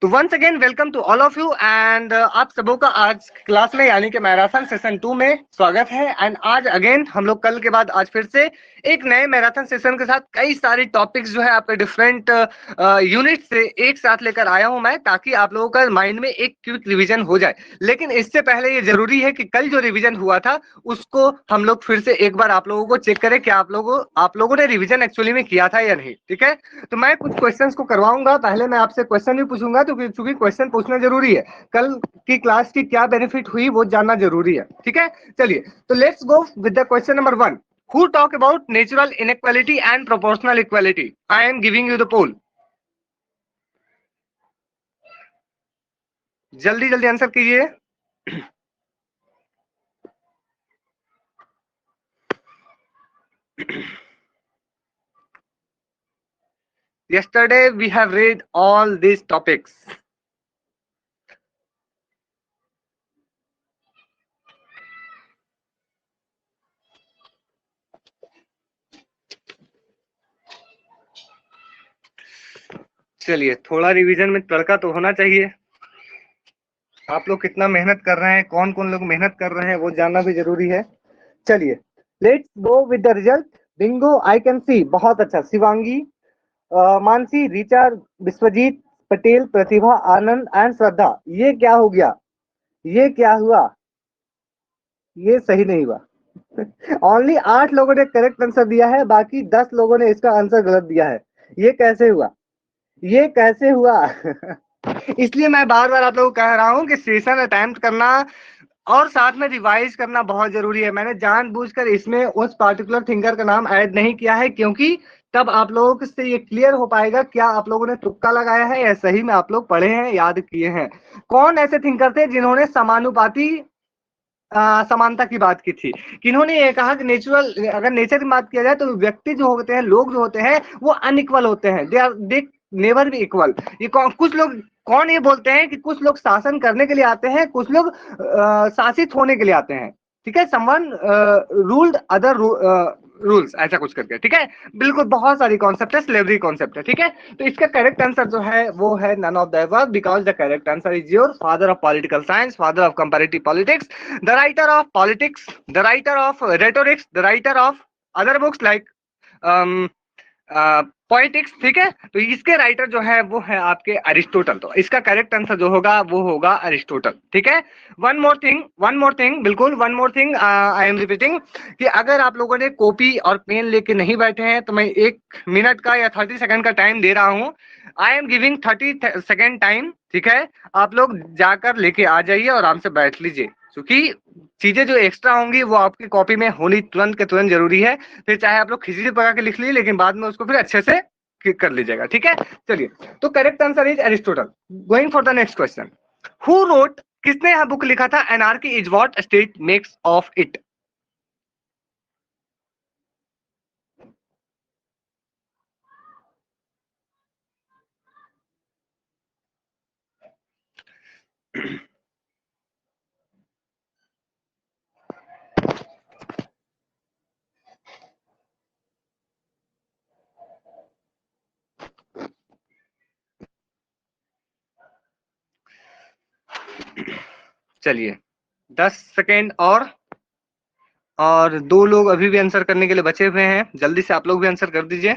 तो once again welcome to all of you and आप सबों का आज क्लास में यानी कि मैराथन सेशन 2 में स्वागत है। एंड आज अगेन हम लोग कल के बाद आज फिर से एक नए मैराथन सेशन के साथ कई सारे टॉपिक्स जो है आपके डिफरेंट यूनिट से एक साथ लेकर आया हूं मैं, ताकि आप लोगों का माइंड में एक क्विक रिवीजन हो जाए। लेकिन इससे पहले ये जरूरी है कि कल जो रिवीजन हुआ था उसको हम लोग फिर से एक बार आप लोगों को चेक करें कि आप लोगों ने रिवीजन एक्चुअली में किया था या नहीं। ठीक है, तो मैं कुछ क्वेश्चंस को करवाऊंगा। पहले मैं आपसे क्वेश्चन भी पूछूंगा, तो क्योंकि क्वेश्चन पूछना जरूरी है, कल की क्लास की क्या बेनिफिट हुई वो जानना जरूरी है। ठीक है, चलिए तो let's go with the question number 1। Who talk about natural inequality and proportional equality? I am giving you the poll. जल्दी जल्दी आंसर कीजिए। Yesterday we have read all these topics. चलिए, थोड़ा रिवीजन में तड़का तो होना चाहिए। आप लोग कितना मेहनत कर रहे हैं, कौन कौन लोग मेहनत कर रहे हैं वो जानना भी जरूरी है। चलिए let's go with the result. Bingo, I can सी, बहुत अच्छा। शिवांगी, मानसी, रीचा, विश्वजीत, पटेल, प्रतिभा, आनंद एंड श्रद्धा। ये क्या हो गया? ये क्या हुआ? ये सही नहीं हुआ। ओनली 8 लोगों ने करेक्ट आंसर दिया है, बाकी 10 लोगों ने इसका आंसर गलत दिया है। ये कैसे हुआ? ये कैसे हुआ? इसलिए मैं बार बार आप लोगों को कह रहा हूं कि सेशन अटेम्प्ट करना और साथ में रिवाइज करना बहुत जरूरी है। मैंने जानबूझकर इसमें उस पार्टिकुलर थिंकर का नाम ऐड नहीं किया है, क्योंकि तब आप लोगों से ये क्लियर हो पाएगा क्या आप लोगों ने तुक्का लगाया है या सही में आप लोग पढ़े हैं, याद किए हैं। कौन ऐसे थिंकर थे जिन्होंने समानुपाती समानता की बात की थी? किन्होंने ये कहा कि नेचुरल, अगर नेचर की बात किया जाए तो व्यक्ति जो होते हैं, लोग जो होते हैं वो अनइक्वल होते हैं। They never be equal. ये कुछ लोग कौन ये बोलते हैं कि कुछ लोग शासन करने के लिए आते हैं, कुछ लोग शासित होने के लिए आते हैं। ठीक है, समवन रूल्ड अदर रूल्स, ऐसा कुछ करके। ठीक है, बिल्कुल बहुत सारी कॉन्सेप्ट है, स्लेवरी कॉन्सेप्ट है। ठीक है, तो इसका करेक्ट आंसर जो है वो है none of the above, because the correct answer is your father of political science, father of comparative politics, the writer of politics, the writer of rhetorics, the writer of other books like poetics. ठीक है, तो इसके writer जो है वो है आपके Aristotle. तो इसका करेक्ट आंसर जो होगा वो होगा अरिस्टोटल। ठीक है, वन मोर थिंग, बिल्कुल one more thing I am repeating कि अगर आप लोगों ने कॉपी और पेन लेके नहीं बैठे हैं तो मैं 1 मिनट का या 30 सेकंड का टाइम दे रहा हूं। आई एम गिविंग 30 सेकंड टाइम। ठीक है, आप लोग जाकर लेके आ जाइए और आराम से बैठ लीजिए, क्योंकि चीजें जो एक्स्ट्रा होंगी वो आपकी कॉपी में होनी तुरंत के तुरंत जरूरी है। फिर चाहे आप लोग खिचड़ी पका के लिख लीजिए, लेकिन बाद में उसको फिर अच्छे से कर लीजिएगा। ठीक है, चलिए, तो correct answer is Aristotle. Going for the next question. Who wrote, किसने यह बुक लिखा था anarchy is what state makes of it? चलिए 10 सेकेंड और 2 लोग अभी भी आंसर करने के लिए बचे हुए हैं। जल्दी से आप लोग भी आंसर कर दीजिए।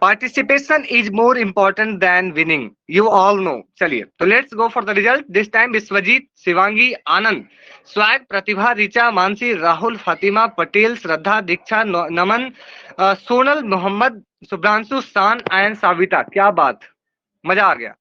Participation is more important than winning, you all know. चलिए तो let's go for the result. This time Vishwajeet, Shivangi, Anand, swag, Pratibha, Richa, Mansi, Rahul, Fatima, Patel, Shraddha, Diksha, Naman, Sonal, Mohammad, Shubhranshu, Shaan and साविता। क्या बात, मजा आ गया।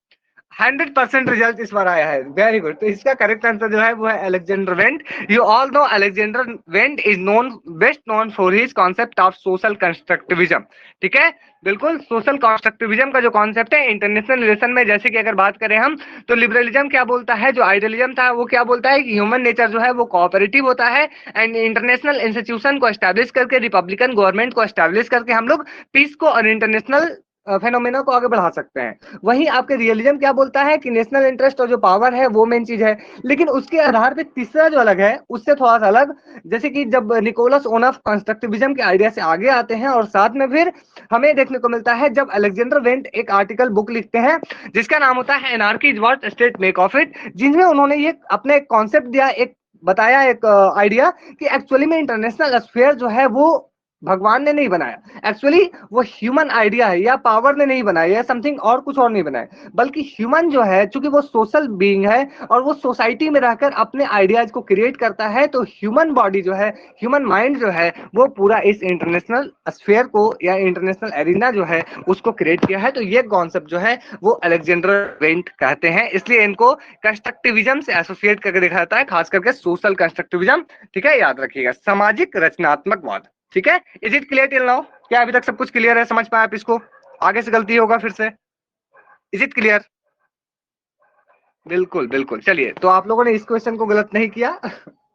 100% रिजल्ट इस बार आया है, वेरी गुड। तो इसका करेक्ट आंसर जो है वो है Alexander went. You all no Alexander went is known, best known for his concept of social constructivism. ठीक है, बिल्कुल, सोशल कंस्ट्रक्टिविज्म का जो कॉन्सेप्ट है इंटरनेशनल रिलेशन में, जैसे कि अगर बात करें हम, तो लिबरलिज्म क्या बोलता है, जो आइडियलिज्म था वो क्या बोलता है कि ह्यूमन नेचर जो है वो कोऑपरेटिव होता है, एंड इंटरनेशनल इंस्टीट्यूशन को एस्टैब्लिश करके, रिपब्लिकन गवर्नमेंट को एस्टैब्लिश करके हम लोग पीस को और इंटरनेशनल फेनोमेना को आगे बढ़ा सकते हैं। वहीं आपके रियलिज्म क्या बोलता है कि नेशनल इंटरेस्ट और जो पावर है वो मेन चीज है, लेकिन उसके आधार पे तीसरा जो अलग है उससे थोड़ा सा अलग, जैसे कि जब निकोलस ओनफ कंस्ट्रक्टिविज्म के आइडिया से आगे आते हैं, और साथ में फिर हमें देखने को मिलता है जब अलेक्जेंडर वेंट एक आर्टिकल बुक लिखते हैं जिसका नाम होता है anarchy is what state make of it, जिनमें उन्होंने ये अपने कॉन्सेप्ट दिया, एक बताया, एक आइडिया कि एक्चुअली में इंटरनेशनल अफेयर जो है वो भगवान ने नहीं बनाया, एक्चुअली वो ह्यूमन आइडिया है, या पावर ने नहीं बनाया, या समथिंग और कुछ और नहीं बनाया, बल्कि ह्यूमन जो है चूंकि वो सोशल बीइंग है और वो सोसाइटी में रहकर अपने आइडियाज को क्रिएट करता है, तो ह्यूमन बॉडी जो है, ह्यूमन माइंड जो है वो पूरा इस इंटरनेशनल स्फीयर को या इंटरनेशनल एरिना जो है उसको क्रिएट किया है। तो ये कॉन्सेप्ट जो है वो अलेक्जेंडर वेंट कहते हैं, इसलिए इनको कंस्ट्रक्टिविज्म से एसोसिएट करके देखा जाता है, खास करके सोशल कंस्ट्रक्टिविज्म। ठीक है, याद रखिएगा, सामाजिक रचनात्मकवाद। ठीक है, is it clear till now? क्या अभी तक सब कुछ क्लियर है, समझ पाए आप इसको? आगे से गलती होगा फिर से। Is it clear? बिल्कुल बिल्कुल, चलिए, तो आप लोगों ने इस क्वेश्चन को गलत नहीं किया।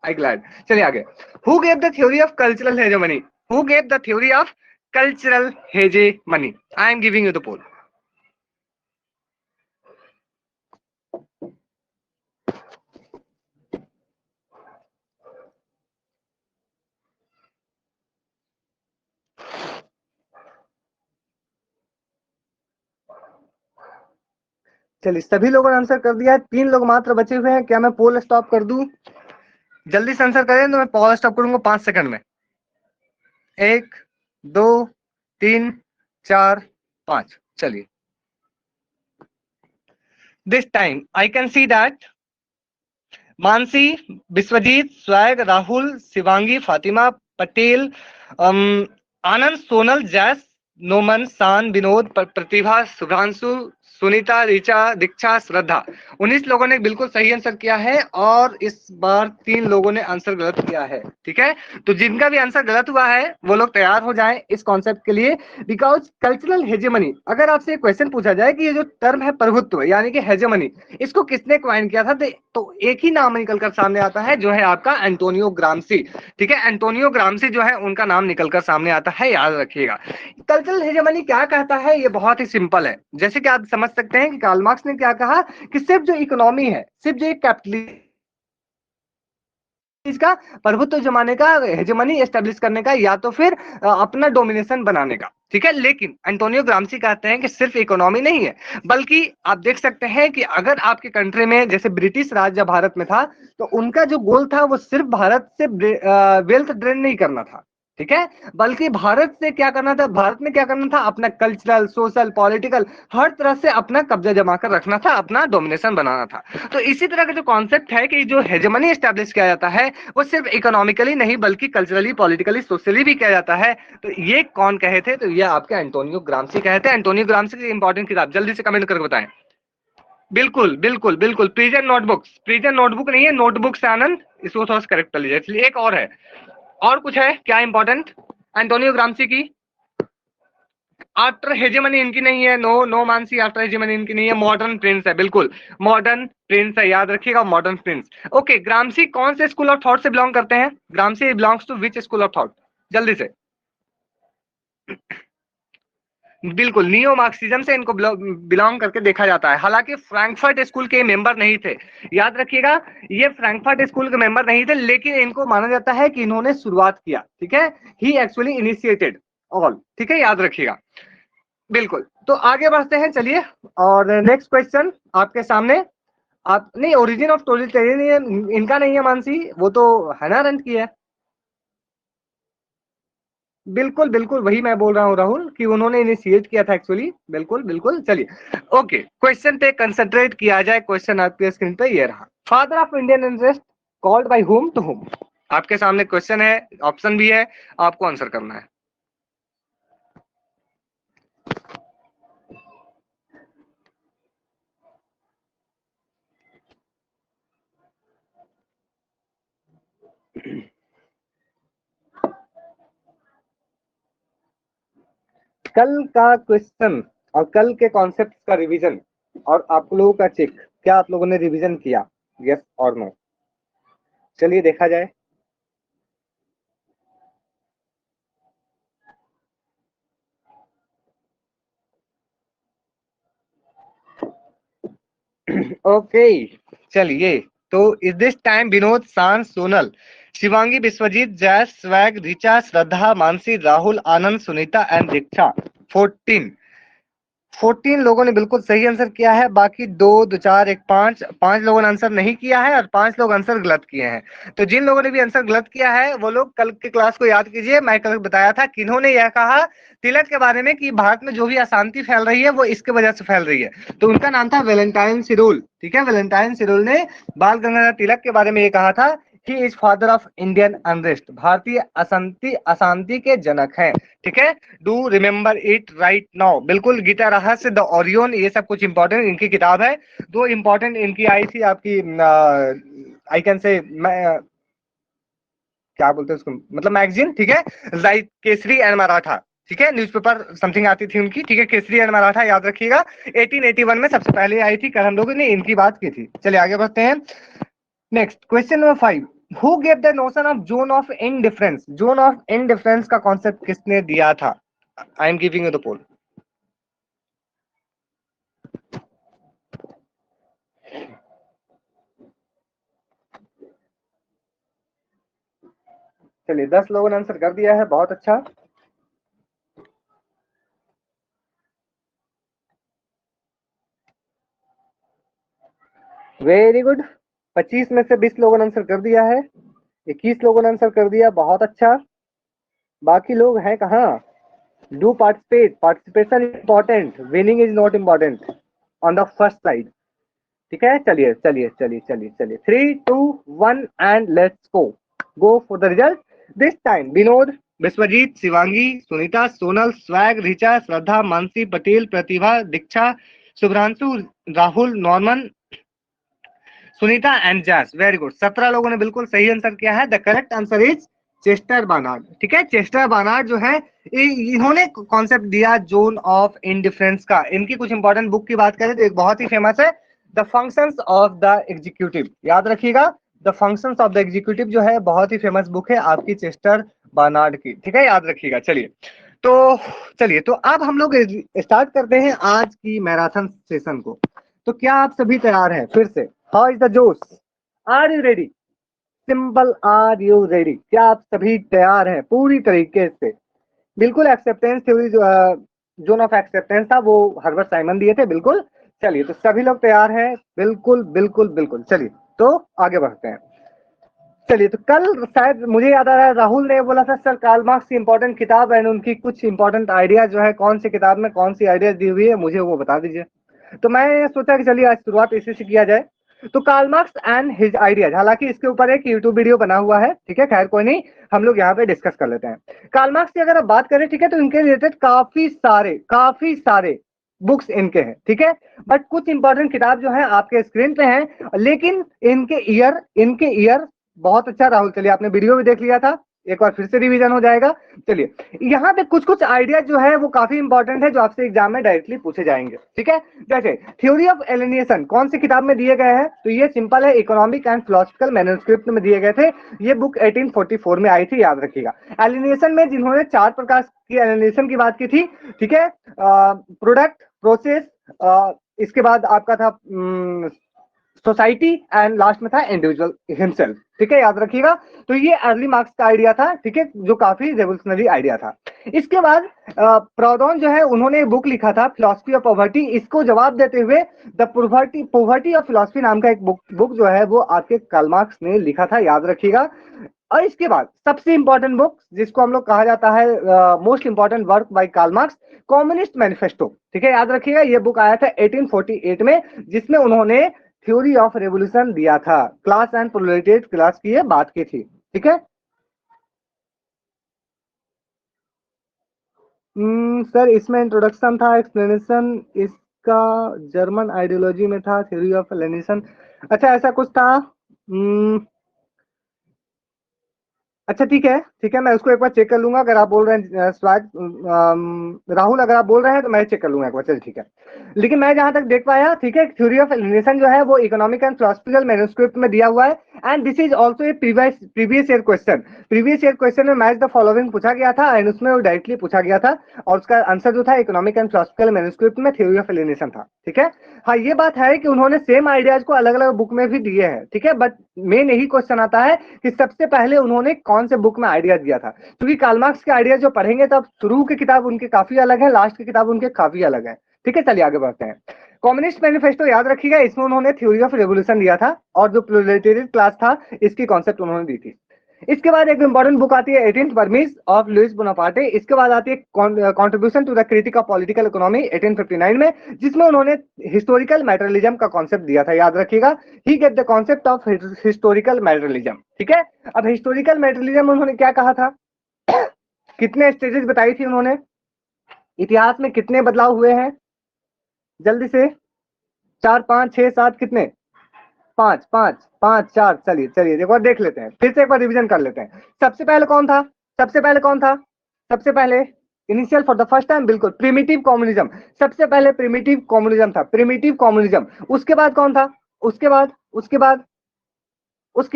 I glad. चलिए आगे। Who gave the theory of cultural hegemony? Who gave the theory of cultural hegemony? I am giving you the poll. चलिए, सभी लोगों ने आंसर कर दिया है, 3 लोग मात्र बचे हुए हैं। क्या मैं पोल स्टॉप कर दूं? जल्दी से आंसर करें तो मैं पोल स्टॉप करूंगा 5 सेकंड में। 1, 2, 3, 4, 5। चलिए, this time I can see that Mansi, Vishwajeet, swag, Rahul, Shivangi, Fatima, Patel, Anand, Sonal, Jais, Noman, शान, विनोद, प्रतिभा, शुभ्रांशु, सुनीता, ऋचा, दीक्षा, श्रद्धा, 19 लोगों ने बिल्कुल सही आंसर किया है, और इस बार 3 लोगों ने आंसर गलत किया है। ठीक है, तो जिनका भी आंसर गलत हुआ है वो लोग तैयार हो जाएं इस कॉन्सेप्ट के लिए। बिकॉज कल्चरल हेजेमनी, अगर आपसे क्वेश्चन पूछा जाए कि ये जो टर्म है प्रभुत्व यानी कि हेजेमनी, इसको किसने क्वाइन किया था, तो एक ही नाम निकलकर सामने आता है जो है आपका एंटोनियो ग्राम्सी। ठीक है, एंटोनियो ग्राम्सी जो है उनका नाम निकलकर सामने आता है, याद रखिएगा। कल्चरल हेजेमनी क्या कहता है, ये बहुत ही सिंपल है। जैसे कि आप समझ सकते हैं कि कार्ल मार्क्स ने क्या कहा कि सिर्फ जो इकोनॉमी है, सिर्फ जो एक कैपिटलिज्म का प्रभुत्व जमाने का, हेजेमनी एस्टेब्लिश करने का, या तो फिर अपना डोमिनेशन बनाने का। ठीक है, लेकिन एंटोनियो ग्राम्सी कहते हैं कि सिर्फ इकोनॉमी नहीं है, बल्कि आप देख सकते हैं कि अगर आपके कंट्री में जैसे ब्रिटिश राज जब भारत में था, तो उनका जो गोल था वो सिर्फ भारत से वेल्थ ड्रेन नहीं करना था। ठीक है, बल्कि भारत से क्या करना था, भारत में क्या करना था, अपना कल्चरल, सोशल, पॉलिटिकल हर तरह से अपना कब्जा जमा कर रखना था, अपना डोमिनेशन बनाना था। तो इसी तरह का जो कॉन्सेप्ट है कि जो हेजेमनी एस्टैब्लिश किया जाता है वो सिर्फ इकोनॉमिकली नहीं बल्कि कल्चरली, पॉलिटिकली, सोशली भी किया जाता है। तो ये कौन कहे थे, तो ये आपके एंटोनियो ग्राम्सी कहे थे। एंटोनियो ग्राम्सी की इंपॉर्टेंट किताब जल्दी से कमेंट करके बताएं। बिल्कुल बिल्कुल बिल्कुल, प्रिजन नोटबुक्स, प्रिजन नोटबुक नहीं है, नोटबुक से आनंद, इसको थोड़ा करेक्ट कर लीजिए। इसलिए एक और है, और कुछ है क्या इंपॉर्टेंट एंटोनियो ग्राम्सी की? आफ्टर हेजेमनी इनकी नहीं है, no no Mansi, after hegemony इनकी नहीं है, मॉडर्न प्रिंस है, बिल्कुल मॉडर्न प्रिंस है, याद रखिएगा, मॉडर्न प्रिंस। ओके, ग्राम्सी कौन से स्कूल ऑफ थॉट से बिलोंग करते हैं? Gramsci belongs to which school of thought? जल्दी से। बिल्कुल, नियो मार्क्सिज्म से इनको बिलोंग करके देखा जाता है। हालांकि फ्रैंकफर्ट स्कूल के मेंबर नहीं थे, याद रखिएगा, ये फ्रैंकफर्ट स्कूल के मेंबर नहीं थे, लेकिन इनको माना जाता है कि इन्होंने शुरुआत किया। ठीक है, ही एक्चुअली इनिशिएटेड ऑल। ठीक है, याद रखिएगा। बिल्कुल, तो आगे बढ़ते हैं, चलिए। और नेक्स्ट क्वेश्चन आपके सामने। आप नहीं, ओरिजिन ऑफ टोटलिटेरियन इनका नहीं है मानसी, वो तो हैना अरेंट की है। बिल्कुल बिल्कुल, वही मैं बोल रहा हूँ राहुल कि उन्होंने इनिशिएट किया था एक्चुअली। बिल्कुल बिल्कुल, चलिए ओके, क्वेश्चन पे कंसंट्रेट किया जाए। क्वेश्चन आपके स्क्रीन पे ये रहा, father of Indian interest called by whom to whom? आपके सामने क्वेश्चन है, ऑप्शन भी है, आपको आंसर करना है। कल का क्वेश्चन और कल के कॉन्सेप्ट का रिवीजन और आप लोगों का चेक, क्या आप लोगों ने रिवीजन किया, यस और नो? चलिए देखा जाए। ओके, चलिए। तो इस दिस टाइम विनोद, सांस, सोनल, शिवांगी, विश्वजीत, जैस, स्वैग, ऋचा, श्रद्धा, मानसी, राहुल, आनंद, सुनीता एंड दीक्षा। 14 लोगों ने बिल्कुल सही आंसर किया है। बाकी 2 2 4 1 5 लोगों ने आंसर नहीं किया है और 5 लोग आंसर गलत किए हैं। तो जिन लोगों ने भी आंसर गलत किया है वो लोग कल के क्लास को याद कीजिए। मैं कल बताया था किन्होंने यह कहा तिलक के बारे में कि भारत में जो भी अशांति फैल रही है वो इसके वजह से फैल रही है। तो उनका नाम था वैलेंटाइन सिरोल। ठीक है, वैलेंटाइन सिरोल ने बाल गंगाधर तिलक के बारे में ये कहा था he is father of Indian unrest, भारतीय अशांति अशांति के जनक हैं। ठीक है, do remember it right now. बिल्कुल, गीता रहस्य, द ओरियन, ये सब कुछ इंपॉर्टेंट इनकी किताब है। 2 इंपॉर्टेंट इनकी आई थी आपकी, आई कैन से, क्या बोलते हैं उसको, मतलब मैगजीन। ठीक है, लाइक केसरी एंड मराठा। ठीक है, न्यूज़पेपर समथिंग आती थी उनकी। ठीक है, केसरी एंड मराठा याद रखिएगा। 1881 में सबसे पहले आई थी, कल हम लोगों ने इनकी बात की थी। चलिए आगे बढ़ते हैं। Next question number 5, who gave the notion of zone of indifference. Zone of indifference का कॉन्सेप्ट किसने दिया था? I am giving you the poll. चलिए 10 लोगों ने आंसर कर दिया है, बहुत अच्छा। Very good. 25 में से 20 लोगों ने आंसर कर दिया है। 21 लोगों ने आंसर कर दिया, बहुत अच्छा। बाकी लोग हैं कहाँ? Do participate, participation important, winning is not important on the first side. ठीक है, चलिए चलिए चलिए चलिए चलिए, 3 2 1 and let's go for the result. This time Vinod, Vishwajeet, Shivangi, Sunita, Sonal, Swag, Richa, Shraddha, Mansi, Patel, Pratibha, Diksha, Shubhranshu, Rahul, Norman, Sunita and Jas. Very good, 17 लोगों ने बिल्कुल सही आंसर किया है। The correct answer is Chester Barnard. ठीक है, चेस्टर बार्नार्ड जो है इन्होंने कॉन्सेप्ट दिया जोन ऑफ इंडिफरेंस का। इनकी कुछ इंपॉर्टेंट बुक की बात करें तो एक बहुत ही फेमस है, the functions of the executive. याद रखिएगा, the functions of the executive जो है बहुत ही फेमस बुक है आपकी चेस्टर बार्नार्ड की। ठीक है, याद रखिएगा। चलिए तो चलिए, तो अब हम लोग स्टार्ट करते हैं आज की मैराथन सेशन को। तो क्या आप सभी तैयार हैं? फिर से, हाउ इज द जोश? Are you ready? Simple, are you ready? क्या आप सभी तैयार हैं पूरी तरीके से? बिल्कुल, एक्सेप्टेंस थ्योरी जो जोन ऑफ एक्सेप्टेंस था वो हर्बर्ट साइमन दिए थे। बिल्कुल, चलिए तो सभी लोग तैयार हैं? बिल्कुल बिल्कुल बिल्कुल। चलिए तो आगे बढ़ते हैं। चलिए, तो कल शायद मुझे याद आ रहा है राहुल ने बोला था सर कार्ल मार्क्स की इंपॉर्टेंट किताब एंड उनकी कुछ इंपॉर्टेंट आइडिया जो है, कौन सी किताब में कौन सी आइडियाज दी हुई है मुझे वो बता दीजिए। तो मैं सोचा कि चलिए आज शुरुआत इसी से किया जाए। तो Karl Marx and his ideas, हालांकि इसके ऊपर एक यूट्यूब वीडियो बना हुआ है। ठीक है, खैर कोई नहीं, हम लोग यहाँ पे डिस्कस कर लेते हैं। कार्ल मार्क्स की अगर आप बात करें, ठीक है, तो इनके रिलेटेड काफी सारे बुक्स इनके हैं। ठीक है, बट कुछ इंपॉर्टेंट किताब जो है आपके स्क्रीन पे हैं, लेकिन इनके ईयर बहुत अच्छा। राहुल, चलिए आपने वीडियो भी देख लिया था, एक बार फिर से रिवीजन हो जाएगा। चलिए, यहाँ पे कुछ कुछ आइडिया जो है वो काफी इंपॉर्टेंट है, जो आपसे एग्जाम में डायरेक्टली पूछे जाएंगे। ठीक है, जैसे थ्योरी ऑफ एलिनेशन कौन सी किताब में दिए गए हैं? तो ये सिंपल है, इकोनॉमिक एंड फिलोसफिकल मैन्युस्क्रिप्ट में दिए गए थे। ये बुक 1844 में आई थी, याद रखिएगा। एलिनेशन में जिन्होंने 4 प्रकार की एलिनेशन की बात की थी, ठीक है, प्रोडक्ट, प्रोसेस, इसके बाद आपका था सोसाइटी एंड लास्ट में था इंडिविजुअल हिमसेल्फ। ठीक है, याद रखिएगा। तो ये अर्ली मार्क्स का आइडिया था, ठीक है, जो काफी रेवोल्यूशनरी आइडिया था। इसके बाद प्रॉडॉन जो है उन्होंने एक बुक लिखा था फिलॉसफी ऑफ पॉवर्टी। इसको जवाब देते हुए द पॉवर्टी ऑफ फिलॉसफी नाम का एक बुक जो है वो आपके कार्ल मार्क्स ने लिखा था, याद रखिएगा। और इसके बाद सबसे इंपॉर्टेंट बुक जिसको हम लोग कहा जाता है most important work by Karl Marx, communist manifesto. ठीक है, याद रखिएगा, ये बुक आया था 1848 में, जिसमें उन्होंने थ्योरी ऑफ रेवोल्यूशन दिया था, क्लास एंड प्रोलेटेरिएट क्लास की ये बात की थी। ठीक है सर, इसमें इंट्रोडक्शन था, एक्सप्लेनेशन इसका जर्मन आइडियोलॉजी में था, थ्योरी ऑफ लेनिसन। अच्छा, ऐसा कुछ था। अच्छा ठीक है, मैं उसको एक बार चेक कर लूंगा। अगर आप बोल रहे हैं राहुल, अगर आप बोल रहे हैं तो मैं चेक कर लूंगा एक बार। चलिए ठीक है, लेकिन मैं जहां तक देख पाया, ठीक है, थ्योरी ऑफ एलिनेशन जो है वो इकोनॉमिक एंड फिलोसफिकल मैन्युस्क्रिप्ट में दिया हुआ है। And this is also A previous year question. Previous year question में मैच द फॉलोइंग पूछा गया था एंड उसमें वो डायरेक्टली पूछा गया था और उसका आंसर जो था इकोनॉमिक एंड फिलोसफिकल मैन्युस्क्रिप्ट में थ्योरी ऑफ एलिनेशन था। ठीक है, हाँ ये बात है कि उन्होंने सेम आइडियाज को अलग अलग बुक में भी दिए हैं। ठीक है, बट मेन यही क्वेश्चन आता है कि सबसे पहले उन्होंने कौन से बुक में आइडिया दिया था, क्योंकि कार्ल मार्क्स के आइडिया जो पढ़ेंगे तब शुरू की किताब उनके काफी अलग है, लास्ट की किताब उनके काफी अलग है। ठीक है, चलिए आगे बढ़ते हैं। कम्युनिस्ट मैनिफेस्टो याद रखिएगा, इसमें उन्होंने थ्योरी ऑफ रेवोल्यूशन दिया था और जो प्रोलेटेरियट क्लास था इसकी कॉन्सेप्ट उन्होंने दी थी। इसके बाद एक इंपॉर्टेंट बुक आती है 18th Burmese of Louis Bonaparte. इसके बाद आती है contribution to the critique of political economy 1859 में, जिसमें उन्होंने हिस्टोरिकल मैटेरियलिज्म का कॉन्सेप्ट दिया था, याद रखिएगा। He gave the concept of historical materialism. ठीक है, अब हिस्टोरिकल मैटेरियलिज्म उन्होंने क्या कहा था, कितने स्टेजेस बताई थी उन्होंने, इतिहास में कितने बदलाव हुए हैं, जल्दी से 4 5 6 7 कितने, 5 5 5 4, चलिए चलिए एक बार देख लेते हैं, फिर से एक बार रिवीजन कर लेते हैं। सबसे पहले कौन था, सबसे पहले कौन था, सबसे पहले initial for the first time, बिल्कुल प्रिमिटिव कम्युनिज्म। सबसे पहले प्रिमिटिव कम्युनिज्म था, प्रिमिटिव कम्युनिज्म। उसके बाद कौन था, उसके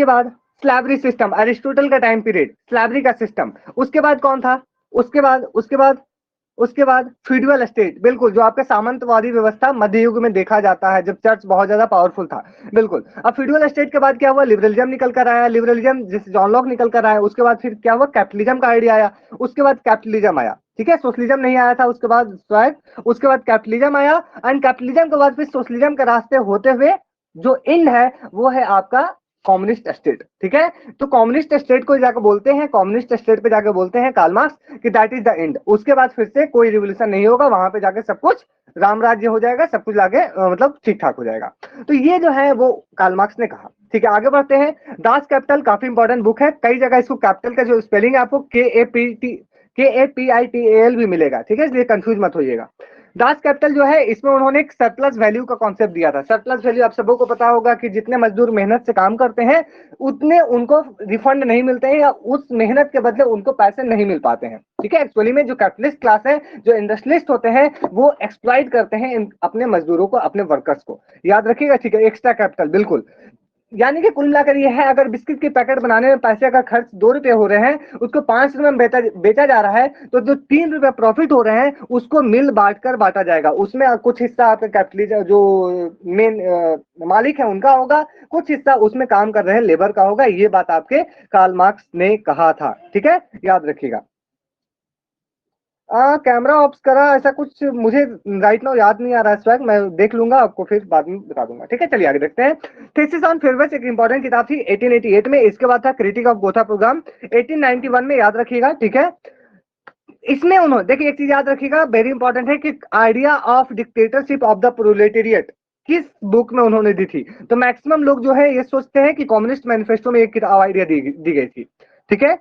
बाद स्लैवरी सिस्टम, एरिस्टोटल का टाइम पीरियड, स्लैवरी का सिस्टम। उसके बाद कौन था, उसके बाद फ्यूडल स्टेट, बिल्कुल जो आपका सामंतवादी व्यवस्था मध्य युग में देखा जाता है जब चर्च बहुत ज्यादा पावरफुल था, बिल्कुल। अब फ्यूडल स्टेट के बाद क्या हुआ, लिबरलिज्म निकल कर आया, लिबरलिज्म जिस जॉन लॉक निकल कर आया। उसके बाद फिर क्या हुआ, कैपिटलिज्म का आइडिया आया। उसके बाद कैपिटलिज्म आया, ठीक है, सोशलिज्म नहीं आया था उसके बाद शायद। उसके बाद कैपिटलिज्म आया एंड कैपिटलिज्म के बाद फिर सोशलिज्म के रास्ते होते हुए जो एंड है वो है आपका कम्युनिस्ट स्टेट। ठीक है, तो कम्युनिस्ट स्टेट को जाकर बोलते हैं, कम्युनिस्ट स्टेट पे जाकर बोलते हैं कार्ल मार्क्स कि दैट इज द एंड। उसके बाद फिर से कोई रिवोल्यूशन नहीं होगा, वहां पे जाके सब कुछ राम राज्य हो जाएगा, सब कुछ आगे मतलब ठीक ठाक हो जाएगा। तो ये जो है वो कार्ल मार्क्स ने कहा। ठीक है, आगे बढ़ते हैं। दास कैपिटल काफी इंपॉर्टेंट बुक है, कई जगह इसको कैपिटल का जो स्पेलिंग है आपको KAPITAL भी मिलेगा। ठीक है, इसलिए कंफ्यूज मत होइएगा। दास कैपिटल जो है इसमें उन्होंने एक सरप्लस वैल्यू का कॉन्सेप्ट दिया था। सरप्लस वैल्यू आप सबको को पता होगा कि जितने मजदूर मेहनत से काम करते हैं उतने उनको रिफंड नहीं मिलते हैं या उस मेहनत के बदले उनको पैसे नहीं मिल पाते हैं। ठीक है, एक्चुअली में जो कैपिटलिस्ट क्लास है, जो इंडस्ट्रियलिस्ट होते हैं, वो एक्सप्लॉइट करते हैं अपने मजदूरों को, अपने वर्कर्स को, याद रखिएगा। ठीक है, एक्स्ट्रा कैपिटल, बिल्कुल। यानी कि कुल मिलाकर ये है, अगर बिस्किट के पैकेट बनाने में पैसे का खर्च 2 रुपए हो रहे हैं, उसको 5 रुपए में बेचा जा रहा है, तो जो 3 रुपए प्रॉफिट हो रहे हैं उसको मिल बांट कर बांटा जाएगा। उसमें कुछ हिस्सा आपके कैपिटलिस्ट जो मेन मालिक है उनका होगा, कुछ हिस्सा उसमें काम कर रहे हैं लेबर का होगा। ये बात आपके कार्ल मार्क्स ने कहा था। ठीक है, याद रखिएगा। कैमरा ऑफ करा, ऐसा कुछ मुझे राइट नाउ याद नहीं आ रहा है स्वैग, मैं देख लूंगा, आपको फिर बाद में बता दूंगा। ठीक है, चलिए आगे देखते हैं। थीसिस ऑन फेवरेट्स एक इंपॉर्टेंट किताब थी 1888 में। इसके बाद था क्रिटिक ऑफ गोथा प्रोग्राम 1891 में, याद रखिएगा। ठीक है, इसमें उन्होंने देखिए एक चीज याद रखिएगा, वेरी इंपॉर्टेंट है कि idea of dictatorship of the proletariat किस बुक में उन्होंने दी थी। तो मैक्सिमम लोग जो है ये सोचते हैं कि कम्युनिस्ट मैनिफेस्टो में एक किताब आइडिया दी गई थी। ठीक है,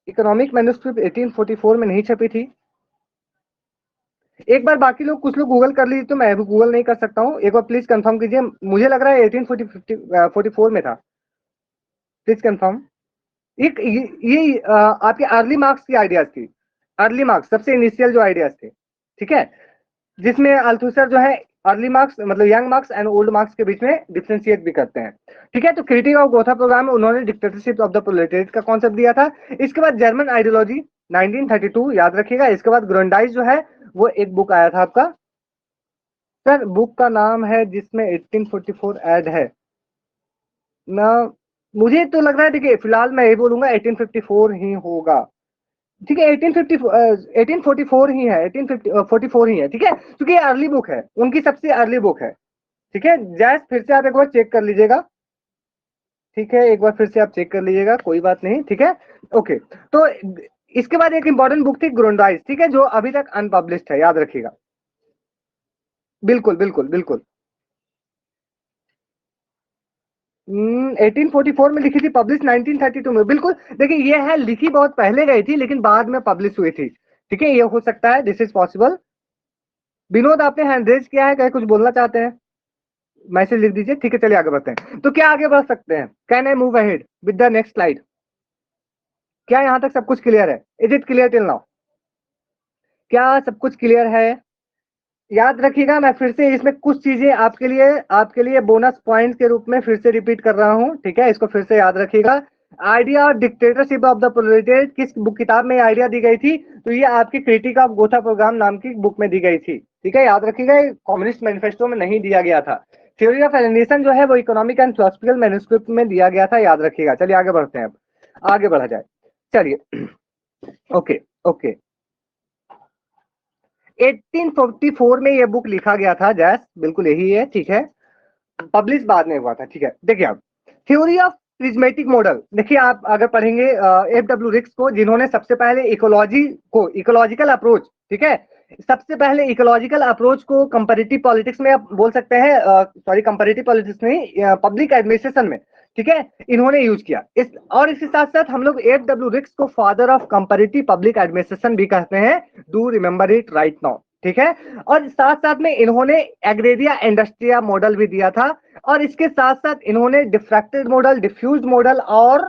इकोनॉमिक मैन्युस्क्रिप्ट 1844 में नहीं छपी थी। एक बार बाकी लोग कुछ लोग गूगल कर लीजिए, तो मैं भी गूगल नहीं कर सकता हूँ, एक बार प्लीज कंफर्म कीजिए। मुझे लग रहा है 1844 में था, प्लीज कंफर्म। ये आपके अर्ली मार्क्स की आइडियाज थी, अर्ली मार्क्स सबसे इनिशियल जो आइडियाज थे। ठीक है, जिसमें अल्थुसर जो है अर्ली मार्क्स मतलब young Marx and old marks के बीच में डिफ्रेंशिएट भी करते हैं। ठीक है, तो क्रिटिक ऑफ गोथा प्रोग्राम में उन्होंने डिक्टेटरशिप ऑफ द प्रोलेटेरिएट का कॉन्सेप्ट दिया था। इसके बाद जर्मन आइडियोलॉजी 1932, याद रखिएगा। इसके बाद ग्रोंडाइज जो है वो एक बुक आया था आपका, सर बुक का नाम है जिसमें 1844 ऐड है ना, मुझे तो लग रहा है। देखिए फिलहाल मैं ये बोलूंगा 1854 ही होगा। ठीक है, 1844 ही है, 1844 ही है। ठीक है, क्योंकि ये अर्ली बुक है, उनकी सबसे अर्ली बुक है। ठीक है, जैस फिर से आप एक बार चेक कर लीजिएगा। ठीक है, एक बार फिर से आप चेक कर लीजिएगा, कोई बात नहीं। ठीक है, ओके। तो इसके बाद एक इंपॉर्टेंट बुक थी ग्रोंडाइज, ठीक है, जो अभी तक अनपब्लिश्ड है, याद रखिएगा। बिल्कुल बिल्कुल बिल्कुल। 1844 में लिखी थी, पब्लिश 1932 में, बिल्कुल। देखिए ये है, लिखी बहुत पहले गई थी लेकिन बाद में पब्लिश हुई थी। ठीक है, ये हो सकता है, दिस इज पॉसिबल। विनोद आपने हैंड रेज किया है, क्या कुछ बोलना चाहते हैं, मैसेज लिख दीजिए। ठीक है, चलिए आगे बढ़ते हैं। तो क्या आगे बढ़ सकते हैं, can I move ahead with the next slide. क्या यहां तक सब कुछ क्लियर है, is it clear till now, क्या सब कुछ क्लियर है। याद रखिएगा, मैं फिर से इसमें कुछ चीजें आपके लिए बोनस पॉइंट के रूप में फिर से रिपीट कर रहा हूं, ठीक है, इसको फिर से याद रखिएगा। Idea of dictatorship of the proletariat किस बुक किताब में आइडिया दी गई थी? तो ये आपकी क्रिटिक ऑफ गोथा प्रोग्राम नाम की बुक में दी गई थी, ठीक है, याद रखिएगा, कम्युनिस्ट मैनिफेस्टो में नहीं दिया गया था। थ्योरी ऑफ एलिनेशन जो है वो इकोनॉमिक एंड फिलोसफिकल मैन्युस्क्रिप्ट में दिया गया था, याद रखिएगा। चलिए आगे बढ़ते हैं, अब आगे बढ़ा जाए, चलिए। ओके ओके, 1844 में ये बुक लिखा गया था, जैस बिल्कुल यही है, ठीक है, पब्लिश बाद में हुआ था, ठीक है। देखिए आप, थ्योरी ऑफ प्रिज्मेटिक मॉडल, देखिए आप अगर पढ़ेंगे F.W. रिक्स को, जिन्होंने सबसे पहले इकोलॉजी को, इकोलॉजिकल अप्रोच, ठीक है, सबसे पहले इकोलॉजिकल अप्रोच को कंपैरेटिव पॉलिटिक्स में आप बोल सकते हैं, सॉरी कंपैरेटिव पॉलिटिक्स नहीं, पब्लिक एडमिनिस्ट्रेशन में, ठीक है, इन्होंने यूज किया इस, और इसके साथ साथ हम लोग F.W. रिक्स को father of comparative public administration भी कहते हैं, do remember it right now, ठीक है। और साथ साथ में इन्होंने एग्रेरिया इंडस्ट्रिया मॉडल भी दिया था, और इसके साथ साथ इन्होंने डिफ्रैक्टेड मॉडल, डिफ्यूज मॉडल और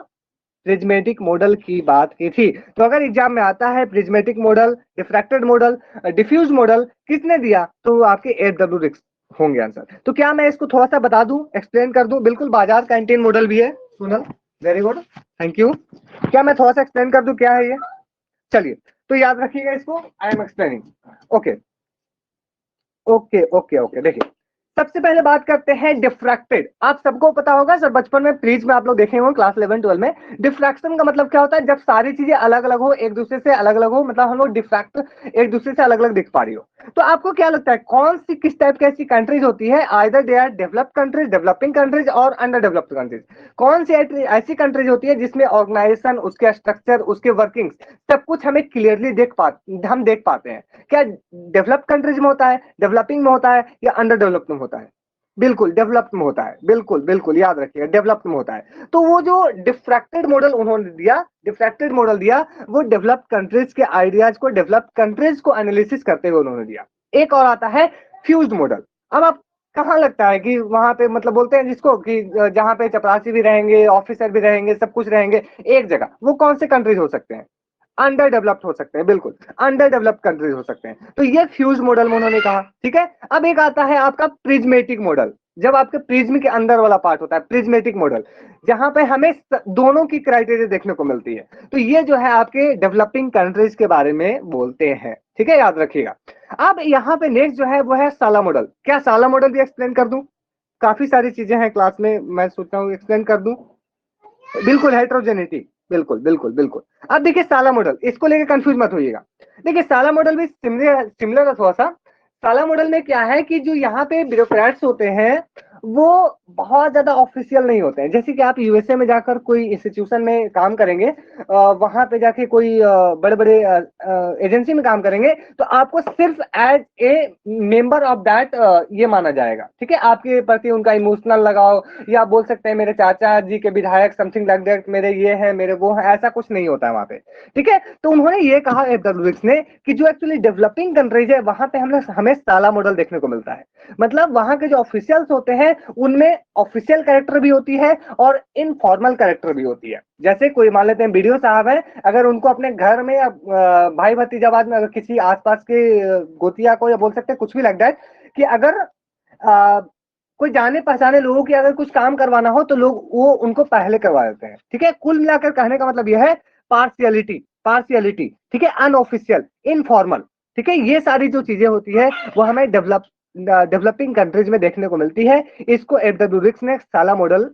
प्रिज्मेटिक मॉडल की बात की थी। तो अगर एग्जाम में आता है prismatic model, diffracted model, diffuse model किसने दिया, तो आपके F.W. रिक्स होंगे आंसर। तो क्या मैं इसको थोड़ा सा बता दूं, एक्सप्लेन कर दूं? बिल्कुल, बाजार कैंटीन मॉडल भी है, सुनल, वेरी गुड, थैंक यू। क्या मैं थोड़ा सा एक्सप्लेन कर दूं क्या है ये? चलिए, तो याद रखिएगा इसको, I am explaining. Okay okay okay okay, देखिए सबसे पहले बात करते हैं डिफ्रैक्टेड। आप सबको पता होगा सर, बचपन में प्रीज में आप लोग देखे होंगे, क्लास 11 12 में, डिफ्रैक्शन का मतलब क्या होता है? जब सारी चीजें अलग अलग हो, एक दूसरे से अलग अलग हो, मतलब हम लोग डिफ्रैक्ट एक दूसरे से अलग अलग दिख पा रही हो। तो आपको क्या लगता है कौन सी, किस टाइप की ऐसी कंट्रीज होती है? Either they are developed countries, developing countries और अंडर डेवलप्ड कंट्रीज। कौन सी ऐसी कंट्रीज होती है जिसमें ऑर्गेनाइजेशन, उसके स्ट्रक्चर, उसके वर्किंग, सब कुछ हमें क्लियरली हम देख पाते हैं? क्या डेवलप्ड कंट्रीज में होता है, डेवलपिंग में होता है, या अंडर डेवलप्ड में होता है? बिल्कुल डेवलप्ड में होता है, बिल्कुल बिल्कुल याद रखिएगा, डेवलप्ड में होता है। तो वो जो डिफ्रैक्टेड मॉडल उन्होंने दिया, डिफ्रैक्टेड मॉडल दिया, वो डेवलप्ड कंट्रीज के आइडियाज को, डेवलप्ड कंट्रीज को एनालिसिस करते हुए उन्होंने दिया। एक और आता है फ्यूज्ड मॉडल। अब आप कहाँ लगता है कि वहां पे, मतलब बोलते हैं जिसको कि जहां पे चपरासी भी रहेंगे, ऑफिसर भी रहेंगे, सब कुछ रहेंगे एक जगह, वो कौन से कंट्रीज हो सकते हैं? अंडर डेवलप्ड हो सकते हैं, बिल्कुल अंडर डेवलप्ड कंट्रीज हो सकते हैं। तो ये फ्यूज मॉडल में उन्होंने कहा, ठीक है। अब एक आता है आपका प्रिज्मेटिक मॉडल, जब आपके प्रिज्म के अंदर वाला पार्ट होता है प्रिज्मेटिक मॉडल, जहां पे हमें दोनों की क्राइटेरिया देखने को मिलती है। तो ये जो है आपके डेवलपिंग कंट्रीज के बारे में बोलते हैं, ठीक है, याद रखिएगा। अब यहाँ पे नेक्स्ट जो है वो है साला मॉडल। क्या साला मॉडल भी एक्सप्लेन कर दूं? काफी सारी चीजें हैं क्लास में, मैं सोचता हूँ एक्सप्लेन कर दूं। बिल्कुल हेट्रोजेनिटी, बिल्कुल बिल्कुल बिल्कुल। अब देखिए साला मॉडल, इसको लेके कंफ्यूज मत होइएगा। देखिए साला मॉडल भी सिमिलर सिमिलर है थोड़ा सा। साला मॉडल में क्या है कि जो यहाँ पे ब्यूरोक्रेट्स होते हैं वो बहुत ज्यादा ऑफिशियल नहीं होते हैं। जैसे कि आप यूएसए में जाकर कोई इंस्टीट्यूशन में काम करेंगे, वहां पे जाके कोई बड़े बड़े एजेंसी में काम करेंगे, तो आपको सिर्फ as a member of that ये माना जाएगा, ठीक है। आपके प्रति उनका इमोशनल लगाव, या आप बोल सकते हैं मेरे चाचा जी के विधायक, समथिंग लाइक दैट, मेरे ये है, मेरे वो है, ऐसा कुछ नहीं होता है वहां पे, ठीक है। तो उन्होंने ये कहा F.W. रिक्स ने कि जो एक्चुअली डेवलपिंग कंट्रीज है वहां पे हमें साला मॉडल देखने को मिलता है। मतलब वहां के जो ऑफिशियल्स होते हैं उनमें ऑफिशियल कैरेक्टर भी होती है और इनफॉर्मल कैरेक्टर भी होती है। जैसे कोई मान लेते हैं बीडीओ साहब है, अगर उनको अपने घर में या भाई भतीजाबाद में अगर किसी आसपास के गोतिया को, या बोल सकते हैं कुछ भी लगता है कि अगर कोई जाने पहचाने लोगों की अगर कुछ काम करवाना हो तो लोग वो उनको पहले करवा देते हैं, ठीक है। कुल मिलाकर कहने का मतलब यह है पार्शियलिटी, पार्शियलिटी, ठीक है, अनऑफिशियल, इनफॉर्मल, ठीक है। ये सारी जो चीजें होती है वो हमें डेवलपिंग कंट्रीज में देखने को मिलती है। इसको F.W. रिक्स ने साला मॉडल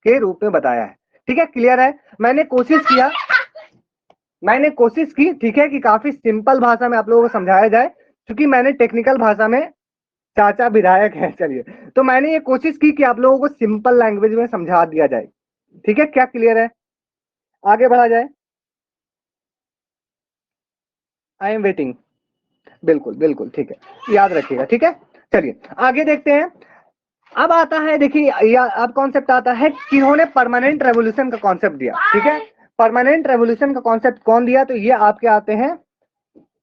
के रूप में बताया है, ठीक है, क्लियर है। मैंने कोशिश की, ठीक है, कि काफी सिंपल भाषा में आप लोगों को समझाया जाए, क्योंकि मैंने टेक्निकल भाषा में, चाचा विधायक है, चलिए, तो मैंने ये कोशिश की कि आप लोगों को सिंपल लैंग्वेज में समझा दिया जाए, ठीक है। क्या क्लियर है? आगे बढ़ा जाए, आई एम वेटिंग, बिल्कुल बिल्कुल, ठीक है, याद रखिएगा, ठीक है। चलिए आगे देखते हैं। अब आता है, देखिए अब कॉन्सेप्ट आता है कि इन्होंने परमानेंट रेवोल्यूशन का कॉन्सेप्ट दिया, ठीक है। परमानेंट रेवोल्यूशन का कॉन्सेप्ट कौन दिया? तो ये आपके आते हैं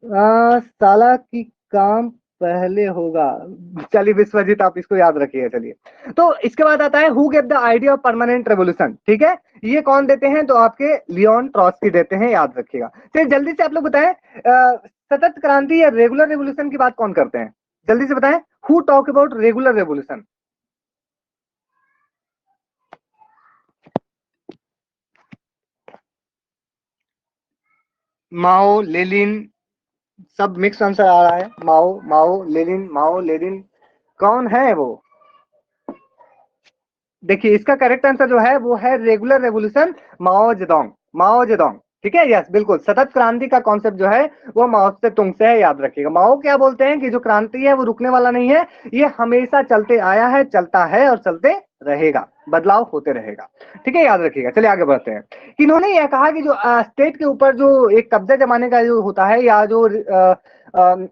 साला की काम पहले होगा। चलिए विश्वजीत, आप इसको याद रखिए। चलिए, तो इसके बाद आता है who gave the idea of permanent revolution, ठीक है। ये कौन देते हैं? तो आपके लियोन ट्रॉट्स्की देते हैं, याद रखिएगा। चलिए जल्दी से आप लोग बताएं, सतत क्रांति या रेगुलर रेवोल्यूशन की बात कौन करते हैं, जल्दी से बताएं। Who talk about regular revolution? Mao, Lenin, सब मिक्स आंसर आ रहा है। माओ, माओ लेनिन, माओ लेनिन, कौन है वो? देखिए इसका करेक्ट आंसर जो है वो है रेगुलर रेवोल्यूशन, माओ जेडोंग, माओ जेडोंग। ठीक है, यस बिल्कुल। सतत क्रांति का कॉन्सेप्ट जो है वो माओ से तुंग से है, याद रखिएगा। माओ क्या बोलते हैं कि जो क्रांति है वो रुकने वाला नहीं है, ये हमेशा चलते आया है, चलता है और चलते रहेगा, बदलाव होते रहेगा। ठीक है, याद रखिएगा। चलिए आगे बढ़ते हैं। इन्होंने यह कहा कि जो स्टेट के ऊपर जो एक कब्जा जमाने का जो होता है, या जो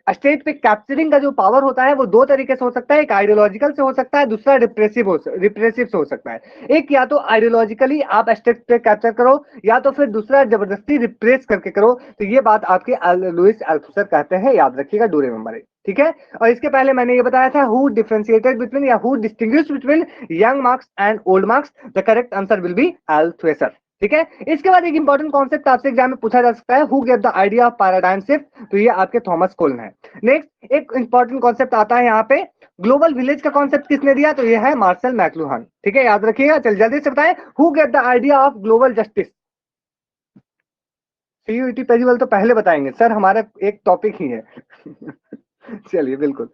स्टेट पे कैप्चरिंग का जो पावर होता है, वो दो तरीके से हो सकता है। एक आइडियोलॉजिकल से हो सकता है, दूसरा रिप्रेसिव से हो सकता है। एक या तो आइडियोलॉजिकली आप स्टेट पे कैप्चर करो, या तो फिर दूसरा जबरदस्ती रिप्रेस करके करो। तो ये बात आपके लुइस अल्थुसर कहते हैं, याद रखिएगा, डू रिमेंबर इट। ठीक है, और इसके पहले मैंने ये बताया था हु डिफरेंशिएटेड बिटवीन या who distinguish between young Marx and old Marx. The correct answer will be Althusser. ठीक है, इसके बाद एक इंपॉर्टेंट कॉन्सेप्ट आपसे एग्जाम में पूछा जा सकता है, who gave the idea of paradigm shift? तो ये आपके थॉमस कोलन है। नेक्स्ट एक इंपॉर्टेंट कॉन्सेप्ट आता है यहाँ पे, ग्लोबल विलेज का कॉन्सेप्ट किसने दिया? तो ये है मार्शल मैकलुहान। ठीक है, याद रखिएगा। चल जल्दी से बताएं, who gave the idea of global justice? CUET पेजिबल तो पहले बताएंगे सर, हमारा एक टॉपिक ही है। चलिए बिल्कुल।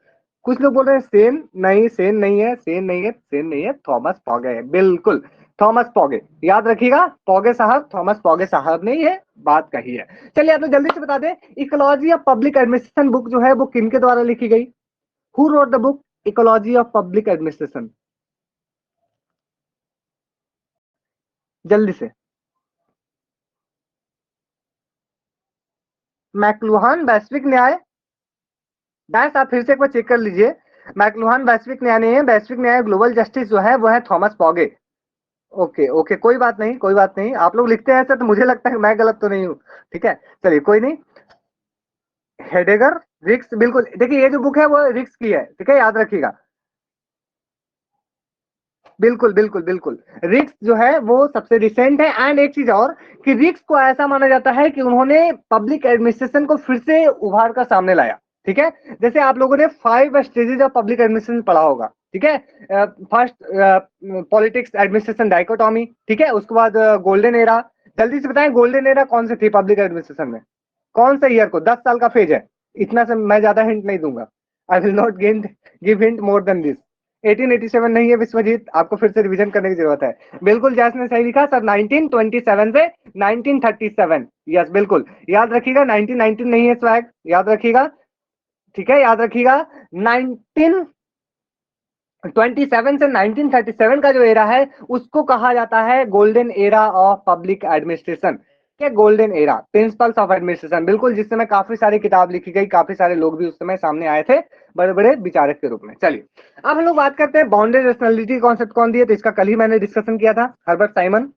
कुछ लोग बोल रहे हैं सेन, नहीं सेन नहीं है, सेन नहीं है, सेन नहीं है, थॉमस पॉगे है, बिल्कुल थॉमस पॉगे, याद रखिएगा। पॉगे साहब, थॉमस पॉगे साहब नहीं है, बात कही है। चलिए आप लोग जल्दी से बता दें, ecology of public administration book जो है वो किनके द्वारा लिखी गई? Who wrote the book ecology of public administration? जल्दी से। मैकलुहान वैश्विक न्याय, डैश आप फिर से एक बार चेक कर लीजिए। मैकलुहान वैश्विक न्याय नहीं है, वैश्विक न्याय ग्लोबल जस्टिस जो है वो है थॉमस पॉगे। ओके ओके, कोई बात नहीं, कोई बात नहीं। आप लोग लिखते हैं ऐसा तो मुझे लगता है मैं गलत तो नहीं हूँ। ठीक है, चलिए कोई नहीं। हेडेगर, रिक्स, बिल्कुल। देखिए ये जो बुक है वो रिक्स की है, ठीक है, याद रखिएगा। बिल्कुल बिल्कुल बिल्कुल। रिक्स जो है वो सबसे रिसेंट है। एंड एक चीज और, कि रिक्स को ऐसा माना जाता है कि उन्होंने पब्लिक एडमिनिस्ट्रेशन को फिर से उभार कर सामने लाया। ठीक है, जैसे आप लोगों ने 5 स्टेजेस ऑफ पब्लिक एडमिनिस्ट्रेशन पढ़ा होगा। ठीक है, फर्स्ट पॉलिटिक्स एडमिनिस्ट्रेशन डाइकोटॉमी, ठीक है, उसके बाद गोल्डन एरा। जल्दी से बताएं गोल्डन एरा कौन सी थी पब्लिक एडमिनिस्ट्रेशन में? कौन सा ईयर को? 10 साल का फेज है, इतना से मैं ज्यादा हिंट नहीं दूंगा। I will not give hint more than this. 1887 नहीं है विश्वजीत, आपको फिर से रिवीजन करने की जरूरत है। बिल्कुल जैस ने सही लिखा सर, 1927 से 1937। यस बिल्कुल, याद रखिएगा। 1919 नहीं है स्वैग, याद रखिएगा। ठीक है, याद रखिएगा। 1927 से 1937 का जो एरा है उसको कहा जाता है golden era of public administration. क्या? Golden era, principles of administration, बिल्कुल, जिस समय काफी सारी किताब लिखी गई, काफी सारे लोग भी उस समय सामने आए थे, बड़े बड़े विचारक के रूप में। चलिए अब हम लोग बात करते हैं बाउंडेड रेशनैलिटी कॉन्सेप्ट कौन दिए, तो इसका कल ही मैंने डिस्कशन किया था, हर्बर्ट साइमन।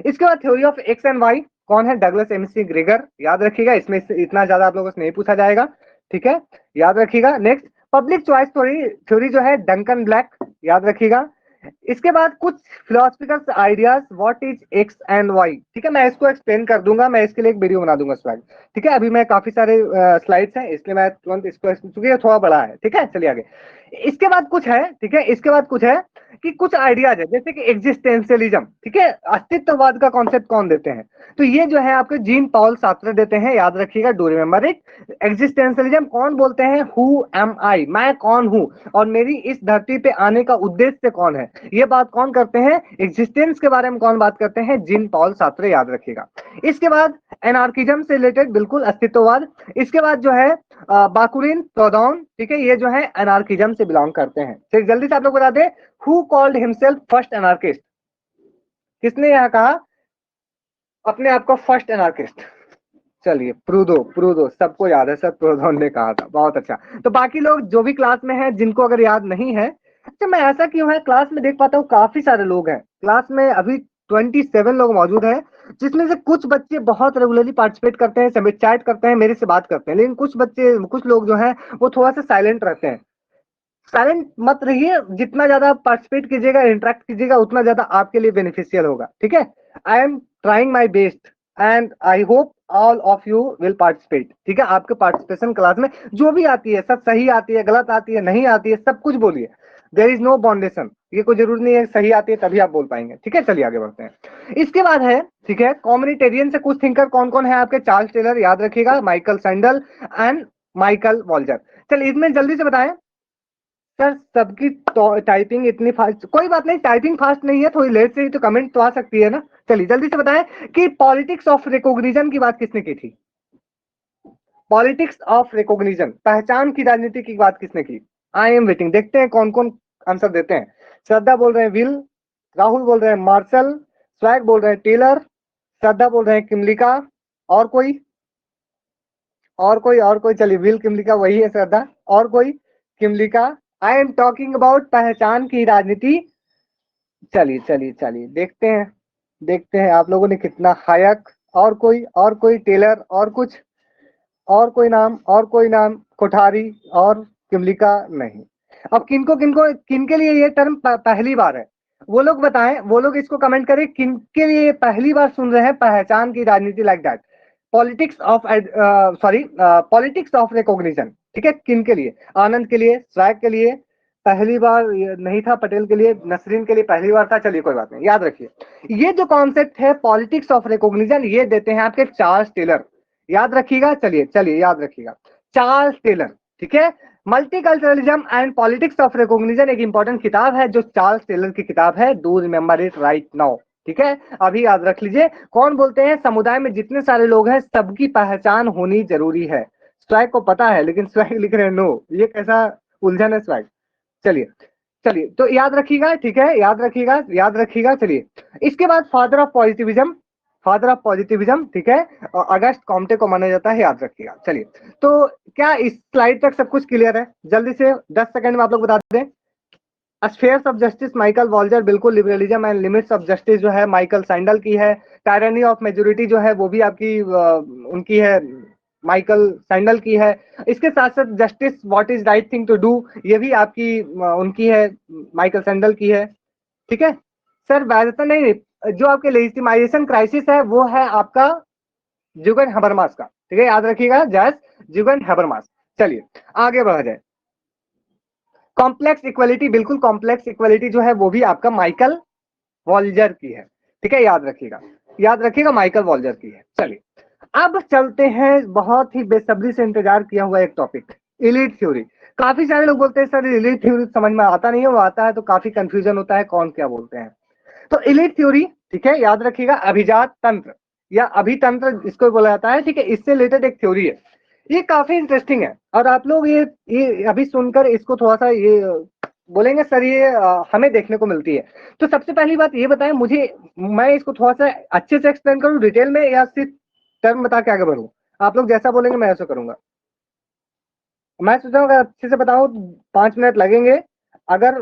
इसके बाद theory of X and Y कौन है? डगलस एमसी ग्रेगर, याद रखिएगा। इसमें इतना ज्यादा आप लोगों से नहीं पूछा जाएगा। ठीक है, याद रखिएगा। Next public choice theory, theory जो है डंकन ब्लैक, याद रखिएगा। इसके बाद कुछ philosophical ideas, what is X and Y. ठीक है, मैं इसको एक्सप्लेन कर दूंगा, मैं इसके लिए एक वीडियो बना दूंगा स्वैग। ठीक है, अभी मैं काफी सारे स्लाइड्स हैं इसलिए मैं तुरंत इसको, क्योंकि थोड़ा बड़ा है। ठीक है, चलिए आगे। इसके बाद कुछ है, ठीक है, इसके बाद कुछ है कि कुछ आइडियाज है, जैसे कि एग्जिस्टेंशियलिज्म। ठीक है, अस्तित्ववाद का कॉन्सेप्ट कौन देते हैं? तो ये जो है आपके जीन पॉल सार्त्रे देते हैं, याद रखिएगा, डू रिमेंबर इट। एग्जिस्टेंशियलिज्म कौन बोलते हैं? हु एम आई, मैं कौन हूं और मेरी इस धरती पे आने का उद्देश्य कौन है, ये बात कौन करते हैं? एग्जिस्टेंस के बारे में कौन बात करते हैं? जीन पॉल सार्त्रे, याद रखिएगा। इसके बाद एनार्किज्म से रिलेटेड, बिल्कुल अस्तित्ववाद। इसके बाद जो है बाकुरिन प्रौदौन, ठीक है, ये जो है एनार्किज्म से बिलोंग करते हैं। तो जल्दी से आप लोग बता दें, who called himself first anarchist? किसने यह कहा अपने आप को फर्स्ट एनार्किस्ट? चलिए प्रूदो, प्रूदो सबको याद है सर, प्रूदो ने कहा था, बहुत अच्छा। तो बाकी लोग जो भी क्लास में हैं, जिनको अगर याद नहीं है, अच्छा मैं ऐसा क्यों है, क्लास में देख पाता हूँ काफी सारे लोग हैं क्लास में, अभी 27 लोग मौजूद हैं, जिसमें से कुछ बच्चे बहुत रेगुलरली पार्टिसिपेट करते हैं, सबमिट चैट करते हैं, मेरे से बात करते हैं, लेकिन कुछ बच्चे, कुछ लोग जो हैं वो थोड़ा सा साइलेंट रहते हैं। साइलेंट मत रहिए, जितना ज्यादा पार्टिसिपेट कीजिएगा, इंटरेक्ट कीजिएगा, उतना ज्यादा आपके लिए बेनिफिशियल होगा। ठीक है, I am trying my best, and I hope all of you will participate. ठीक है, आपके पार्टिसिपेशन क्लास में जो भी आती है, सब सही आती है, गलत आती है, नहीं आती है, सब कुछ बोलिए। देयर इज नो बाउंडेशन, ये कोई जरूरी नहीं है सही आती है तभी आप बोल पाएंगे। ठीक है, चलिए आगे बढ़ते हैं। इसके बाद है, ठीक है, कॉम्युनिटेरियन से कुछ थिंकर कौन कौन है आपके? चार्ल्स टेलर, याद रखिएगा, Michael sandal and Michael Walzer. चलिए इसमें जल्दी से बताएं सर। सबकी टाइपिंग इतनी फास्ट, कोई बात नहीं, टाइपिंग फास्ट नहीं है, थोड़ी लेट से ही तो कमेंट तो आ सकती है ना। चलिए जल्दी से बताएं कि पॉलिटिक्स ऑफ रिकॉग्निशन की बात किसने की थी? पॉलिटिक्स ऑफ रिकॉग्निशन, पहचान की राजनीति की बात किसने की? आई एम वेटिंग, देखते हैं कौन कौन आंसर देते हैं। श्रद्धा बोल रहे हैं विल, राहुल बोल रहे हैं मार्शल, स्वैग बोल रहे हैं टेलर, श्रद्धा बोल रहे हैं किमलिका, और कोई? और कोई चलिए, विल किमलिका वही है श्रद्धा, और कोई? किमलिका। आई एम टॉकिंग अबाउट पहचान की राजनीति। चलिए चलिए चलिए, देखते हैं आप लोगों ने कितना। हायक, और कोई टेलर, और कुछ? और कोई नाम कोठारी और किमलिका नहीं। अब किनके लिए ये टर्म पहली बार है, वो लोग बताएं, वो लोग इसको कमेंट करें किनके लिए ये पहली बार सुन रहे हैं पहचान की राजनीति like that, politics of politics of recognition. ठीक है, किनके लिए? आनंद के लिए, स्वैग के लिए पहली बार नहीं था, पटेल के लिए, नसरीन के लिए पहली बार था। चलिए कोई बात नहीं, याद रखिए ये जो कॉन्सेप्ट है पॉलिटिक्स ऑफ रिकॉग्निशन, ये देते हैं आपके चार्ल्स टेलर। याद रखिएगा, चलिए चलिए याद रखिएगा, चार्ल्स टेलर। ठीक है, multiculturalism and politics of recognition एक इंपॉर्टेंट किताब है जो चार्ल्स टेलर की किताब है, do remember it right now. ठीक है, अभी याद रख लीजिए। कौन बोलते हैं समुदाय में जितने सारे लोग हैं सबकी पहचान होनी जरूरी है। स्वैग को पता है लेकिन स्वैग लिख रहे हैं नो, ये कैसा उलझन है स्वैग। चलिए चलिए, तो याद रखिएगा, ठीक है, याद रखिएगा। चलिए इसके बाद फादर ऑफ पॉजिटिविज्म, ठीक है, अगस्त कॉम्टे को माना जाता है, याद रखिएगा। चलिए, तो क्या इस स्लाइड तक सब कुछ क्लियर है? जल्दी से 10 सेकंड में आप लोग बता दें। Spheres of justice Michael Walzer, बिल्कुल। Liberalism and limits of justice जो है माइकल सैंडल की है। टायरनी ऑफ मेजोरिटी जो है वो भी आपकी उनकी है, माइकल सैंडल की है। इसके साथ साथ justice what is right thing to do, ये भी आपकी उनकी है, माइकल सैंडल की है। ठीक है सर, वैसे नहीं, जो आपके लेजिटिमाइजेशन क्राइसिस है वो है आपका जुगन हबरमास का। ठीक है, याद रखिएगा, जस्ट जुगन हबरमास। चलिए आगे बढ़ा जाए। कॉम्प्लेक्स इक्वलिटी, बिल्कुल, कॉम्प्लेक्स इक्वलिटी जो है वो भी आपका माइकल वॉल्जर की है। ठीक है, याद रखिएगा माइकल वॉल्जर की है। चलिए अब चलते हैं बहुत ही बेसब्री से इंतजार किया हुआ एक टॉपिक, इलीट थ्योरी। काफी सारे लोग बोलते हैं सर इलीट थ्योरी समझ में आता नहीं है, वो आता है तो काफी कंफ्यूजन होता है कौन क्या बोलते हैं। तो इलीट थ्योरी, ठीक है, याद रखिएगा, अभिजात तंत्र या अभितंत्र इसको बोला जाता है। ठीक है, इससे रिलेटेड एक थ्योरी है, ये काफी इंटरेस्टिंग है। और आप लोग ये अभी सुनकर इसको थोड़ा सा ये बोलेंगे सर ये हमें देखने को मिलती है। तो सबसे पहली बात ये बताएं मुझे, मैं इसको थोड़ा सा अच्छे से एक्सप्लेन करूं डिटेल में या सिर्फ टर्म बता के आगे बढ़ूं? आप लोग जैसा बोलेंगे मैं ऐसा करूंगा। मैं सोच रहा हूँ अगर अच्छे से बताऊं तो 5 मिनट लगेंगे, अगर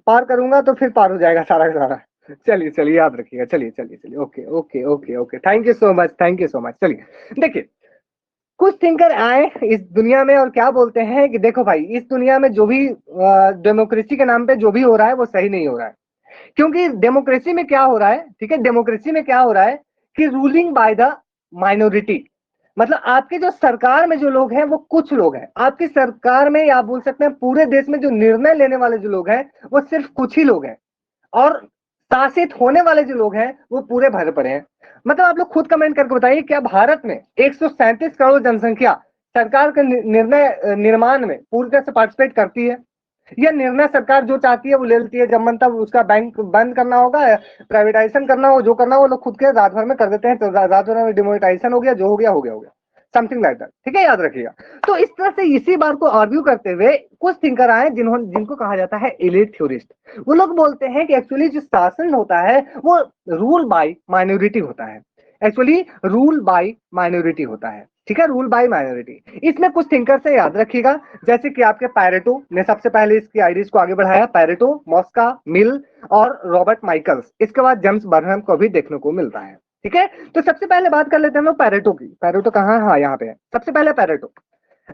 पार करूंगा तो फिर पार हो जाएगा सारा का सारा। चलिए चलिए, याद रखिएगा। चलिए, okay okay okay okay, thank you so much. चलिए देखिए, कुछ थिंकर आए इस दुनिया में और क्या बोलते हैं कि देखो भाई, इस दुनिया में जो भी डेमोक्रेसी के नाम पे जो भी हो रहा है वो सही नहीं हो रहा है। क्योंकि डेमोक्रेसी में क्या हो रहा है, ठीक है, डेमोक्रेसी में क्या हो रहा है कि रूलिंग बाय द माइनॉरिटी। मतलब आपके जो सरकार में जो लोग हैं वो कुछ लोग हैं, आपकी सरकार में या आप बोल सकते हैं पूरे देश में जो निर्णय लेने वाले जो लोग हैं वो सिर्फ कुछ ही लोग हैं, और शासित होने वाले जो लोग हैं वो पूरे भरे पड़े हैं। मतलब आप लोग खुद कमेंट करके बताइए, क्या भारत में 137 करोड़ जनसंख्या सरकार के निर्णय निर्माण में पूरी तरह से पार्टिसिपेट करती है? यह निर्णय सरकार जो चाहती है वो ले लेती है, जब मन तब उसका बैंक बंद करना होगा, प्राइवेटाइजेशन करना हो, जो करना हो वो लोग खुद के रात भर में कर देते हैं, तो रात भर में डिमोनेटाइजेशन हो गया, जो हो गया समथिंग लाइक दैट। ठीक है, याद रखिएगा। तो इस तरह से इसी बात को आर्ग्यू करते हुए कुछ थिंकर आए जिनको कहा जाता है एलीट थ्योरिस्ट। वो लोग बोलते हैं कि एक्चुअली जो शासन होता है वो रूल बाय माइनॉरिटी होता है, एक्चुअली रूल बाय माइनॉरिटी होता है। ठीक है, रूल बाय माइनॉरिटी। इसमें कुछ थिंकर से याद रखिएगा, जैसे कि आपके पैरेटो ने सबसे पहले इसकी आइडियाज को आगे बढ़ाया, पैरेटो, मॉस्का, मिल और रॉबर्ट माइकल्स। इसके बाद जेम्स बर्नहम को भी देखने को मिलता है। ठीक है, तो सबसे पहले बात कर लेते हैं हम लोग पैरेटो की। पैरेटो कहाँ है? हाँ, यहाँ पे है। सबसे पहले पैरेटो,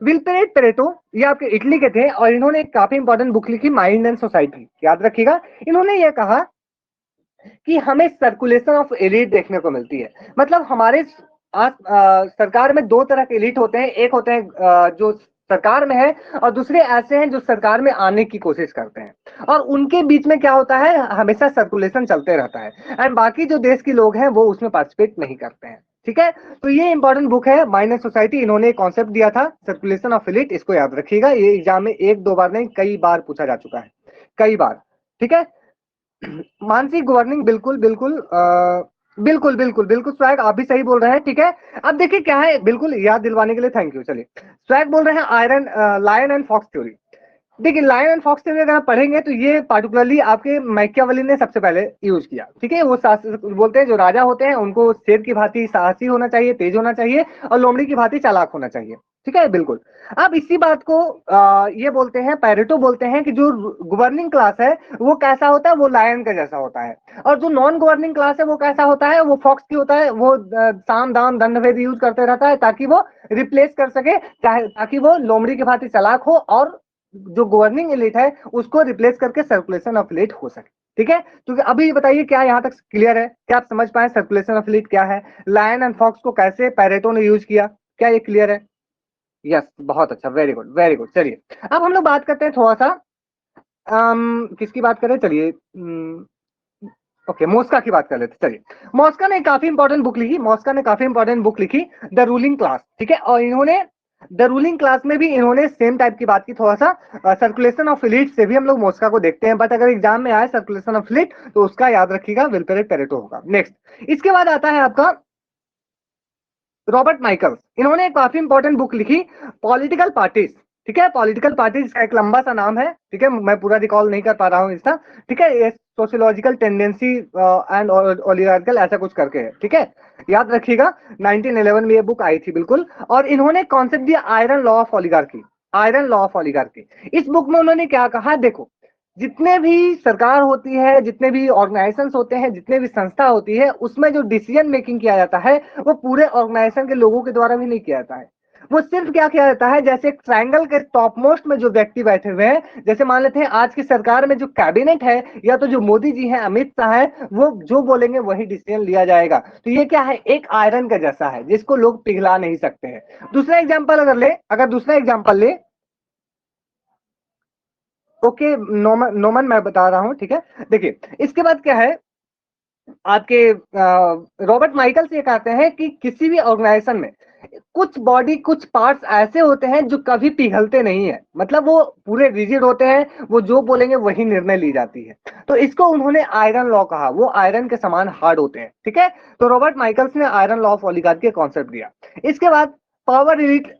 विल्फ्रेड पेरेटो, ये आपके इटली के थे और इन्होंने एक काफी इंपॉर्टेंट बुक लिखी, माइंड एंड सोसाइटी। याद रखिएगा, इन्होंने ये कहा कि हमें सर्कुलेशन ऑफ एलिट देखने को मिलती है। मतलब हमारे सरकार में दो तरह के एलिट होते हैं, एक होते हैं जो सरकार में है, और दूसरे ऐसे हैं जो सरकार में आने की कोशिश करते हैं, और उनके बीच में क्या होता है, हमेशा सर्कुलेशन चलते रहता है, एंड बाकी जो देश के लोग हैं वो उसमें पार्टिसिपेट नहीं करते हैं। ठीक है, तो ये इंपॉर्टेंट बुक है माइंड एंड सोसाइटी। इन्होंने एक कॉन्सेप्ट दिया था सर्कुलेशन ऑफ एलिट, इसको याद रखिएगा, ये एग्जाम में एक दो बार नहीं कई बार पूछा जा चुका है, कई बार। ठीक है, मानसिक गवर्निंग, बिल्कुल बिल्कुल बिल्कुल बिल्कुल बिल्कुल स्वैग, आप भी सही बोल रहे हैं। ठीक है, अब देखिए क्या है, बिल्कुल याद दिलवाने के लिए थैंक यू। चलिए, स्वैग बोल रहे हैं iron lion and fox theory. देखिए, लायन एंड फॉक्स थ्योरी अगर आप पढ़ेंगे तो ये पार्टिकुलरली आपके मैकियावेली ने सबसे पहले यूज किया। ठीक है, वो बोलते हैं जो राजा होते हैं उनको शेर की भांति साहसी होना चाहिए, तेज होना चाहिए, और लोमड़ी की भांति चालाक होना चाहिए। ठीक है, बिल्कुल। अब इसी बात को ये बोलते हैं, पैरेटो बोलते हैं कि जो गवर्निंग क्लास है वो कैसा होता है, वो लायन का जैसा होता है, और जो नॉन गवर्निंग क्लास है वो कैसा होता है, वो फॉक्स की होता है। वो साम दाम दंड भेद यूज करते रहता है ताकि वो रिप्लेस कर सके, ताकि वो लोमड़ी की भांति चालाक हो, और जो गवर्निंग एलिट है उसको रिप्लेस करके सर्कुलेशन ऑफ एलिट हो सके। ठीक है, तो अभी बताइए क्या यहाँ तक क्लियर है, क्या आप समझ पाए सर्कुलेशन ऑफ एलिट क्या है, लायन एंड फॉक्स को कैसे पैरेटो ने यूज किया, क्या ये क्लियर है? यस, बहुत अच्छा, वेरी गुड वेरी गुड। चलिए, अब हम लोग बात करते हैं थोड़ा सा किसकी बात करें, चलिए ओके, मॉस्का की बात कर लेते हैं। चलिए, मॉस्का ने काफी इंपॉर्टेंट बुक लिखी, मॉस्का ने काफी इंपॉर्टेंट बुक लिखी, द रूलिंग क्लास। ठीक है, और इन्होंने द रूलिंग क्लास में भी इन्होंने सेम टाइप की बात की, थोड़ा सा सर्कुलेशन ऑफ एलिट से भी हम लोग मॉस्का को देखते हैं, बट अगर एग्जाम में आए सर्कुलेशन ऑफ एलिट तो उसका याद रखिएगा विल्फ्रेड पेरेटो होगा। नेक्स्ट, इसके बाद आता है आपका रॉबर्ट माइकल्स। इन्होंने एक काफी इंपॉर्टेंट बुक लिखी, पॉलिटिकल पार्टीज। ठीक है, पॉलिटिकल पार्टीज का एक लंबा सा नाम है। ठीक है, मैं पूरा रिकॉल नहीं कर पा रहा हूँ इसका। ठीक है, ये सोशियोलॉजिकल टेंडेंसी एंड ओलिगार्कियल ऐसा कुछ करके है। ठीक है, याद रखिएगा, 1911 में ये बुक आई थी, बिल्कुल। और इन्होंने कॉन्सेप्ट दिया iron law of oligarchy, iron law of oligarchy. इस बुक में उन्होंने क्या कहा, देखो, जितने भी सरकार होती है, जितने भी ऑर्गेनाइजेशंस होते हैं, जितने भी संस्था होती है, उसमें जो डिसीजन मेकिंग किया जाता है वो पूरे ऑर्गेनाइजेशन के लोगों के द्वारा भी नहीं किया जाता है। वो सिर्फ क्या किया जाता है, जैसे एक ट्रायंगल के टॉप मोस्ट में जो व्यक्ति बैठे हुए हैं, जैसे मान लेते हैं आज की सरकार में जो कैबिनेट है, या तो जो मोदी जी हैं, अमित शाह है, वो जो बोलेंगे वही डिसीजन लिया जाएगा। तो ये क्या है, एक आयरन का जैसा है जिसको लोग पिघला नहीं सकते हैं। दूसरा एग्जाम्पल अगर दूसरा एग्जाम्पल ले, ओके, नोमन नोमन मैं बता रहा हूं। ठीक है, देखिए, इसके बाद क्या है, आपके रॉबर्ट माइकल से ये कहते हैं कि किसी भी ऑर्गेनाइजेशन में कुछ बॉडी, कुछ पार्ट्स ऐसे होते हैं जो कभी पिघलते नहीं है, मतलब वो पूरे रिजिड होते हैं, वो जो बोलेंगे वही निर्णय ली जाती है। तो इसको उन्होंने आयरन लॉ कहा, वो आयरन के समान हार्ड होते हैं। ठीक है, तो रॉबर्ट माइकल्स ने आयरन लॉ ऑफ ओलिगार्की का कॉन्सेप्ट दिया। इसके बाद पावर एलिट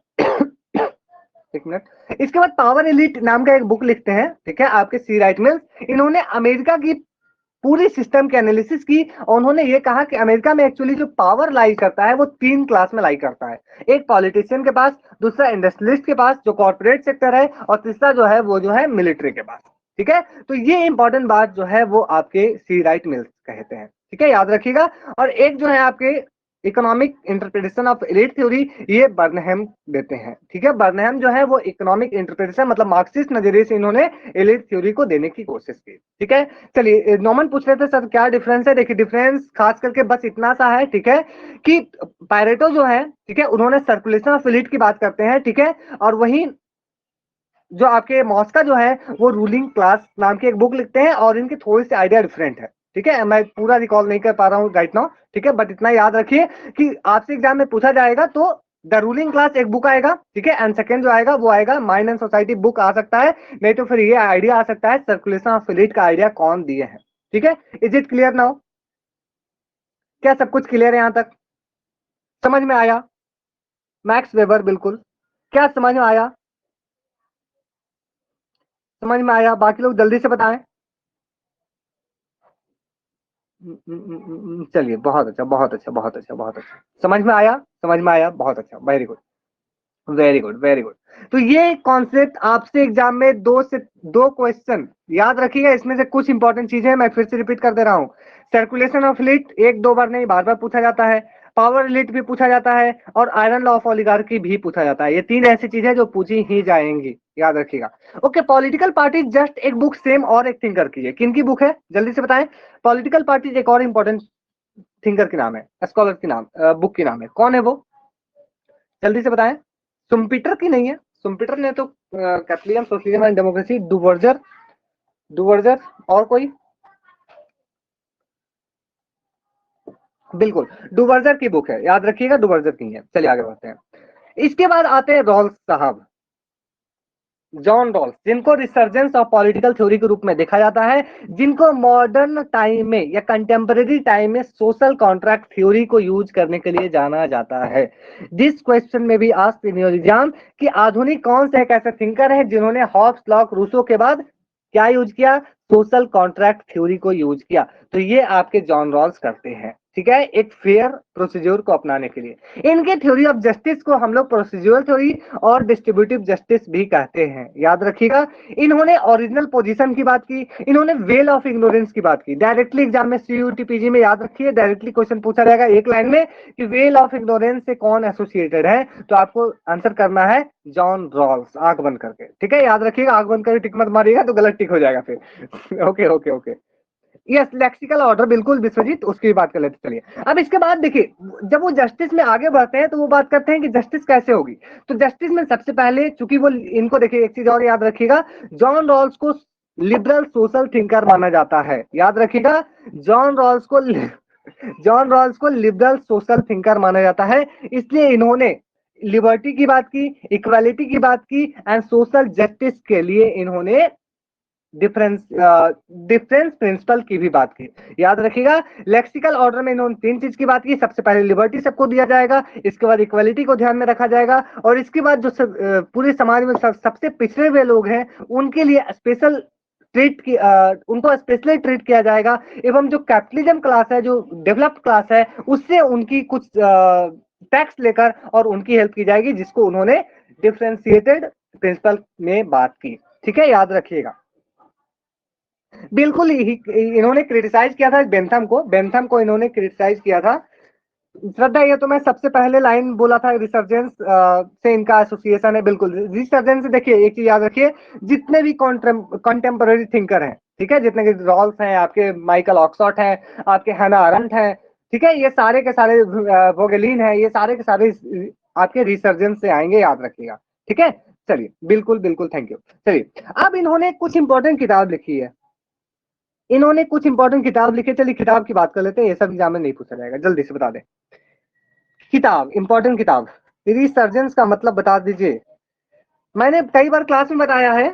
एक मिनट, इसके बाद पावर एलिट नाम का एक बुक लिखते हैं। ठीक है, आपके सी राइट मिल्स। इन्होंने अमेरिका की पूरी सिस्टम की एनालिसिस की, और उन्होंने ये कहा कि अमेरिका में एक्चुअली जो पावर लाई करता है वो तीन क्लास में लाई करता है, एक पॉलिटिशियन के पास, दूसरा इंडस्ट्रियलिस्ट के पास जो कॉर्पोरेट सेक्टर है, और तीसरा जो है वो जो है मिलिट्री के पास। ठीक है, तो ये इंपॉर्टेंट बात जो है वो आपके सी राइट मिल्स कहते हैं। ठीक है, याद रखिएगा। और एक जो है आपके economic interpretation of elite theory, ये बर्नहम देते हैं। ठीक है, बर्नहम जो है वो इकोनॉमिक इंटरप्रिटेशन, मतलब मार्क्सिस्ट नजरिए से इन्होंने एलिट थ्योरी को देने की कोशिश की। ठीक है, चलिए, नॉमन पूछ रहे थे सर क्या डिफरेंस है। देखिए, डिफरेंस खास करके बस इतना सा है, ठीक है, कि पैरेटो जो है, ठीक है, उन्होंने सर्कुलेशन ऑफ एलिट की बात करते हैं। ठीक है, और वही जो आपके मॉस्का जो है वो रूलिंग क्लास नाम की एक बुक लिखते हैं, और इनके थोड़े से आइडिया डिफरेंट है। ठीक है, मैं पूरा रिकॉल नहीं कर पा रहा हूँ राइट नाउ। ठीक है, बट इतना याद रखिए कि आपसे एग्जाम में पूछा जाएगा तो द रूलिंग क्लास एक बुक आएगा। ठीक है, एंड सेकंड जो आएगा वो आएगा माइंड एंड सोसाइटी बुक आ सकता है, नहीं तो फिर ये आइडिया आ सकता है सर्कुलेशन ऑफ एलिट का आइडिया कौन दिए हैं। ठीक है, इज इट क्लियर नाउ? क्या सब कुछ क्लियर है यहाँ तक? समझ में आया? मैक्स वेबर, बिल्कुल। क्या समझ में आया? समझ में आया? बाकी लोग जल्दी से बताएं। चलिए, बहुत अच्छा बहुत अच्छा बहुत अच्छा बहुत अच्छा, समझ में आया, समझ में आया, बहुत अच्छा, very good very good very good. तो ये कॉन्सेप्ट आपसे एग्जाम में दो क्वेश्चन याद रखिएगा, इसमें से कुछ इंपॉर्टेंट चीजें मैं फिर से रिपीट कर दे रहा हूँ। सर्कुलेशन ऑफ फ्लूइड एक दो बार नहीं, बार बार पूछा जाता है। पावर रिलेट भी पूछा जाता है, और आयरन लॉ ऑफ ओलिगार्की भी पूछा जाता है। ये तीन ऐसी चीजें जो पूछी ही जाएंगी, याद रखिएगा। ओके, पॉलिटिकल पार्टी जस्ट एक बुक सेम और एक थिंकर की है। किन की बुक है जल्दी से बताएं। पॉलिटिकल पार्टी एक और इंपॉर्टेंट थिंकर के नाम है, स्कॉलर के नाम, बुक के नाम है। कौन है वो, जल्दी से बताएं। सुम्पीटर की नहीं है, सुम्पीटर ने तो कैपिटलिज्म, सोशलिज्म एंड डेमोक्रेसी, डुवर्जर, डुवर्जर, और कोई, बिल्कुल डुवर्जर की बुक है, याद रखिएगा डुवर्जर की है। चलिए आगे बढ़ते हैं। इसके बाद आते हैं रॉल्स साहब, जॉन रॉल्स, जिनको रिसर्जेंस ऑफ पॉलिटिकल थ्योरी के रूप में देखा जाता है, जिनको मॉडर्न टाइम में या कंटेम्परेरी टाइम में सोशल कॉन्ट्रैक्ट थ्योरी को यूज करने के लिए जाना जाता है। दिस क्वेश्चन में भी आस्क्ड इन योर एग्जाम कि आधुनिक कौन से एक ऐसे थिंकर है जिन्होंने हॉब्स, लॉक, रूसो के बाद क्या यूज किया, सोशल कॉन्ट्रैक्ट थ्योरी को यूज किया। तो ये आपके जॉन रॉल्स करते हैं, ठीक है, एक फेयर प्रोसीजर को अपनाने के लिए। इनके थ्योरी ऑफ जस्टिस को हम लोग प्रोसीजरल थ्योरी और डिस्ट्रीब्यूटिव जस्टिस भी कहते हैं, याद रखिएगा। इन्होंने ओरिजिनल पोजीशन की बात की, इन्होंने वेल ऑफ इग्नोरेंस की बात की। डायरेक्टली एग्जाम में सीयूटीपीजी में याद रखिए, डायरेक्टली क्वेश्चन पूछा जाएगा एक लाइन में कि वेल ऑफ इग्नोरेंस से कौन एसोसिएटेड है, तो आपको आंसर करना है जॉन रॉल्स, आंख बंद करके, ठीक है, याद रखिएगा। आंख बंद करके टिक मत मारिएगा तो गलत टिक हो जाएगा फिर। Okay okay okay, yes, lexical order, बिल्कुल विश्वजीत, उसकी बात कर लेते चलिए। अब इसके बाद देखिए, जब वो जस्टिस में आगे बढ़ते हैं तो वो बात करते हैं कि जस्टिस कैसे होगी। तो जस्टिस में सबसे पहले, चूंकि वो, इनको देखिए एक चीज और याद रखिएगा, जॉन रॉल्स को लिबरल सोशल थिंकर माना जाता है, याद रखिएगा। जॉन रॉल्स को जॉन रॉल्स को लिबरल सोशल थिंकर माना जाता है, इसलिए इन्होंने लिबर्टी की बात की, इक्वालिटी की बात की, एंड सोशल जस्टिस के लिए इन्होंने डिफरेंस डिफरेंस प्रिंसिपल की भी बात की, याद रखिएगा। लेक्सिकल ऑर्डर में इन्होंने तीन चीज की बात की, सबसे पहले लिबर्टी सबको दिया जाएगा, इसके बाद इक्वालिटी को ध्यान में रखा जाएगा, और इसके बाद जो पूरे समाज में सबसे पिछड़े हुए लोग हैं उनके लिए स्पेशल ट्रीट की, उनको स्पेशली ट्रीट किया जाएगा, एवं जो कैपिटलिज्म क्लास है, जो डेवलप्ड क्लास है, उससे उनकी कुछ टैक्स लेकर और उनकी हेल्प की जाएगी, जिसको उन्होंने डिफरेंशिएटेड प्रिंसिपल में बात की, ठीक है, याद रखिएगा। बिल्कुल ही इन्होंने क्रिटिसाइज किया था बेंथम को इन्होंने क्रिटिसाइज किया था। श्रद्धा, ये तो मैं सबसे पहले लाइन बोला था, रिसर्जेंस से इनका एसोसिएशन है, बिल्कुल रिसर्जेंस। देखिए एक चीज याद रखिए, जितने भी कॉन्टेम्पररी थिंकर हैं, ठीक है, जितने के रॉल्स हैं, आपके माइकल ऑक्सफोर्ड हैं, आपके हैना अरेंट हैं, ठीक है, ये सारे के सारे वोगेलिन है, ये सारे के सारे आपके रिसर्जेंस से आएंगे, याद रखिएगा, ठीक है। चलिए, बिल्कुल बिल्कुल, थैंक यू। चलिए, अब इन्होंने कुछ इंपॉर्टेंट किताब लिखी है, इन्होंने कुछ इंपॉर्टेंट किताब लिखे। चलिए किताब की बात कर लेते हैं, ये सब एग्जाम में नहीं पूछा जाएगा, जल्दी से बता दें। किताब, इंपॉर्टेंट किताब, रिसर्जेंस का मतलब बता दीजिए। मैंने कई बार क्लास में बताया है,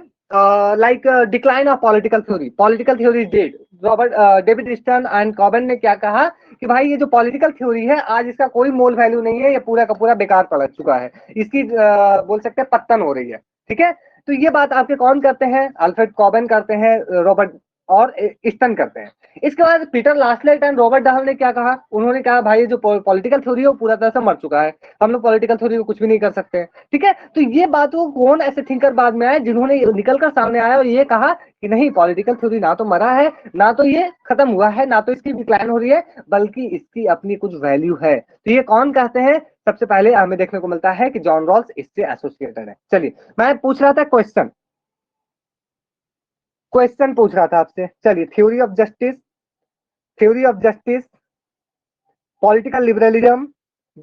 like decline of political theory is dead. Robert David stern and कॉबन ने क्या कहा कि भाई ये जो पॉलिटिकल थ्योरी है, आज इसका कोई मोल वैल्यू नहीं है, ये पूरा का पूरा बेकार पड़ चुका है, इसकी बोल सकते हैं पतन हो रही है, ठीक है। तो ये बात आपके कौन करते हैं, अल्फ्रेड कॉबन करते हैं, रॉबर्ट और स्टर्न करते हैं। इसके बाद पीटर लास्लेट एंड रॉबर्ट डहल ने क्या कहा, उन्होंने कहा भाई जो पॉलिटिकल थ्योरी है वो पूरा तरह से मर चुका है, हम लोग पॉलिटिकल थ्योरी को कुछ भी नहीं कर सकते, ठीक है। तो ये बातों कौन ऐसे थिंकर बाद में आए जिन्होंने निकलकर सामने आया और ये कहा कि नहीं, पॉलिटिकल थ्योरी ना तो मरा है, ना तो ये खत्म हुआ है, ना तो इसकी डिक्लाइन हो रही है, बल्कि इसकी अपनी कुछ वैल्यू है। तो ये कौन कहते हैं, सबसे पहले हमें देखने को मिलता है कि जॉन रॉल्स इससे एसोसिएटेड है। चलिए, मैं पूछ रहा था क्वेश्चन पूछ रहा था आपसे। चलिए, theory of justice, political liberalism,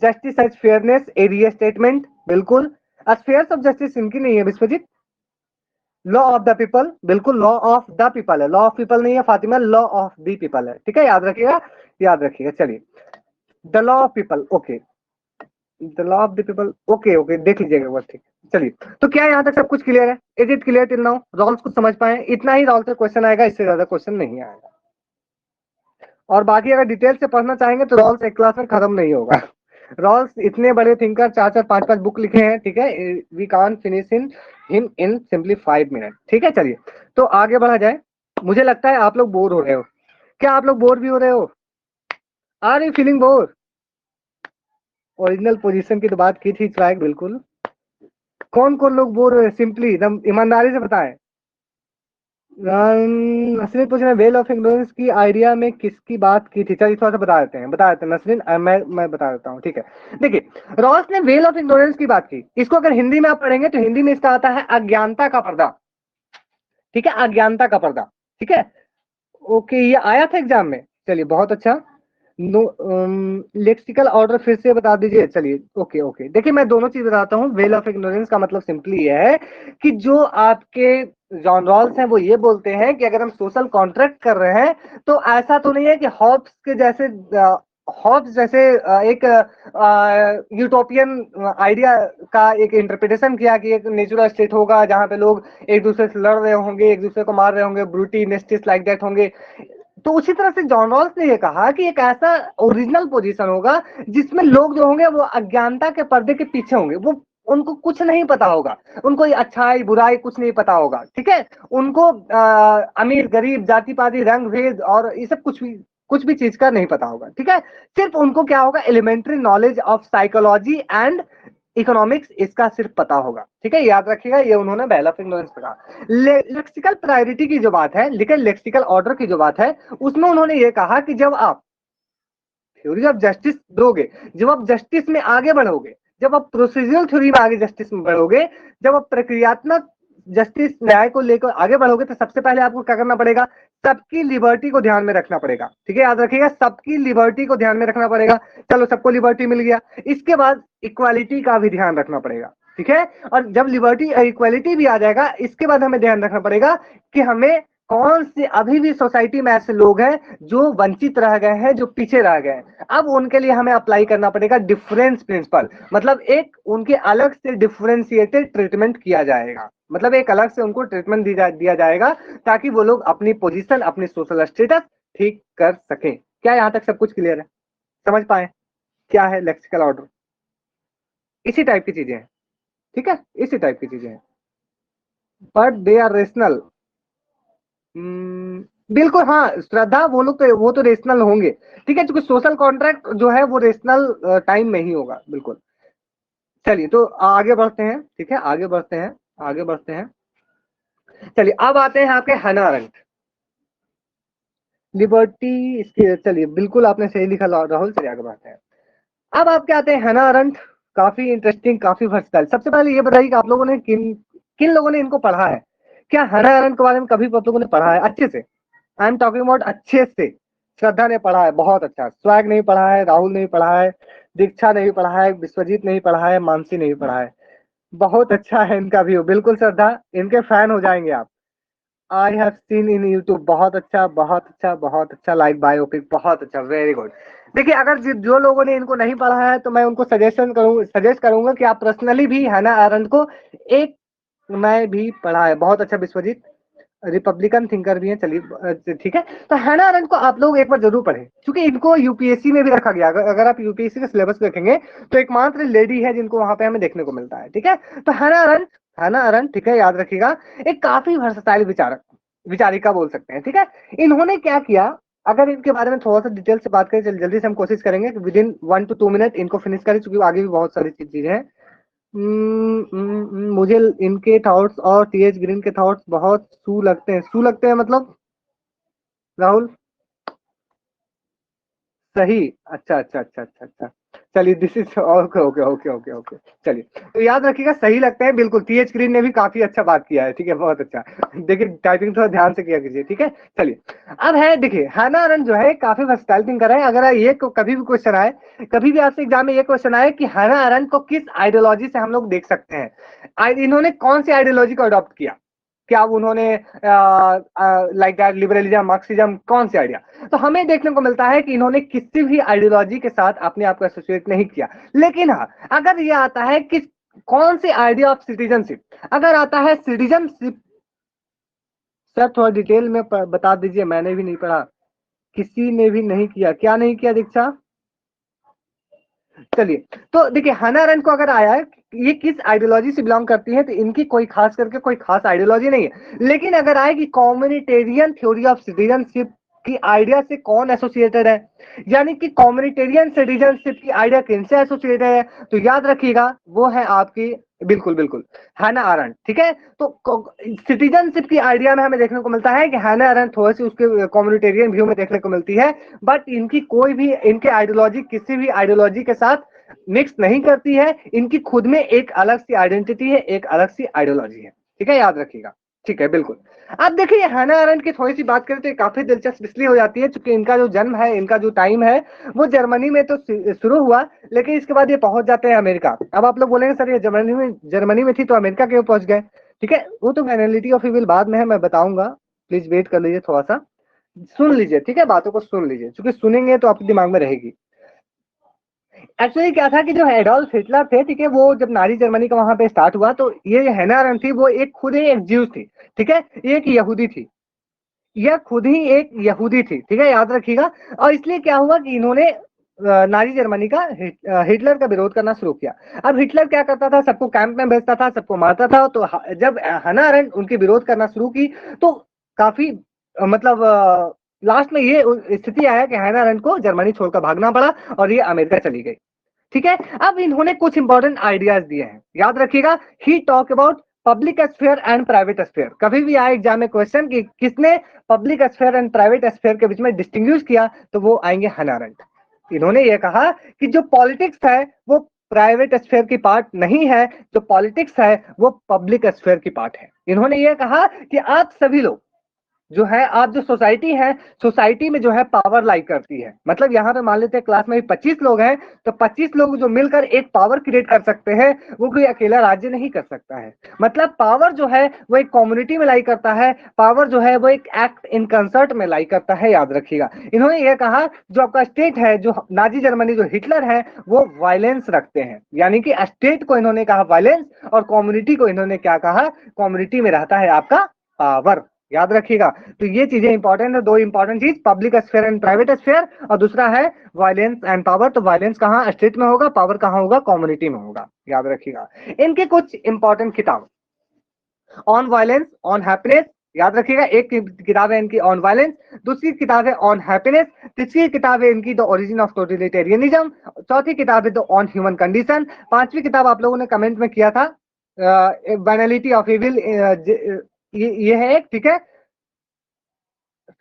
justice as fairness, a restatement, बिल्कुल। स्फेयर्स ऑफ जस्टिस इनकी नहीं है Vishwajeet. Law of the people, बिल्कुल लॉ ऑफ द पीपल है, लॉ ऑफ पीपल नहीं है Fatima, law of the people है, ठीक है, याद रखिएगा, याद रखिएगा। चलिए, the law of people, okay, the law of the people, okay okay, देख लीजिएगा बस, ठीक। चलिए, तो क्या यहाँ तक सब कुछ क्लियर है, is it clear till now, Rawls को समझ पाए, इतना ही रॉल्स से क्वेश्चन आएगा, इससे ज्यादा क्वेश्चन नहीं आएगा। और बाकी अगर डिटेल से पढ़ना चाहेंगे तो रॉल्स एक क्लास में खत्म नहीं होगा। रॉल्स इतने बड़े थिंकर, चार चार पांच पांच बुक लिखे हैं, ठीक है, we can't finish in him in simply 5 minute, ठीक है। चलिए, तो आगे बढ़ा जाए। मुझे लगता है आप लोग बोर हो रहे हो, क्या आप लोग बोर भी हो रहे हो, are you feeling bore. Original position की तो बात की थी ट्रैक, बिल्कुल। कौन कौन लोग बोर हो रहे, सिंपली एकदम ईमानदारी से बताएं। नसरीन पूछ रहे हैं वेल ऑफ इग्नोरेंस की आइडिया में किसकी बात की थी? चलिए थोड़ा सा बता देते हैं नसरीन, मैं बता देता हूँ, ठीक है। देखिए, रॉस ने वेल ऑफ इग्नोरेंस की बात की। इसको अगर हिंदी में आप पढ़ेंगे तो हिंदी में इसका आता है अज्ञानता का पर्दा, ठीक है, अज्ञानता का पर्दा, ठीक है। ओके, ये आया था एग्जाम में, चलिए बहुत अच्छा। नो, लेक्सिकल ऑर्डर फिर से बता दीजिए। चलिए ओके ओके, देखिए मैं दोनों चीज बताता हूँ। वेल ऑफ इग्नोरेंस का मतलब सिंपली ये है कि जो आपके जॉनरल्स हैं वो ये बोलते हैं कि अगर हम सोशल कॉन्ट्रैक्ट कर रहे हैं तो ऐसा तो नहीं है कि हॉब्स के जैसे एक यूटोपियन आइडिया का एक इंटरप्रिटेशन किया कि एक नेचुरल स्टेट होगा जहां पे लोग एक दूसरे से लड़ रहे होंगे, एक दूसरे को मार रहे होंगे, ब्रूटी नेस्टिस लाइक दैट होंगे। तो उसी तरह से जॉन रॉल्स ने ये कहा कि एक ऐसा ओरिजिनल पोजीशन होगा जिसमें लोग जो होंगे वो अज्ञानता के पर्दे के पीछे होंगे, वो उनको कुछ नहीं पता होगा, उनको ये अच्छाई बुराई कुछ नहीं पता होगा, ठीक है। उनको अमीर गरीब जाति पाति रंग भेद और ये सब कुछ भी चीज का नहीं पता होगा, ठीक है। सिर्फ उनको क्या होगा, elementary knowledge of psychology and economics इसका सिर्फ पता होगा, ठीक है। याद रखिएगा, ये उन्होंने बेल ऑफ इग्नोरेंस पे कहा। लेक्सिकल प्रायोरिटी की जो बात है, लेकिन लेक्सिकल ऑर्डर की जो बात है, उसमें उन्होंने ये कहा कि जब आप थ्योरी ऑफ जस्टिस दोगे, जब आप जस्टिस में आगे बढ़ोगे, जब आप प्रोसीजरल थ्योरी में आगे जस्टिस में बढ़ोगे, जब आप प्रक्रियात्मक जस्टिस न्याय को लेकर आगे बढ़ोगे, तो सबसे पहले आपको क्या करना पड़ेगा, सबकी लिबर्टी को ध्यान में रखना पड़ेगा, ठीक है। याद रखिएगा, सबकी लिबर्टी को ध्यान में रखना पड़ेगा। चलो सबको लिबर्टी मिल गया, इसके बाद इक्वालिटी का भी ध्यान रखना पड़ेगा, ठीक है। और जब लिबर्टी इक्वालिटी भी आ जाएगा, इसके बाद हमें ध्यान रखना पड़ेगा कि हमें कौन से अभी भी सोसाइटी में ऐसे लोग हैं जो वंचित रह गए हैं, जो पीछे रह गए हैं, अब उनके लिए हमें अप्लाई करना पड़ेगा डिफरेंस प्रिंसिपल। मतलब एक उनके अलग से डिफरेंशिएटेड ट्रीटमेंट किया जाएगा, मतलब एक अलग से उनको ट्रीटमेंट दिया जाएगा ताकि वो लोग अपनी पोजीशन, अपनी सोशल स्टेटस ठीक कर सकें। क्या यहाँ तक सब कुछ क्लियर है? समझ पाए क्या है लेक्सिकल ऑर्डर? इसी टाइप की चीजें हैं, ठीक है, इसी टाइप की चीजें हैं, बट दे आर रेशनल। बिल्कुल हाँ, श्रद्धा वो लोग तो वो तो रेशनल होंगे, ठीक है, क्योंकि सोशल कॉन्ट्रैक्ट जो है वो रेशनल टाइम में ही होगा, बिल्कुल। चलिए तो आगे बढ़ते हैं, ठीक है, आगे बढ़ते हैं, आगे बढ़ते हैं। चलिए अब आते हैं आपके हना अरेंट, लिबर्टी इसके, चलिए बिल्कुल आपने सही लिखा राहुल, चलिए आगे बढ़ते हैं। अब आपके आते हैं हना अरेंट, काफी इंटरेस्टिंग, काफी वर्सटाइल। सबसे पहले ये बताइए कि आप लोगों ने किन किन लोगों ने इनको पढ़ा है? क्या हना अरेंट के बारे में कभी आप लोगों ने पढ़ा है अच्छे से? आई एम टॉकिंग अबाउट अच्छे से। श्रद्धा ने पढ़ा है, बहुत अच्छा। स्वैग नहीं पढ़ा है, राहुल नहीं पढ़ा है, दीक्षा नहीं पढ़ा है, विश्वजीत नहीं पढ़ा है, मानसी नहीं पढ़ा है। बहुत अच्छा है इनका व्यू, बिल्कुल श्रद्धा, इनके फैन हो जाएंगे आप। I have seen in YouTube, बहुत अच्छा बहुत अच्छा बहुत अच्छा, लाइक बायोपिक, बहुत अच्छा, वेरी गुड। देखिए अगर जो लोगों ने इनको नहीं पढ़ा है तो मैं उनको सजेस्ट करूंगा कि आप पर्सनली भी हैना अरेंट को एक, मैं भी पढ़ा है, बहुत अच्छा विश्वजीत, रिपब्लिकन थिंकर भी है, चलिए ठीक है। तो हैना अरेंट को आप लोग एक बार जरूर पढ़ें, क्योंकि इनको यूपीएससी में भी रखा गया। अगर आप यूपीएससी के सिलेबस को देखेंगे तो एकमात्र लेडी है जिनको वहां पे हमें देखने को मिलता है, ठीक है। तो हैना अरेंट, ठीक है, याद रखिएगा, एक काफी वर्सटाइल विचारक, विचारिका बोल सकते हैं, ठीक है। इन्होंने क्या किया, अगर इनके बारे में थोड़ा सा डिटेल से बात करें, जल्दी से हम कोशिश करेंगे कि विद इन 1 to 2 मिनट इनको फिनिश करें, क्योंकि आगे भी बहुत सारी चीजें हैं। मुझे इनके थॉट्स और टीएच ग्रीन के थॉट्स बहुत सू लगते हैं। सू लगते हैं मतलब राहुल? सही, अच्छा अच्छा अच्छा अच्छा अच्छा, चलिए this is okay okay okay okay okay. चलिए तो याद रखिएगा, सही लगते हैं बिल्कुल। टीएच ग्रीन ने भी काफी अच्छा बात किया है, ठीक है, बहुत अच्छा। देखिए टाइपिंग थोड़ा ध्यान से किया कीजिए, ठीक है। चलिए अब है, देखिए हैना अरेंट जो है काफी वर्सटाइल थिंकर है। अगर ये कभी भी क्वेश्चन आए, कभी भी आपसे एग्जाम में ये क्वेश्चन आए कि हैना अरेंट को किस आइडियोलॉजी से हम लोग देख सकते हैं, इन्होंने कौन सी आइडियोलॉजी को अडॉप्ट किया, क्या उन्होंने लाइक दैट लिबरलिज्म, मार्क्सिज्म, कौन सी आइडिया, तो हमें देखने को मिलता है कि इन्होंने किसी भी आइडियोलॉजी के साथ अपने आप को एसोसिएट नहीं किया। लेकिन हाँ, अगर ये आता है कि कौन सी आइडिया ऑफ सिटीजनशिप, अगर आता है सिटीजनशिप, सर थोड़ा डिटेल में बता दीजिए, मैंने भी नहीं पढ़ा, किसी ने भी नहीं किया, क्या नहीं किया दीक्षा? चलिए तो देखिए हना अरेंट को अगर आया है ये किस आइडियोलॉजी से बिलोंग करती है, तो इनकी कोई खास करके कोई खास आइडियोलॉजी नहीं है। लेकिन अगर आए कि कम्युनिटेरियन थ्योरी ऑफ सिटीजनशिप की आइडिया से कौन एसोसिएटेड है, यानी कि कम्युनिटेरियन सिटीजनशिप की आइडिया किनसे एसोसिएटेड है, तो याद रखिएगा वो है आपकी बिल्कुल बिल्कुल, हैना अरेंट, ठीक है। तो सिटीजनशिप की आइडिया में हमें देखने को मिलता है कि हैना अरेंट थोड़ी सी उसके कम्युनिटेरियन व्यू में देखने को मिलती है, बट इनकी कोई भी इनके आइडियोलॉजी किसी भी आइडियोलॉजी के साथ मिक्स नहीं करती है। इनकी खुद में एक अलग सी आइडेंटिटी है, एक अलग सी आइडियोलॉजी है, ठीक है, याद रखिएगा। ठीक है, बिल्कुल। अब देखिए हैना अरेंट की थोड़ी सी बात करें तो ये काफी दिलचस्प इसलिए हो जाती है क्योंकि इनका जो जन्म है, इनका जो टाइम है, वो जर्मनी में तो शुरू हुआ, लेकिन इसके बाद ये पहुंच जाते हैं अमेरिका। अब आप लोग बोलेंगे सर ये जर्मनी में थी तो अमेरिका क्यों पहुंच गए? ठीक है, वो तो फाइनलिटी ऑफ इविल बाद में है, मैं बताऊंगा, प्लीज वेट कर लीजिए थोड़ा सा, सुन लीजिए, ठीक है, बातों को सुन लीजिए, क्योंकि सुनेंगे तो आपके दिमाग में रहेगी। एक्चुअली क्या था कि जो एडोल्फ हिटलर थे, ठीक है, वो जब नाजी जर्मनी का वहां पे स्टार्ट हुआ तो ये हैना अरेंट थी, वो एक खुद ही एक ज्यू थी, ठीक है, ये एक यहूदी थी, यह खुद ही एक यहूदी थी, ठीक है, याद रखिएगा। और इसलिए क्या हुआ कि इन्होंने नाजी जर्मनी का हिटलर का विरोध करना शुरू किया। अब हिटलर क्या करता था, सबको कैंप में भेजता था, सबको मारता था। तो जब हैना अरेंट उनकी विरोध करना शुरू की तो काफी मतलब लास्ट में ये स्थिति आया कि हैना अरेंट को जर्मनी छोड़कर भागना पड़ा और ये अमेरिका चली गई, ठीक है। अब इन्होंने कुछ इंपॉर्टेंट आइडियाज दिए हैं, याद रखिएगा। ही talk about public sphere and private sphere. कभी भी आए एग्जाम में क्वेश्चन कि किसने public sphere and private sphere के बीच में डिस्टिंग्विश किया, तो वो आएंगे हैना अरेंट। इन्होंने ये कहा कि जो पॉलिटिक्स है वो प्राइवेट स्फीयर की पार्ट नहीं है, जो पॉलिटिक्स है वो पब्लिक स्फीयर की पार्ट है। इन्होंने ये कहा कि आप सभी लोग जो है, आप जो सोसाइटी है, सोसाइटी में जो है पावर लाई करती है। मतलब यहाँ पे मान लेते हैं क्लास में 25 लोग हैं, तो 25 लोग जो मिलकर एक पावर क्रिएट कर सकते हैं, वो कोई अकेला राज्य नहीं कर सकता है। मतलब पावर जो है वो एक कम्युनिटी में लाई करता है, पावर जो है वो एक एक्ट इन कंसर्ट में लाई करता है, याद रखिएगा। इन्होंने ये कहा जो आपका स्टेट है, जो नाजी जर्मनी जो हिटलर है, वो वायलेंस रखते हैं, यानी कि स्टेट को इन्होंने कहा वायलेंस और कम्युनिटी को इन्होंने क्या कहा, कम्युनिटी में रहता है आपका पावर, याद रखिएगा। तो ये चीजें इंपॉर्टेंट है, दो इंपॉर्टेंट चीज, public sphere and private sphere, और दूसरा है वायलेंस एंड पावर। तो वायलेंस कहाँ, स्टेट में होगा, पावर कहाँ होगा, कम्युनिटी में होगा, याद रखिएगा। इनके कुछ इंपॉर्टेंट किताब, ऑन वायलेंस, ऑन हैप्पीनेस, याद रखिएगा। एक किताब है इनकी ऑन वायलेंस, दूसरी किताब है ऑन हैप्पीनेस, तीसरी किताब है इनकी द ओरिजिन ऑफ टोटलिटेरियनिज्म, चौथी किताब है द ऑन ह्यूमन कंडीशन, पांचवी किताब आप लोगों ने कमेंट में किया था वैनिटी ऑफ इविल, ये है एक, ठीक है,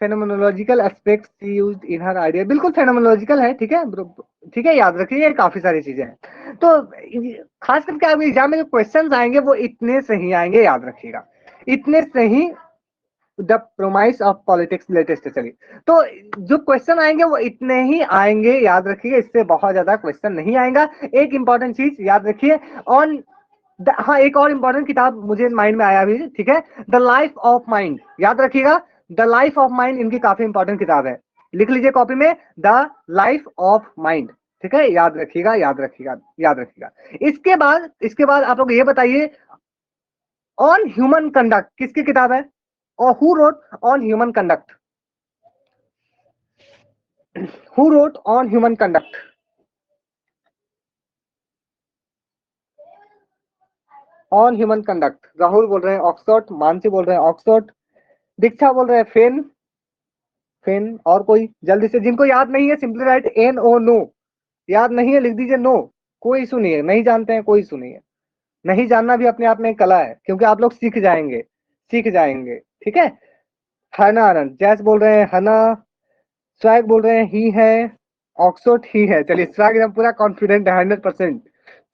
phenomenological aspects used in her idea, बिल्कुल फेनोमेनोलॉजिकल है, ठीक है, ठीक है, याद रखिए, काफी सारी चीजें हैं। तो खास करके आपके एग्जाम में जो क्वेश्चंस आएंगे वो इतने से ही आएंगे, याद रखिएगा, इतने से ही the promise of politics latest. चलिए, तो जो क्वेश्चन आएंगे वो इतने ही आएंगे, याद रखिए, इससे बहुत ज्यादा क्वेश्चन नहीं आएगा। एक इंपॉर्टेंट चीज याद रखिए, ऑन हाँ, एक और इंपॉर्टेंट किताब मुझे माइंड में आया अभी, ठीक है, द लाइफ ऑफ माइंड, याद रखिएगा। द लाइफ ऑफ माइंड इनकी काफी इंपॉर्टेंट किताब है, लिख लीजिए कॉपी में, द लाइफ ऑफ माइंड, ठीक है, याद रखिएगा, याद रखिएगा, याद रखिएगा। इसके बाद आप लोग ये बताइए, ऑन ह्यूमन कंडक्ट किसकी किताब है, और who wrote on human conduct, who wrote on human conduct? On human conduct, Rahul बोल रहे हैं ऑक्सफोर्ड, मानसी बोल रहे हैं ऑक्सफोर्ड, दीक्षा बोल रहे हैं फेन, फेन, और कोई जल्दी से, जिनको याद नहीं है simply write N O no, याद नहीं है लिख दीजिए नो, कोई इशू नहीं है, नहीं जानते हैं कोई इशू नहीं है, नहीं जानना भी अपने आप में एक कला है, क्योंकि आप लोग सीख जाएंगे, सीख जाएंगे, ठीक है। हना आनंद, जैस बोल रहे हैं हना, स्वैग बोल रहे हैं ही है, ऑक्सफोर्ड ही है, चलिए स्वैग एकदम पूरा कॉन्फिडेंट है 100%,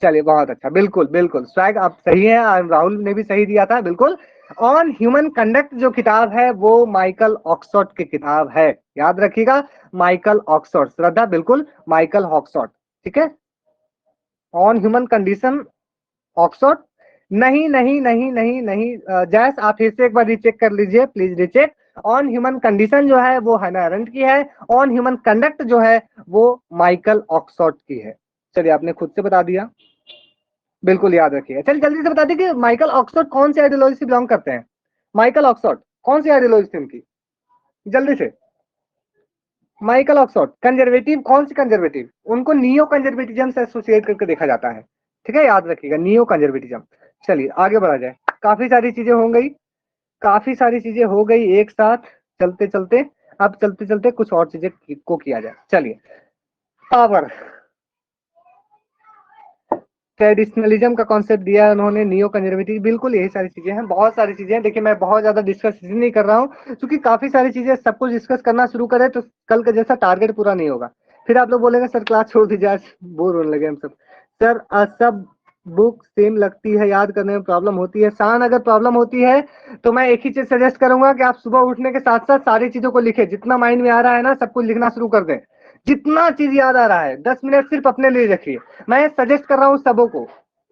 चलिए बहुत अच्छा, बिल्कुल बिल्कुल स्वैग आप सही है, राहुल ने भी सही दिया था, बिल्कुल। ऑन ह्यूमन कंडक्ट जो किताब है वो माइकल ऑक्सफोर्ड की किताब है, याद रखिएगा, माइकल ऑक्सफोर्ड, श्रद्धा बिल्कुल माइकल ऑक्सफोर्ड, ठीक है। ऑन ह्यूमन कंडीशन ऑक्सफोर्ड, नहीं नहीं नहीं नहीं नहीं, जैस आप फिर से एक बार रीचेक कर लीजिए, please recheck. On human condition जो है वो हैना अरेंट की है, ऑन ह्यूमन कंडक्ट जो है वो माइकल ऑक्सफोर्ड की है। चलिए, आपने खुद से बता दिया, बिल्कुल याद रखिए। चलिए जल्दी से बता दी कि माइकल ऑक्सफोर्ड कौन सी आइडियोलॉजी से बिलोंग करते हैं, माइकल ऑक्सफोर्ड कौन सी आइडियोलॉजी थी उनकी, जल्दी से। माइकल ऑक्सफोर्ड कंजर्वेटिव, कौन सी कंजर्वेटिव, उनको नियो कंजर्वेटिज्म से एसोसिएट करके देखा जाता है, ठीक है, याद रखिएगा, नियो कंजर्वेटिज्म। चलिए आगे बढ़ा जाए, काफी सारी चीजें हो गई, काफी सारी चीजें हो गई एक साथ, चलते चलते, अब चलते चलते कुछ और चीजें को किया जाए। चलिए, पावर, ट्रेडिशनलिज्म का कॉन्सेप्ट दिया है उन्होंने, नियो कंजर्वेटिव, बिल्कुल यही सारी चीजें हैं, बहुत सारी चीजें हैं। देखिए मैं बहुत ज्यादा डिस्कस इसलिए नहीं कर रहा हूँ क्योंकि काफी सारी चीजें सब कुछ डिस्कस करना शुरू करें तो कल का जैसा टारगेट पूरा नहीं होगा, फिर आप लोग बोलेंगे सर क्लास छोड़ दीजिए, आज बोर होने लगे हम सब। सर सब बुक सेम लगती है, याद करने में प्रॉब्लम होती है। शान अगर प्रॉब्लम होती है तो मैं एक ही चीज सजेस्ट करूंगा कि आप सुबह उठने के साथ साथ सारी चीजों को लिखें, जितना माइंड में आ रहा है ना सब कुछ लिखना शुरू कर दें, जितना चीज याद आ रहा है 10 मिनट सिर्फ अपने लिए रखिए। मैं सजेस्ट कर रहा हूँ सबों को,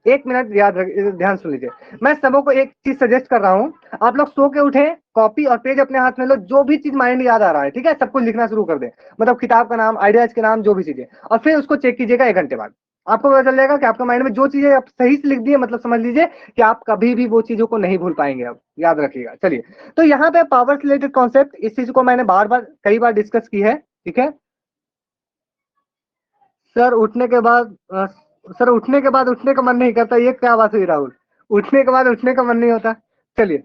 1 मिनट ध्यान सुन लीजिए, मैं सबों को एक चीज सजेस्ट कर रहा हूँ, आप लोग सो के उठे, कॉपी और पेज अपने हाथ में लो, जो भी चीज माइंड याद आ रहा है, ठीक है, सब कुछ लिखना शुरू कर दे, मतलब किताब का नाम, आइडियाज के नाम, जो भी चीजें, और फिर उसको चेक कीजिएगा 1 घंटे बाद। आपको पता चल जाएगा कि आपका माइंड में जो चीजें आप सही से लिख दिए, मतलब समझ लीजिए कि आप कभी भी वो चीजों को नहीं भूल पाएंगे, अब याद रखिएगा। चलिए, तो यहाँ पे पावर से रिलेटेड कॉन्सेप्ट, इस चीज को मैंने बार बार कई बार डिस्कस की है, ठीक है। सर उठने के बाद सर उठने के बाद उठने का मन नहीं करता, ये क्या बात हुई राहुल, उठने के बाद उठने का मन नहीं होता। चलिए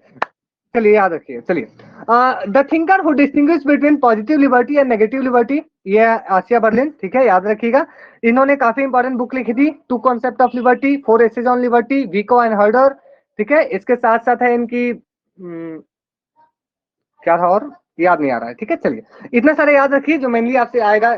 चलिए याद रखिए। चलिए, the thinker who distinguish between positive liberty and negative liberty, ये आसिया बर्लिन, ठीक है, याद रखिएगा। इन्होंने काफी इंपॉर्टेंट बुक लिखी थी, two concept of liberty, 4 essays on liberty, Vico and Herder, ठीक है। इसके साथ साथ है इनकी क्या था और याद नहीं आ रहा है, ठीक है। चलिए, इतने सारे याद रखिए जो मेनली आपसे आएगा।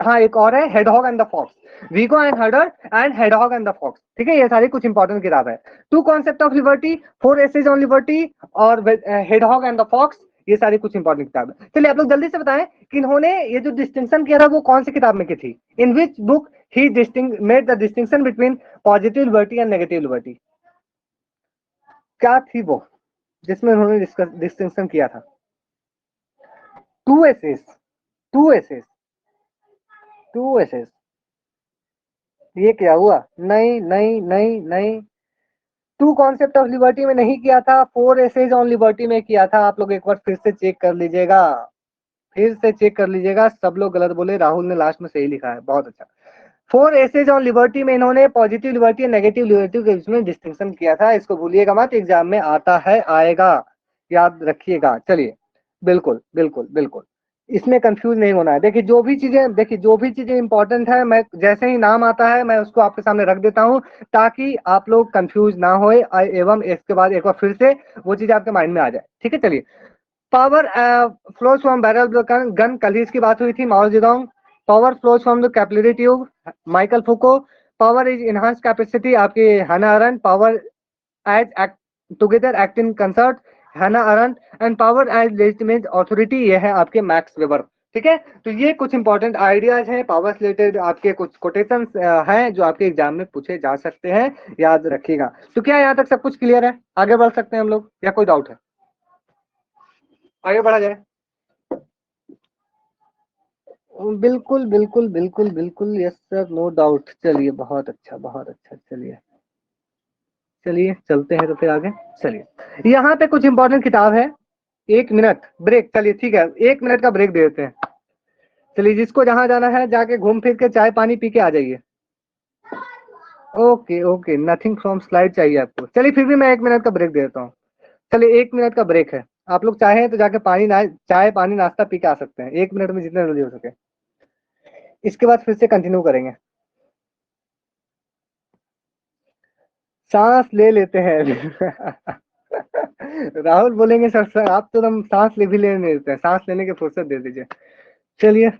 हाँ, एक और है hedgehog and the fox, Vico and Herder and hedgehog and the fox, ठीक है। ये सारी कुछ इंपॉर्टेंट किताब है। Two concept of liberty, 4 essays on liberty और हेडहॉग एंड द फॉक्स, ये सारी कुछ इंपॉर्टेंट किताब है। चलिए आप लोग जल्दी से बताएं कि इन्होंने ये जो डिस्टिंक्शन किया था वो कौन सी किताब में की थी, in which book he made the distinction between positive liberty and negative liberty, क्या थी वो जिसमें उन्होंने डिस्टिंक्शन किया था। 2 एसेज, 2 एसेज, 2 एसेज, ये क्या हुआ, नहीं नहीं नहीं नहीं, टू कॉन्सेप्ट ऑफ लिबर्टी में नहीं किया था, 4 एसेज ऑन लिबर्टी में किया था। आप लोग एक बार फिर से चेक कर लीजिएगा, फिर से चेक कर लीजिएगा। सब लोग गलत बोले, राहुल ने लास्ट में सही लिखा है, बहुत अच्छा। 4 एसेज ऑन लिबर्टी में इन्होंने पॉजिटिव लिबर्टी और नेगेटिव लिबर्टी के बीच में डिस्टिंक्शन किया था। इसको भूलिएगा मत, एग्जाम में आता है, आएगा, याद रखिएगा। चलिए, बिल्कुल बिल्कुल बिल्कुल, इसमें कंफ्यूज नहीं होना है। देखिए जो भी चीजें, देखिए जो भी चीजें इंपॉर्टेंट है, मैं जैसे ही नाम आता है मैं उसको आपके सामने रख देता हूँ ताकि आप लोग कंफ्यूज ना होए, एवं इसके बाद एक बार फिर से वो चीज आपके माइंड में आ जाए, ठीक है। चलिए, power flows from barrel gun, कल ही इसकी बात हुई थी, Mao Zedong. Power flows from the capillary tube, Michael Foucault. Power is enhance capacity, आपके Hannah Arendt. Power as act together act in concert, Hannah Arendt. And power as legitimate authority, ये है आपके मैक्स वेबर, ठीक है। तो ये कुछ important ideas हैं, पावर से रिलेटेड आपके कुछ कोटेशन हैं जो आपके एग्जाम में पूछे जा सकते हैं, याद रखिएगा। तो क्या यहाँ तक सब कुछ क्लियर है, आगे बढ़ सकते हैं हम लोग, या कोई डाउट है, आगे बढ़ा जाए। बिल्कुल बिल्कुल बिल्कुल बिल्कुल, यस सर, नो डाउट। चलिए बहुत अच्छा बहुत अच्छा, चलिए चलिए चलते हैं तो फिर आगे। चलिए, यहाँ पे कुछ इंपॉर्टेंट किताब है। 1 मिनट ब्रेक, चलिए ठीक है, 1 मिनट का ब्रेक दे देते हैं। चलिए, जिसको जहां जाना है जाके घूम फिर के चाय पानी पी के आ जाइए। Okay okay, nothing from slide चाहिए आपको, चलिए फिर भी मैं 1 मिनट का ब्रेक दे देता हूँ। चलिए 1 मिनट का ब्रेक है, आप लोग चाहें तो जाके चाय पानी नाश्ता पी के आ सकते हैं 1 मिनट में, जितना जल्दी हो सके। इसके बाद फिर से कंटिन्यू करेंगे। सांस ले लेते हैं। राहुल बोलेंगे सर आप तो एकदम सांस ले भी लेने देते हैं, सांस लेने की फुर्सत दे दीजिए। चलिए,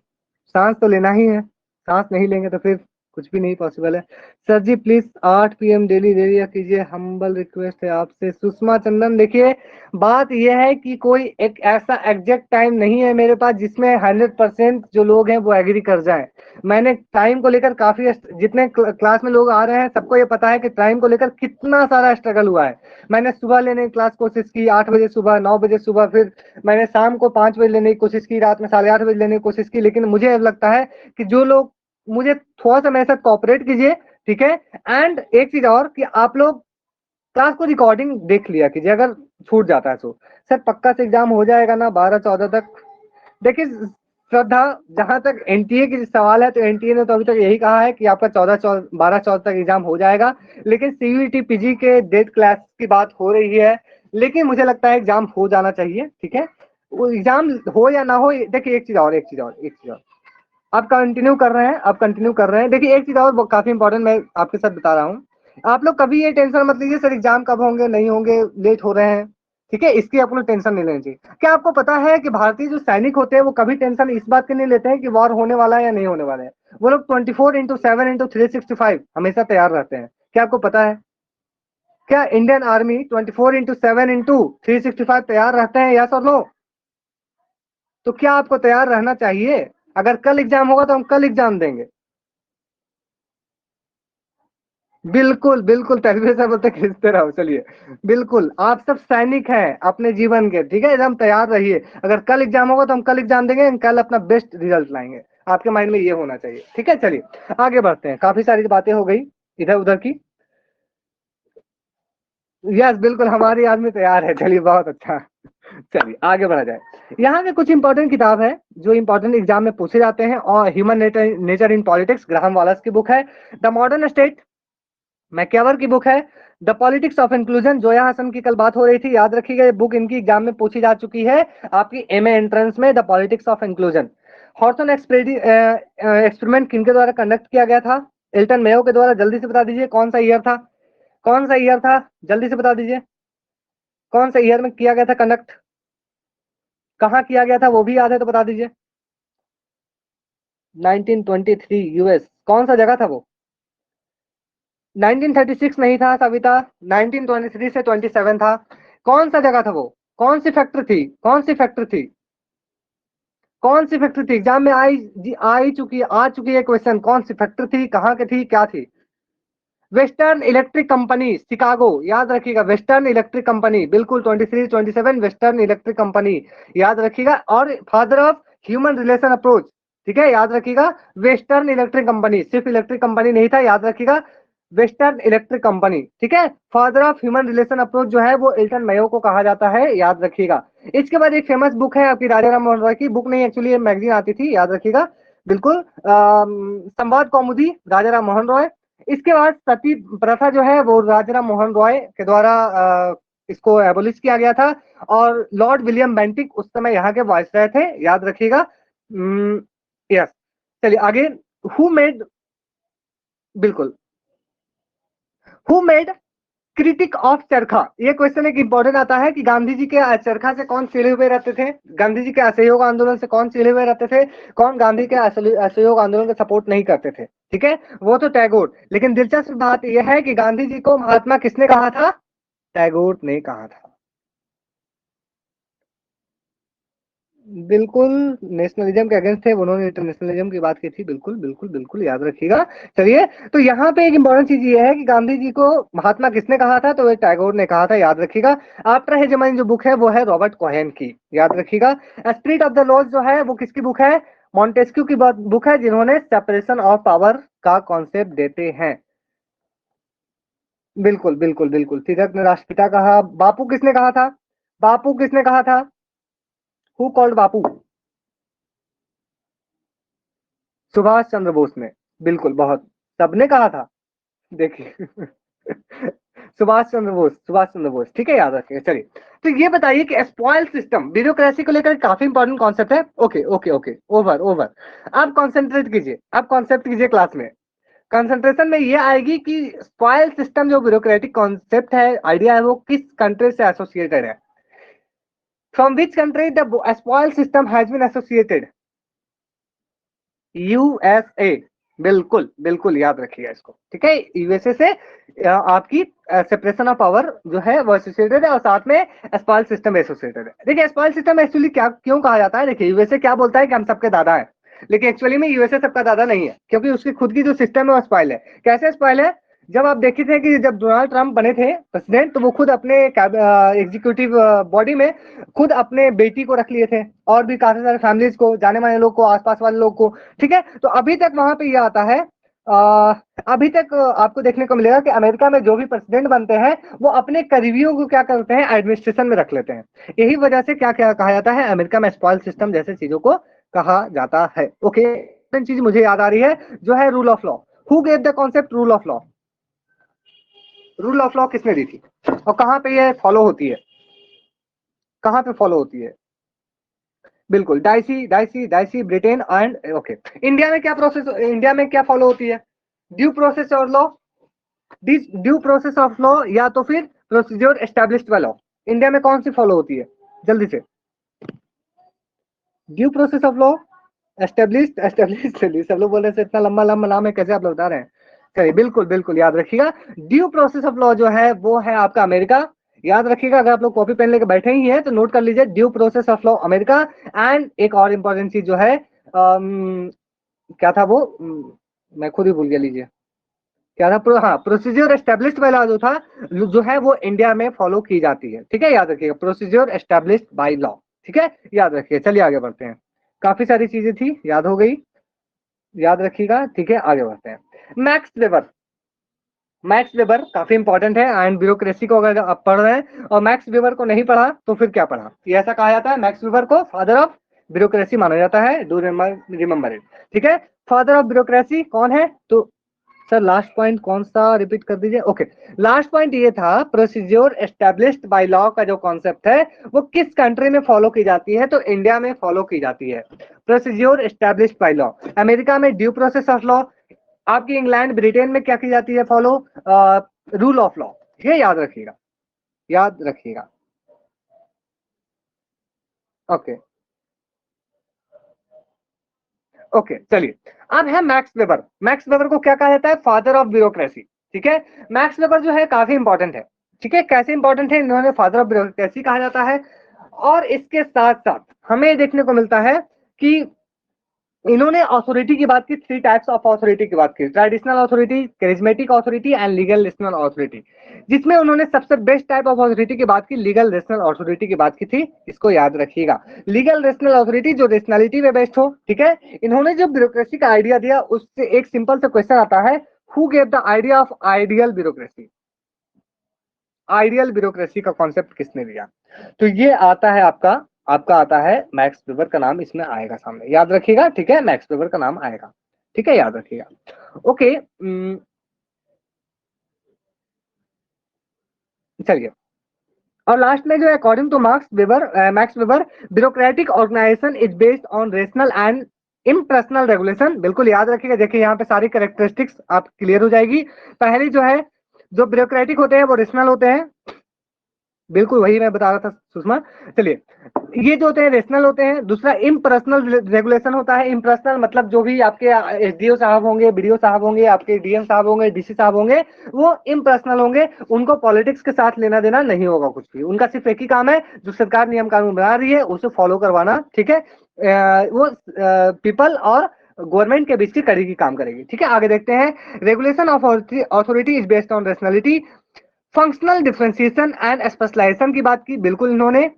सांस तो लेना ही है, सांस नहीं लेंगे तो फिर कुछ भी नहीं पॉसिबल है। Sir ji please 8 PM daily दे दिया कीजिए, हम्बल रिक्वेस्ट है आपसे। सुषमा चंदन, देखिए बात यह है कि कोई एक ऐसा एग्जैक्ट टाइम नहीं है मेरे पास जिसमें 100% जो लोग हैं वो एग्री कर जाएं। मैंने टाइम को लेकर काफी, जितने क्लास में लोग आ रहे हैं सबको ये पता है कि टाइम को लेकर कितना सारा स्ट्रगल हुआ है। मैंने सुबह लेने की क्लास कोशिश की, 8 बजे सुबह, 9 बजे सुबह, फिर मैंने शाम को 5 बजे लेने की कोशिश की, रात में 8:30 बजे लेने की कोशिश की। लेकिन मुझे लगता है कि जो लोग, मुझे थोड़ा सा मेरे साथ कॉपरेट कीजिए, ठीक है। एंड एक चीज और कि आप लोग क्लास को रिकॉर्डिंग देख लिया कीजिए, अगर छूट जाता है तो। सर पक्का से एग्जाम हो जाएगा ना 12-14 तक? देखिए श्रद्धा, जहां तक एनटीए की सवाल है तो एनटीए ने तो अभी तक यही कहा है कि आपका 12-14 तक एग्जाम हो जाएगा। लेकिन सीयूईटी पीजी के डेट क्लास की बात हो रही है, लेकिन मुझे लगता है एग्जाम हो जाना चाहिए, ठीक है। वो एग्जाम हो या ना हो, देखिए एक चीज और, एक चीज और, एक चीज और, आप कंटिन्यू कर रहे हैं, आप कंटिन्यू कर रहे हैं। देखिए एक चीज और काफी इंपॉर्टेंट मैं आपके साथ बता रहा हूँ, आप लोग कभी ये टेंशन मत लीजिए सर एग्जाम कब होंगे नहीं होंगे, लेट हो रहे हैं, ठीक है, इसकी आपको टेंशन नहीं लेनी चाहिए। क्या आपको पता है कि भारतीय जो सैनिक होते हैं वो कभी टेंशन इस बात की नहीं लेते हैं कि वॉर होने वाला है या नहीं होने वाला है, वो लोग 24/7/365 हमेशा तैयार रहते हैं। क्या आपको पता है? क्या इंडियन आर्मी 24/7/365 तैयार रहते हैं, यस और नो? तो क्या आपको तैयार रहना चाहिए? अगर कल एग्जाम होगा तो हम कल एग्जाम देंगे। बिल्कुल बिल्कुल, तकबीर सर बोलते खींचते रहो। चलिए बिल्कुल, आप सब सैनिक हैं अपने जीवन के, ठीक है, एकदम तैयार रहिए। अगर कल एग्जाम होगा तो हम कल एग्जाम देंगे, कल अपना बेस्ट रिजल्ट लाएंगे। आपके माइंड में ये होना चाहिए, ठीक है। चलिए आगे बढ़ते हैं, काफी सारी बातें हो गई इधर उधर की। यस बिल्कुल, हमारी आदमी तैयार है। चलिए बहुत अच्छा, चलिए आगे बढ़ा जाए। यहाँ पे कुछ इंपॉर्टेंट किताब है जो इंपॉर्टेंट एग्जाम में पूछे जाते हैं, और human nature in politics Graham Wallas की बुक है। द मॉडर्न स्टेट मैक्यावर की बुक है। The politics of inclusion, Zoya Hasan की कल बात हो रही थी, याद रखिएगा ये बुक इनकी एग्जाम में पूछी जा चुकी है आपकी एमए एंट्रेंस में। The politics of inclusion. हॉर्सन एक्सपेरिमेंट किनके द्वारा कंडक्ट किया गया था? एल्टन मेयो के द्वारा। जल्दी से बता दीजिए कौन सा ईयर था, कौन सा ईयर था, जल्दी से बता दीजिए कौन सा ईयर में किया गया था कंडक्ट, कहाँ किया गया था वो भी याद है तो बता दीजिए। 1923 यूएस, कौन सा जगह था वो? 1936 नहीं था सविता, 1923 से 27 था। कौन सा जगह था वो? कौन सी फैक्ट्री थी, कौन सी फैक्ट्री थी, कौन सी फैक्ट्री थी? एग्जाम में आ चुकी है क्वेश्चन, कौन सी फैक्ट्री थी, कहाँ की थी, क्या थी? वेस्टर्न इलेक्ट्रिक कंपनी शिकागो, याद रखिएगा वेस्टर्न इलेक्ट्रिक कंपनी, बिल्कुल 23-27 वेस्टर्न इलेक्ट्रिक कंपनी, याद रखिएगा। और father of human relation approach, ठीक है, याद रखिएगा वेस्टर्न इलेक्ट्रिक कंपनी, सिर्फ इलेक्ट्रिक कंपनी नहीं था, याद रखिएगा वेस्टर्न इलेक्ट्रिक कंपनी, ठीक है। Father of human relation approach जो है वो एल्टन मेयो को कहा जाता है, याद रखिएगा। इसके बाद एक फेमस बुक है आपकी राजा राम मोहन रॉय की, बुक नहीं एक्चुअली मैगजीन आती थी, याद रखिएगा बिल्कुल, संवाद कौमुदी राजा राम मोहन रॉय। इसके बाद सती प्रथा जो है वो राजाराम मोहन रॉय के द्वारा इसको एबोलिश किया गया था, और लॉर्ड विलियम बेंटिक उस समय यहाँ के वायसराय थे, याद रखिएगा। यस, चलिए आगे। हु मेड, बिल्कुल, हु मेड क्रिटिक ऑफ चरखा, ये क्वेश्चन एक इंपॉर्टेंट आता है कि गांधी जी के चरखा से कौन सिले हुए रहते थे, गांधी जी के असहयोग आंदोलन से कौन सिले हुए रहते थे, कौन गांधी के असहयोग आंदोलन का सपोर्ट नहीं करते थे, ठीक है, वो तो टैगोर। लेकिन दिलचस्प बात यह है कि गांधी जी को महात्मा किसने कहा था? टैगोर ने कहा था। बिल्कुल, नेशनलिज्म के अगेंस्ट थे उन्होंने, इंटरनेशनलिज्म की बात की थी, बिल्कुल बिल्कुल बिल्कुल, याद रखिएगा। चलिए, तो यहाँ पे एक इंपॉर्टेंट चीज ये है कि गांधी जी को महात्मा किसने कहा था? तो टैगोर ने कहा था, याद रखिएगा। आफ्टर हेजेमनी जो बुक है वो है रॉबर्ट कोहेन की, याद रखिएगा। स्पिरिट ऑफ द लॉज जो है वो किसकी बुक है? मॉन्टेस्क्यू की बुक है, जिन्होंने सेपरेशन ऑफ पावर का कॉन्सेप्ट देते हैं। बिल्कुल बिल्कुल बिल्कुल, तिलक ने राष्ट्रपिता कहा। बापू किसने कहा था? बापू किसने कहा था? हु कॉल्ड बापू? सुभाष चंद्र बोस ने, बिल्कुल, बहुत, सबने कहा था। देखिए सुभाष चंद्र बोस, सुभाष चंद्र बोस, ठीक है, याद रखिएगा। चलिए, तो ये बताइए कि स्पॉइल सिस्टम ब्यूरोक्रेसी को लेकर काफी इंपॉर्टेंट कॉन्सेप्ट है। Okay okay okay, over over, आप कॉन्सेंट्रेट कीजिए, आप कॉन्सेप्ट कीजिए क्लास में। कंसंट्रेशन में ये आएगी कि स्पॉइल सिस्टम जो ब्यूरोक्रेटिक कॉन्सेप्ट है, आइडिया है, वो किस कंट्री से एसोसिएटेड है? From which country the spoil system has been associated? USA, बिल्कुल बिल्कुल, याद रखिएगा इसको, ठीक है। यूएसए से आपकी सेपरेशन ऑफ पावर जो है वो एसोसिएटेड है, और साथ में स्पॉइल सिस्टम एसोसिएटेड है। देखिए स्पॉइल सिस्टम एक्चुअली क्या क्यों कहा जाता है? देखिए यूएसए क्या बोलता है कि हम सबके दादा है, लेकिन एक्चुअली में यूएसए सबका दादा नहीं है, क्योंकि उसकी खुद की जो सिस्टम है वो स्पॉइल है। कैसे स्पॉइल है? जब आप देखे थे कि जब डोनाल्ड ट्रंप बने थे प्रेसिडेंट, तो वो खुद अपने एग्जीक्यूटिव बॉडी में खुद अपने बेटी को रख लिए थे, और भी काफी सारे फैमिलीज को, जाने माने लोग को, आसपास वाले लोग को, ठीक है। तो अभी तक वहां पे ये आता है, अभी तक आपको देखने को मिलेगा कि अमेरिका में जो भी प्रेसिडेंट बनते हैं वो अपने करीबियों को क्या करते हैं? एडमिनिस्ट्रेशन में रख लेते हैं। यही वजह से क्या क्या कहा जाता है, अमेरिका में स्पॉइल सिस्टम जैसे चीजों को कहा जाता है। ओके, चीज मुझे याद आ रही है जो है rule of law. Who gave the concept rule of law? Rule of law किसने दी थी, और कहाँ पे ये फॉलो होती है, कहाँ पे फॉलो होती है? बिल्कुल, dicey dicey dicey Britain and okay. India में क्या प्रोसेस, इंडिया में क्या फॉलो होती है? ड्यू प्रोसेस और law, due process of law या तो फिर procedure established by law. India में कौन सी फॉलो होती है? जल्दी से। Due process of law, established established चलिए, सब लोग बोल रहे हैं इतना लंबा लंबा नाम है, कैसे आप लोग बता रहे हैं? चलिए बिल्कुल बिल्कुल याद रखिएगा, ड्यू प्रोसेस ऑफ लॉ जो है वो है आपका अमेरिका। याद रखिएगा, अगर आप लोग कॉपी पेन लेके बैठे ही हैं तो नोट कर लीजिए, due process of law America. And एक और इंपॉर्टेंट चीज जो है क्या था वो, मैं खुद ही भूल गया, लीजिए क्या था, हाँ, प्रोसीजर एस्टेब्लिश्ड बाय लॉ जो था, जो है वो इंडिया में फॉलो की जाती है। ठीक है, याद रखिएगा, प्रोसीजर एस्टेब्लिश्ड बाय लॉ। ठीक है, याद रखिए। चलिए आगे बढ़ते हैं, काफी सारी चीजें थी, याद हो गई, याद रखिएगा। ठीक है, आगे बढ़ते हैं। मैक्स वेबर, मैक्स वेबर काफी इंपॉर्टेंट है एंड ब्यूरोक्रेसी को अगर आप पढ़ रहे हैं और मैक्स वेबर को नहीं पढ़ा तो फिर क्या पढ़ा? ये ऐसा कहा जाता है, मैक्स वेबर को फादर ऑफ ब्यूरोक्रेसी माना जाता है। Do remember it. ठीक है, फादर ऑफ ब्यूरोक्रेसी कौन है? तो सर लास्ट पॉइंट कौन सा, रिपीट कर दीजिए। ओके, लास्ट पॉइंट ये था, प्रोसीजर एस्टेब्लिश्ड बाय लॉ का जो कॉन्सेप्ट है वो किस कंट्री में फॉलो की जाती है? तो इंडिया में फॉलो की जाती है। Procedure established by law, America में ड्यू प्रोसेस ऑफ लॉ, आपकी इंग्लैंड ब्रिटेन में क्या की जाती है फॉलो? Rule of law. ठीक है, याद रखिएगा, याद रखिएगा। ओके ओके, चलिए। अब है मैक्स वेबर। मैक्स वेबर को क्या कहा जाता है? Father of bureaucracy. ठीक है, मैक्स वेबर जो है काफी इंपॉर्टेंट है। ठीक है, कैसे इंपॉर्टेंट है? इन्होंने फादर ऑफ ब्यूरोक्रेसी कहा जाता है। और इसके साथ साथ हमें देखने को मिलता है कि इन्होंने अथॉरिटी की बात की, थ्री टाइप्स ऑफ अथॉरिटी की बात की, traditional authority, charismatic authority and legal rational authority, जिसमें उन्होंने सबसे बेस्ट टाइप ऑफ अथॉरिटी की बात की, लीगल रेशनल अथॉरिटी की बात की थी। इसको याद रखिएगा, लीगल रेशनल अथॉरिटी जो रेशनलिटी में बेस्ट हो। ठीक है, इन्होंने जो ब्यूरोक्रेसी का आइडिया दिया उससे एक सिंपल सा क्वेश्चन आता है, who gave the idea of ideal bureaucracy? Ideal bureaucracy का कॉन्सेप्ट किसने दिया? तो ये आता है आपका, आपका आता है मैक्स वेबर का नाम इसमें आएगा सामने, याद रखिएगा। ठीक है, मैक्स वेबर का नाम आएगा। ठीक है, याद रखिएगा। ओके, चलिए। और लास्ट में जो है, according to Max Weber, bureaucratic organization is based on rational and impersonal regulation. बिल्कुल याद रखिएगा, देखिए यहाँ पे सारी कैरेक्टरिस्टिक्स आप क्लियर हो जाएगी। पहली जो है, जो ब्यूरोक्रेटिक होते हैं वो रेशनल होते हैं, बिल्कुल वही मैं बता रहा था सुषमा। चलिए, ये जो होते हैं रेशनल होते हैं। दूसरा इम्पर्सनल रेगुलेशन होता है। इम्पर्सनल मतलब जो भी आपके एसडीओ साहब होंगे, बीडीओ साहब होंगे, आपके डीएम साहब होंगे, डीसी साहब होंगे, वो इम्पर्सनल होंगे। उनको पॉलिटिक्स के साथ लेना देना नहीं होगा कुछ भी, उनका सिर्फ एक ही काम है, जो सरकार नियम कानून बना रही है उसे फॉलो करवाना। ठीक है, वो पीपल और गवर्नमेंट के बीच की कड़ी की काम करेगी। ठीक है, आगे देखते हैं। Regulation of authority is based on rationality, functional differentiation and specialization की बात की, बिल्कुल इन्होंने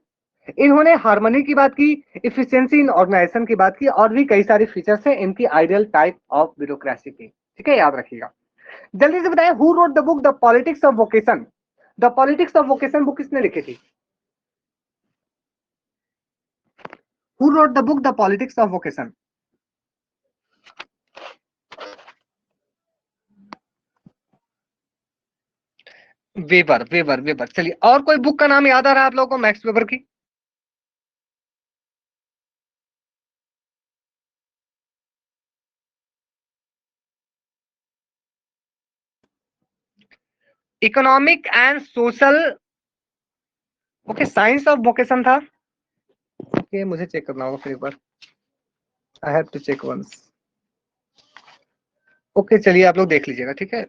इन्होंने हार्मनी की बात की, इफिशिएंसी इन ऑर्गेनाइजेशन की बात की, और भी कई सारी फीचर्स हैं इनकी आइडियल टाइप ऑफ ब्यूरोक्रेसी की। ठीक है, याद रखिएगा। जल्दी से बताएं, who wrote the book the politics of vocation? The politics of vocation book किसने लिखी थी? Who wrote the book the politics of vocation? Weber, Weber, Weber. चलिए, और कोई बुक का नाम याद आ रहा है आप लोगों को मैक्स वेबर की? Economic and social, okay, science of vocation था। ओके, मुझे चेक करना होगा फिर एक बार, I have to check once. Okay, चलिए आप लोग देख लीजिएगा। ठीक है,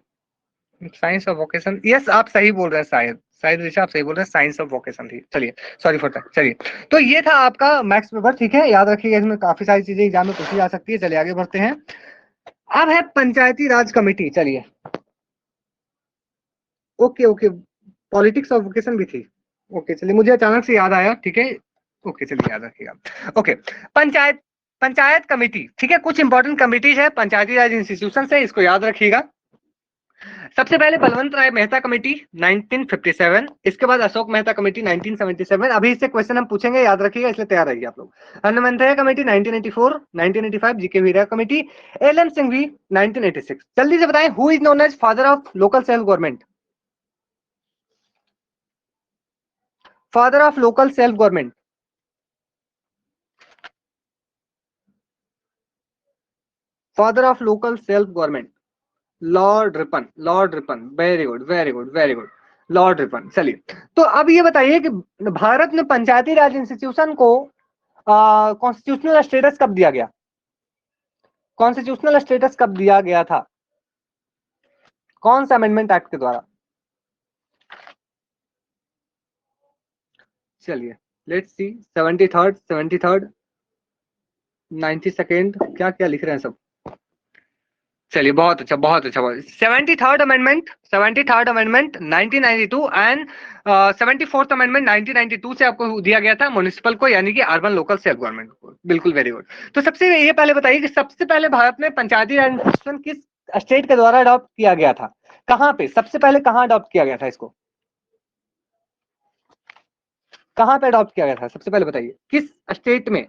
साइंस ऑफ वोकेशन, यस आप सही बोल रहे हैं, शायद शायद ऋषा आप सही बोल रहे हैं, साइंस ऑफ वोकेशन थी। चलिए, सॉरी फॉर दैट। चलिए, तो ये था आपका मैक्स वेबर। ठीक है, याद रखिएगा, इसमें काफी सारी चीजें एग्जाम में पूछी जा सकती है। चलिए आगे बढ़ते हैं। अब है पंचायती राज कमेटी। चलिए, okay okay, politics of vocation भी थी। ओके, चलिए, मुझे अचानक से याद आया। ठीक है, ओके, चलिए याद रखिएगा। Okay, panchayat panchayat committee. ठीक है, कुछ इंपॉर्टेंट कमिटीज है, पंचायती राज इंस्टीट्यूशन है, इसको याद रखिएगा। सबसे पहले बलवंत राय मेहता कमेटी 1957, इसके बाद अशोक मेहता कमेटी 1977। अभी इससे क्वेश्चन हम पूछेंगे, याद रखिएगा, इसलिए तैयार रहिए आप लोग। हनुमंतैया कमेटी 1984, 1985 जीके वीरा कमेटी, एलएम सिंघवी 1986। जल्दी से बताएं, who is known as father of local self government? Father of local self government, father of local self government, Lord Ripon, Lord Ripon, very good very good very good, Lord Ripon. चलिए, तो अब ये बताइए कि भारत में Panchayati Raj institution को constitutional status कब दिया गया? कॉन्स्टिट्यूशनल स्टेटस कब दिया गया था? कौन सा अमेंडमेंट एक्ट के द्वारा? चलिए, let's see, 73rd, 73rd, 92nd, क्या क्या लिख रहे हैं सब। चलिए, बहुत अच्छा बहुत अच्छा। 73rd amendment, 73rd amendment 1992 and 74th amendment 1992 से आपको दिया गया था म्युनिसिपल को, यानी कि अर्बन लोकल सेल्फ गवर्नमेंट को। बिल्कुल, वेरी गुड। तो सबसे ये पहले बताइए कि सबसे पहले भारत में पंचायती राज इंस्टीट्यूशन किस स्टेट के द्वारा अडॉप्ट किया गया था? कहां पे सबसे पहले, कहां अडॉप्ट किया गया था इसको? कहां पे अडॉप्ट किया गया था सबसे पहले, बताइए किस स्टेट में?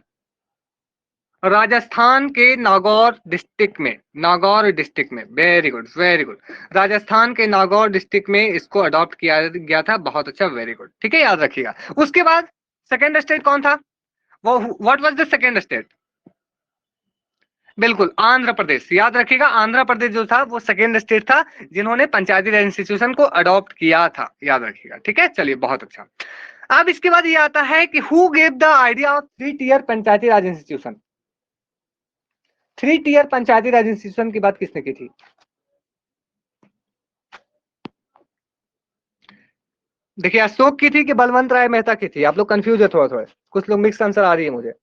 राजस्थान के नागौर डिस्ट्रिक्ट में, नागौर डिस्ट्रिक्ट में, very good very good. Rajasthan के नागौर डिस्ट्रिक्ट में इसको अडॉप्ट किया गया था। बहुत अच्छा, वेरी गुड, ठीक है, याद रखिएगा। उसके बाद सेकेंड स्टेट कौन था? वो what was the second state? बिल्कुल, आंध्र प्रदेश। याद रखिएगा, आंध्र प्रदेश जो था वो सेकेंड स्टेट था जिन्होंने पंचायती राज इंस्टीट्यूशन को अडॉप्ट किया था। याद रखिएगा, ठीक है। चलिए, बहुत अच्छा। अब इसके बाद ये आता है कि who gave the idea of 3 tier Panchayati Raj institution? 3 tier Panchayati Raj institution की बात किसने की थी? देखिए, अशोक की थी कि बलवंत राय मेहता की थी? आप लोग कंफ्यूज है थोड़ा थोड़ा, कुछ लोग मिक्स आंसर आ रही है मुझे।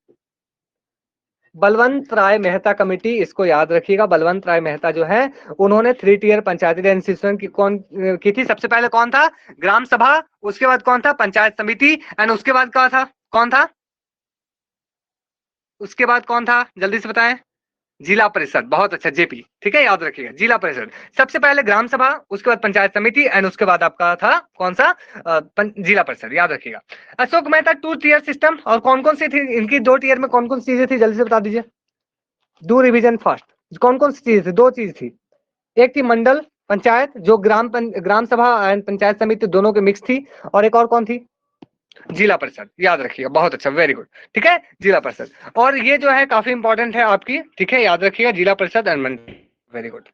बलवंत राय मेहता कमेटी, इसको याद रखिएगा। बलवंत राय मेहता जो है, उन्होंने 3 टियर पंचायती राज इंस्टीट्यूशन की कौन की थी? सबसे पहले कौन था? ग्राम सभा, उसके बाद कौन था? पंचायत समिति, एंड उसके बाद क्या था? कौन था? उसके बाद कौन था, जल्दी से बताएं। जिला परिषद, बहुत अच्छा जेपी, ठीक है, याद रखिएगा, जिला परिषद। सबसे पहले ग्राम सभा, उसके बाद पंचायत समिति, एंड उसके बाद आपका था कौन सा? जिला परिषद, याद रखिएगा। अशोक मेहता 2 टियर सिस्टम, और कौन कौन सी थी इनकी 2 टियर में? कौन कौन सी चीजें थी, जल्दी से बता दीजिए। Do revision fast. कौन कौन सी चीज थी? 2 चीज थी। एक थी मंडल पंचायत, जो ग्राम सभा एंड पंचायत समिति दोनों के मिक्स थी, और एक और कौन थी? जिला परिषद, याद रखिएगा, बहुत अच्छा, वेरी गुड, ठीक है, जिला परिषद। और ये जो है काफी इंपॉर्टेंट है आपकी, ठीक है, याद रखिएगा, जिला परिषद एंड मंडल, वेरी गुड।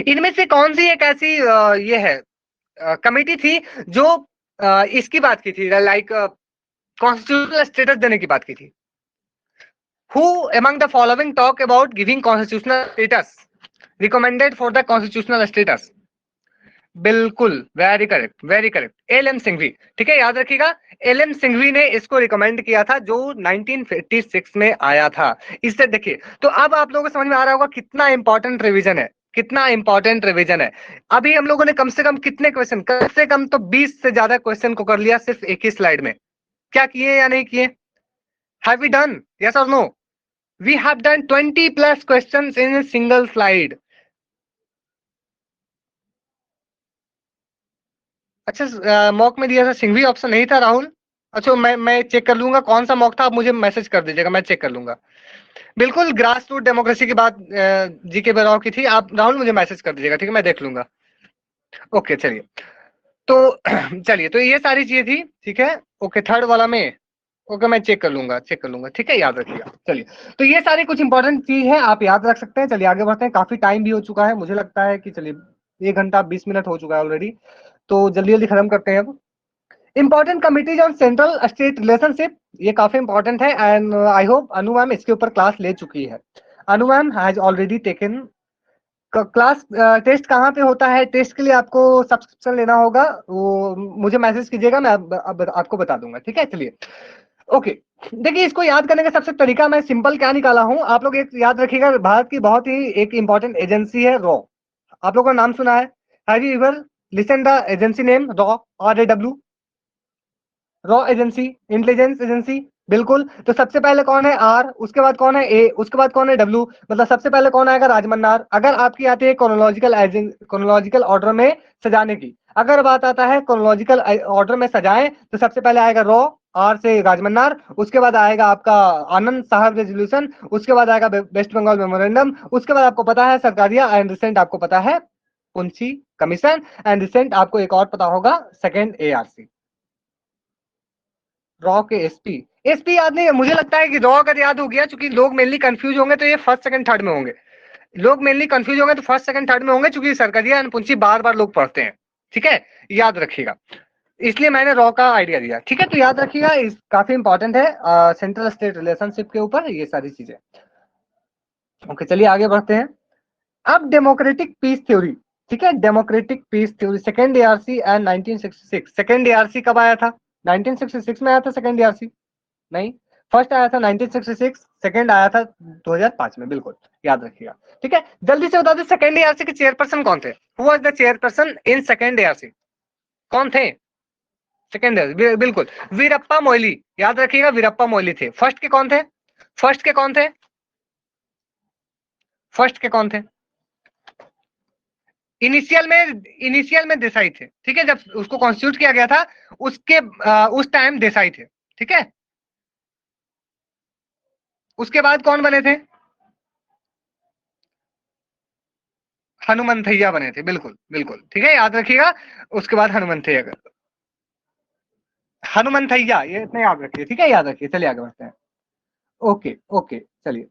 इनमें से कौन सी एक ऐसी ये है कमेटी थी जो इसकी बात की थी, लाइक कॉन्स्टिट्यूशनल स्टेटस देने की बात की थी? Who among the following talk about giving constitutional status, recommended for the constitutional status? बिल्कुल, very correct very correct, L M Singhvi, ठीक है, याद रखिएगा। एल एम सिंघवी ने इसको रिकमेंड किया था, जो 1956 में आया था। इससे देखिए, तो अब आप लोगों को समझ में आ रहा होगा कितना इंपॉर्टेंट रिवीजन है, कितना इंपॉर्टेंट रिवीजन है। अभी हम लोगों ने कम से कम कितने क्वेश्चन, कम से कम तो 20 से ज्यादा क्वेश्चन को कर लिया सिर्फ एक ही स्लाइड में। क्या किए या नहीं किए? हैव वी डन, यस और no? We have done 20+ questions in a single slide. अच्छा, मॉक में दिया था सिंघवी, ऑप्शन नहीं था राहुल? अच्छा, मैं चेक कर लूंगा कौन सा मॉक था, आप मुझे मैसेज कर दीजिएगा, मैं चेक कर लूंगा। बिल्कुल, ग्रास रूट डेमोक्रेसी की बात जीके बराव की थी। आप राहुल मुझे मैसेज कर दीजिएगा, ठीक है, मैं देख लूंगा। ओके, चलिए, तो चलिए, तो ये सारी चीजें थी, ठीक है। ओके, थर्ड वाला में, ओके, मैं चेक कर लूंगा, चेक कर लूंगा, ठीक है, याद रखिएगा। चलिए, तो ये सारी कुछ इंपॉर्टेंट चीज है, आप याद रख सकते हैं। चलिए, आगे बढ़ते हैं, काफी टाइम भी हो चुका है, मुझे लगता है कि चलिए 1 घंटा 20 मिनट हो चुका है ऑलरेडी, तो जल्दी जल्दी खत्म करते हैं अब। Important committees on central state relationship, ये काफी इंपॉर्टेंट है, and I hope Anu ma'am इसके ऊपर क्लास ले चुकी है। Anu ma'am has already taken class. Test कहाँ पे होता है? टेस्ट के लिए आपको सब्सक्रिप्शन लेना होगा, वो मुझे मैसेज कीजिएगा, मैं अब आपको बता दूंगा, ठीक है। चलिए, ओके, देखिए, इसको याद करने का सबसे तरीका मैं सिंपल क्या निकाला हूं, आप लोग एक याद रखिएगा, भारत की बहुत ही एक इंपॉर्टेंट एजेंसी है रॉ। आप लोगों का नाम सुना है? Have you ever listen the agency name raw, RAW? Raw agency, intelligence agency, बिल्कुल। तो सबसे पहले कौन है? आर, उसके बाद कौन है? ए, उसके बाद कौन है? डब्ल्यू। मतलब सबसे पहले कौन आएगा? राजमन्नार। अगर आपकी आती है क्रोनोलॉजिकल ऑर्डर में सजाने की, अगर बात आता है क्रोनोलॉजिकल ऑर्डर में सजाएं, तो सबसे पहले आएगा रॉ, आर से राजमन्नार, उसके बाद आएगा आपका आनंद साहब रेजोल्यूशन, उसके बाद आएगा वेस्ट बंगाल मेमोरेंडम, उसके बाद आपको पता है सरकारिया, एंड रिसेंट आपको पता है पुंछी कमीशन, एंड रिसेंट आपको एक और पता होगा सेकेंड ARC। रॉ के एसपी, एसपी याद नहीं है, मुझे लगता है कि रॉ अगर याद हो गया, क्योंकि लोग मेनली कंफ्यूज होंगे तो ये फर्स्ट सेकंड थर्ड में होंगे, लोग मेनली कंफ्यूज होंगे तो फर्स्ट सेकंड थर्ड में होंगे, क्योंकि सरकरिया अनपुंसी बार बार लोग पढ़ते हैं, ठीक है, याद रखिएगा, इसलिए मैंने रॉ का आइडिया दिया, ठीक है। तो याद रखिएगा, काफी इंपॉर्टेंट है सेंट्रल स्टेट रिलेशनशिप के ऊपर ये सारी चीजें। ओके, चलिए आगे बढ़ते हैं। अब डेमोक्रेटिक पीस थ्योरी, ठीक है, democratic peace theory, second ARC and 1966। Second ARC कब आया था? 1966 में आया था सेकेंड एआरसी? नहीं, फर्स्ट आया था 1966, सेकेंड आया था 2005 में, बिल्कुल याद रखिएगा, ठीक है। जल्दी से बता दो सेकेंड एआरसी के चेयरपर्सन कौन थे? Who was the chairperson in second ARC? कौन थे सेकेंड एआरसी? बिल्कुल वीरप्पा मोइली, याद रखिएगा, वीरप्पा मोइली थे। फर्स्ट के कौन थे? फर्स्ट के कौन थे? फर्स्ट के कौन थे? इनिशियल में देसाई थे, ठीक है, जब उसको कॉन्स्टिट्यूट किया गया था उसके उस टाइम देसाई थे, ठीक है। उसके बाद कौन बने थे? हनुमंथैया बने थे, बिल्कुल बिल्कुल, ठीक है, याद रखिएगा। उसके बाद हनुमंथैया, हनुमंथैया, ये इतना याद रखिए, ठीक है, याद रखिए। चलिए आगे बढ़ते हैं। ओके ओके, चलिए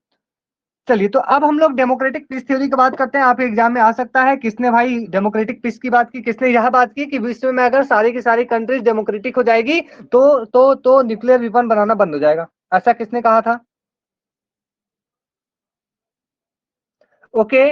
चलिए, तो अब हम लोग डेमोक्रेटिक पीस थ्योरी की बात करते हैं। आपके एग्जाम में आ सकता है, किसने भाई डेमोक्रेटिक पीस की बात की, किसने यह बात की कि विश्व में अगर सारी की सारी कंट्रीज डेमोक्रेटिक हो जाएगी तो न्यूक्लियर वेपन बनाना बंद हो जाएगा, ऐसा किसने कहा था? ओके,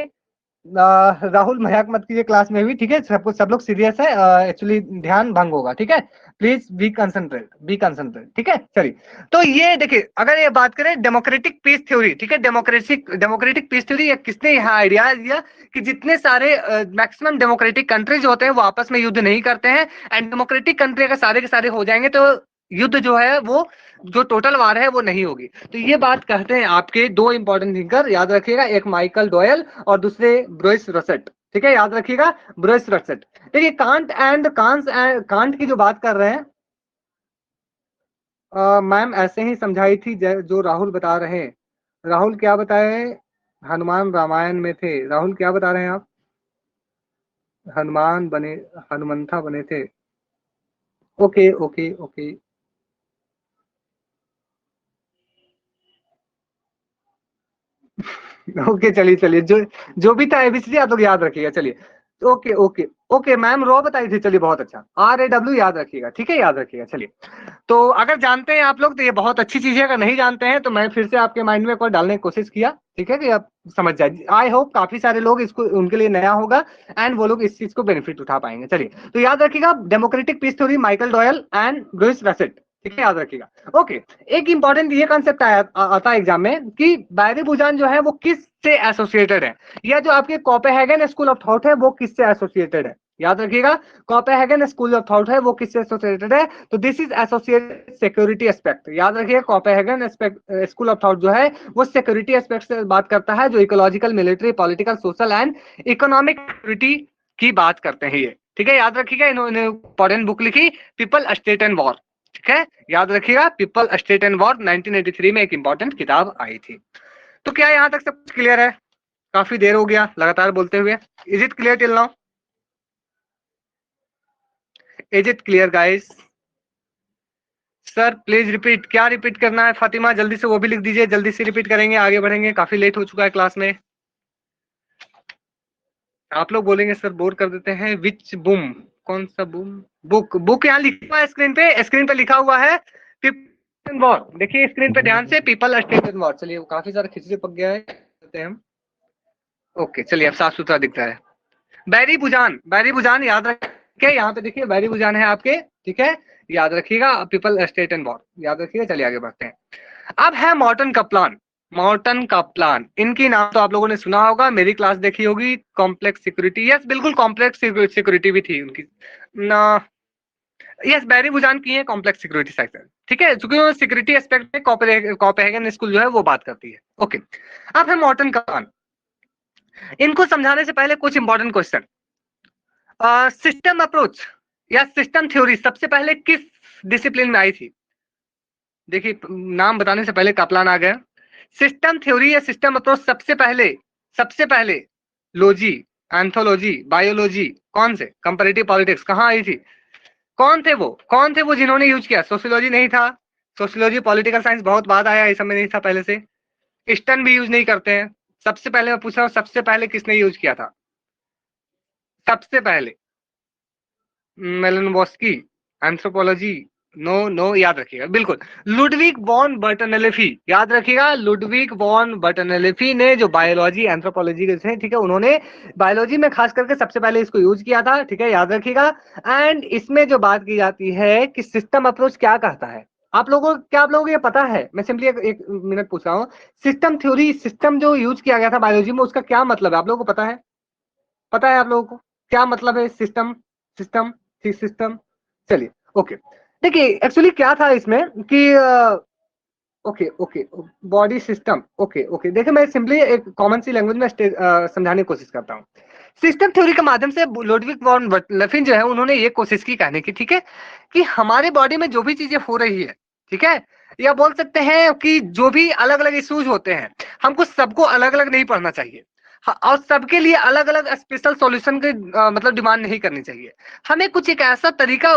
राहुल मजाक मत कीजिए क्लास में भी, ठीक है, सब लोग सीरियस है, एक्चुअली ध्यान भंग होगा, ठीक है, प्लीज बी कंसंट्रेट, ठीक है। चलिए, तो ये देखिए, अगर ये बात करें डेमोक्रेटिक पीस थ्योरी, ठीक है, डेमोक्रेटिक पीस थ्योरी, किसने यहाँ आइडिया दिया कि जितने सारे मैक्सिमम डेमोक्रेटिक कंट्रीज होते हैं वो आपस में युद्ध नहीं करते हैं, एंड डेमोक्रेटिक कंट्री अगर सारे के सारे हो जाएंगे तो युद्ध जो है वो, जो टोटल वार है वो नहीं होगी। तो ये बात कहते हैं आपके दो इंपॉर्टेंट थिंकर, याद रखिएगा, एक माइकल डॉयल और दूसरे ब्रुइस रसेट, ठीक है, याद रखिएगा, ब्रुइस रसेट। देखिए कांट की जो बात कर रहे हैं, मैम ऐसे ही समझाई थी जो राहुल बता रहे हैं। राहुल क्या बताए? हनुमान रामायण में थे। राहुल क्या बता रहे हैं आप? हनुमान बने, हनुमंथा बने थे। ओके ओके ओके, ओके, चलिए चलिए, जो जो भी था एबीसीडी आप लोग याद रखिएगा। चलिए, okay okay okay, ma'am raw बताई थी, चलिए बहुत अच्छा, RAW याद रखिएगा, ठीक है, याद रखिएगा। चलिए, तो अगर जानते हैं आप लोग तो ये बहुत अच्छी चीज है, अगर नहीं जानते हैं तो मैं फिर से आपके माइंड में एक बार डालने की कोशिश किया, ठीक है, कि आप समझ जाए। आई होप काफी सारे लोग इसको, उनके लिए नया होगा एंड वो लोग इस चीज को बेनिफिट उठा पाएंगे। चलिए, तो याद रखिएगा, democratic peace theory, Michael Doyle and Bruce Russett, ठीक है, याद रखिएगा। ओके, एक इंपॉर्टेंट ये कंसेप्ट आता है एग्जाम में कि बैरी बुजान जो है वो किस से एसोसिएटेड है, या जो आपके कोपेनहेगन स्कूल ऑफ थॉट है वो किससे एसोसिएटेड है, याद रखिएगा। कोपेनहेगन स्कूल ऑफ थॉट है वो किससे एसोसिएटेड है? तो this is associated security aspect, याद रखिए, कोपेनहेगन स्कूल ऑफ थॉट जो है वो सिक्योरिटी एस्पेक्ट से बात करता है, जो ecological, military, political, social and economic security की बात करते हैं ये, ठीक है, याद रखिएगा। इन्होंने इंपॉर्टेंट बुक लिखी, पीपल, स्टेट एंड वॉर, ठीक है, याद रखिएगा, पीपल, स्टेट एंड वॉर 1983 में एक इंपॉर्टेंट किताब आई थी। तो क्या यहाँ तक सब कुछ क्लियर है? काफी देर हो गया लगातार बोलते हुए, is it clear till now? Is it clear guys? Sir please repeat, क्या रिपीट करना है? फातिमा जल्दी से वो भी लिख दीजिए, जल्दी से रिपीट करेंगे, आगे बढ़ेंगे, काफी लेट हो चुका है क्लास में। आप लोग बोलेंगे सर बोर कर देते हैं, विच बुम, कौन सा बुम? बुक, बुक यहाँ लिखा हुआ है स्क्रीन पे लिखा हुआ है पीपल एंड वॉर, देखिए स्क्रीन पे ध्यान से, पीपल, स्टेट एंड वॉर। चलिए, काफी सारा खिचड़ी पक गया है, करते हैं हम। ओके, चलिए अब साफ सुथरा दिखता है। बैरी बुजान याद रखिए, यहाँ पे देखिए बैरी बुजान है आपके, ठीक है, याद रखिएगा, पीपल, स्टेट एंड वॉर, याद रखिएगा। चलिए आगे बढ़ते हैं। अब है मॉर्टन कप्लान, मॉर्टन कप्लान, इनकी नाम तो आप लोगों ने सुना होगा, मेरी क्लास देखी होगी, कॉम्प्लेक्स सिक्योरिटी, यस बिल्कुल, कॉम्प्लेक्स सिक्योरिटी भी थी उनकी ना, यस, बैरी बुजान की है कॉम्प्लेक्स सिक्योरिटी सेक्टर, ठीक है, क्योंकि सिक्योरिटी एस्पेक्ट में कोपेनहेगन स्कूल जो है वो बात करती है। ओके, अब है मॉर्टन कप्लान। इनको समझाने से पहले कुछ इंपॉर्टेंट क्वेश्चन, सिस्टम अप्रोच या सिस्टम थ्योरी सबसे पहले किस डिसिप्लिन में आई थी? देखिए, नाम बताने से पहले कप्लान आ गया। सिस्टम थ्योरी या सिस्टम अप्रोच सबसे पहले लॉजी, एंथोलॉजी, बायोलॉजी, कौन से, कंपैरेटिव पॉलिटिक्स, कहाँ आई थी? कौन थे वो जिन्होंने यूज किया? सोशियोलॉजी नहीं था, सोशियोलॉजी पॉलिटिकल साइंस बहुत बाद आया, इस समय नहीं था पहले से। ईस्टर्न भी यूज नहीं करते हैं। सबसे पहले मैं पूछ रहा हूँ, सबसे पहले किसने यूज किया था? सबसे पहले मेलेनोव्स्की। एंथ्रोपोलॉजी, नो नो, याद रखिएगा बिल्कुल। लुडविग वॉन बर्टनलेफी, याद रखिएगा, लुडविग वॉन बर्टनलेफी ने जो बायोलॉजी एंथ्रोपोलॉजी के थे, ठीक है, उन्होंने बायोलॉजी में खास करके सबसे पहले इसको यूज किया था, ठीक है, याद रखिएगा। एंड इसमें जो बात की जाती है कि सिस्टम अप्रोच क्या कहता है, आप लोगों को ये पता है? मैं सिंपली एक मिनट पूछ रहा हूँ। सिस्टम थ्योरी, सिस्टम जो यूज किया गया था बायोलॉजी में, उसका क्या मतलब है आप लोगों को पता है? पता है आप लोगों को क्या मतलब है सिस्टम? सिस्टम, सिस्टम, चलिए, ओके। देखिए एक्चुअली क्या था इसमें कि okay okay, body system, okay okay, देखिए मैं सिंपली एक कॉमन सी लैंग्वेज में समझाने की कोशिश करता हूँ। सिस्टम थ्योरी के माध्यम से लुडविग वॉन बर्टनलेफी जो है, उन्होंने ये कोशिश की कहने की, ठीक है, कि हमारे बॉडी में जो भी चीजें हो रही है, ठीक है, या बोल सकते हैं कि जो भी अलग अलग इश्यूज होते हैं, हमको सबको अलग अलग नहीं पढ़ना चाहिए। और सबके लिए अलग अलग स्पेशल सॉल्यूशन के मतलब डिमांड नहीं करनी चाहिए। हमें कुछ एक ऐसा तरीका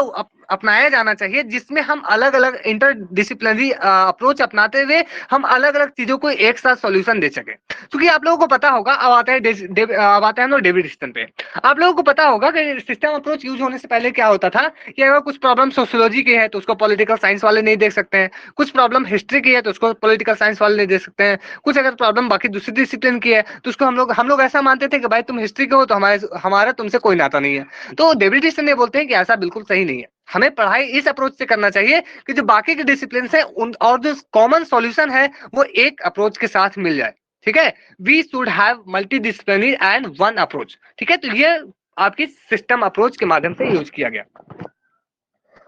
अपनाया जाना चाहिए जिसमें हम अलग अलग इंटर डिसिप्लिनरी अप्रोच अपनाते हुए हम अलग अलग चीजों को एक साथ सॉल्यूशन दे सके। क्योंकि आप लोगों को पता होगा, अब आते हैं हम लोग डेविड डिस्टन पे। आप लोगों को पता होगा कि सिस्टम अप्रोच यूज होने से पहले क्या होता था कि अगर कुछ प्रॉब्लम सोशियोलॉजी की है तो उसको पॉलिटिकल साइंस वाले नहीं देख सकते हैं, कुछ प्रॉब्लम हिस्ट्री की है तो उसको पॉलिटिकल साइंस वाले नहीं देख सकते हैं, कुछ अगर प्रॉब्लम बाकी दूसरी डिसिप्लिन की है तो उसको हम लोग ऐसा मानते थे कि भाई तुम हिस्ट्री के हो तो हमारा तुमसे कोई नाता नहीं है। तो डेविड डिस्टन ये बोलते हैं कि ऐसा बिल्कुल सही नहीं है। हमें पढ़ाई इस अप्रोच से करना चाहिए कि जो बाकी के डिसिप्लिन है उन और जो कॉमन सॉल्यूशन है वो एक अप्रोच के साथ मिल जाए, ठीक है। We should have multidisciplinary and one approach, ठीक है। तो ये आपकी सिस्टम अप्रोच के माध्यम से यूज किया गया।